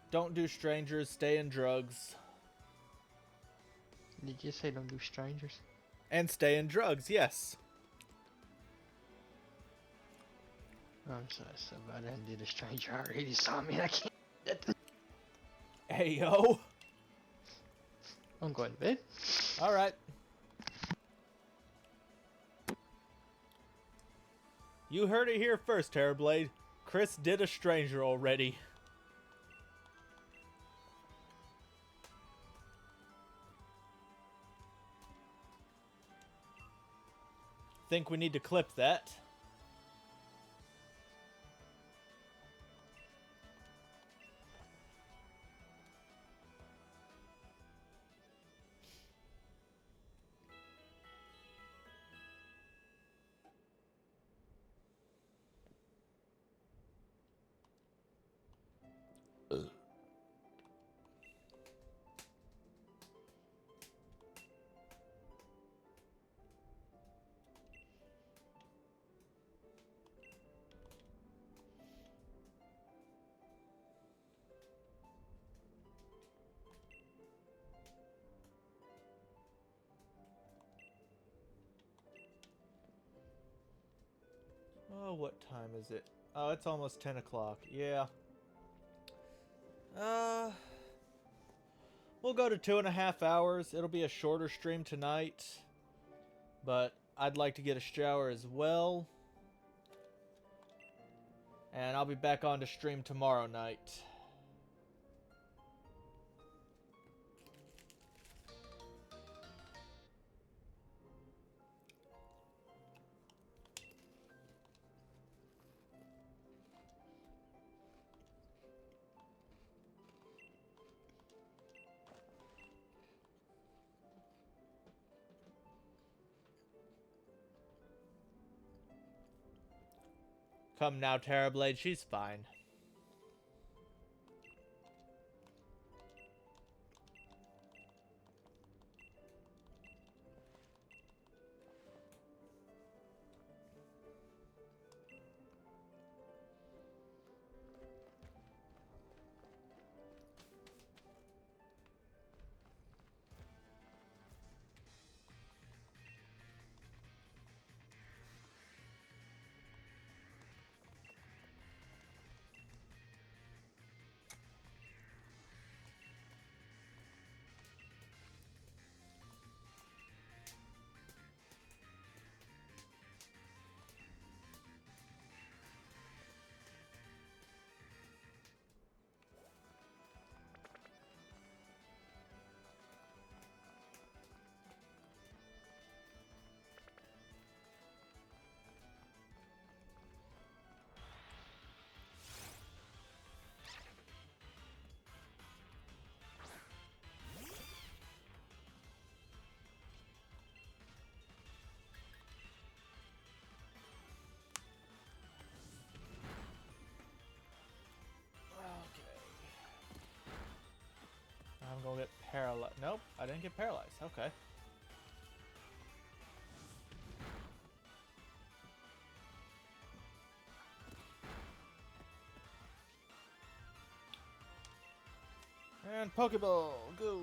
Don't do strangers. Stay in drugs. Did you say don't do strangers? And stay in drugs, yes. I'm so bad. I didn't do the stranger already saw me. I can't. Hey, yo. I'm going to bed. Alright. You heard it here first, Terrorblade. Chris did a stranger already. Think we need to clip that. Oh, what time is it? Oh, it's almost 10 o'clock. Yeah. We'll go to 2.5 hours. It'll be a shorter stream tonight. But I'd like to get a shower as well. And I'll be back on to stream tomorrow night. Come now, Terrorblade. She's fine. I'm gonna get paralyzed. Nope, I didn't get paralyzed. Okay. And Pokeball, go!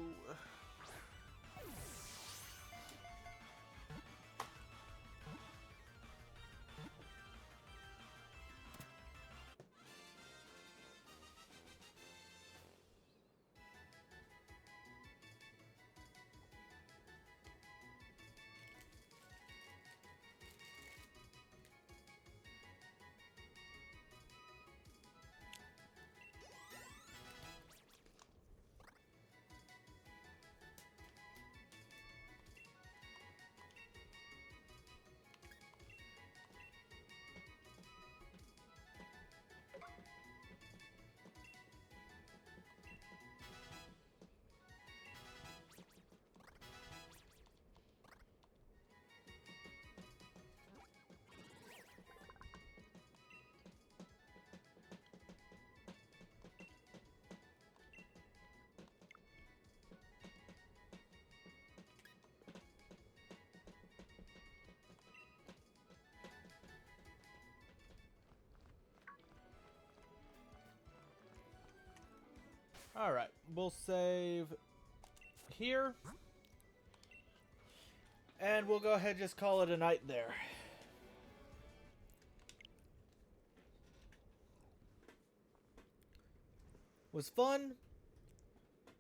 Alright, we'll save here. And we'll go ahead and just call it a night there. Was fun.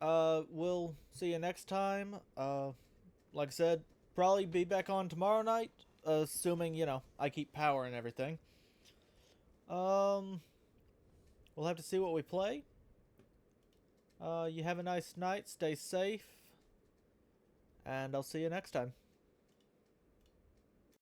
We'll see you next time. Like I said, probably be back on tomorrow night, assuming, you know, I keep power and everything. We'll have to see what we play. You have a nice night, stay safe, and I'll see you next time.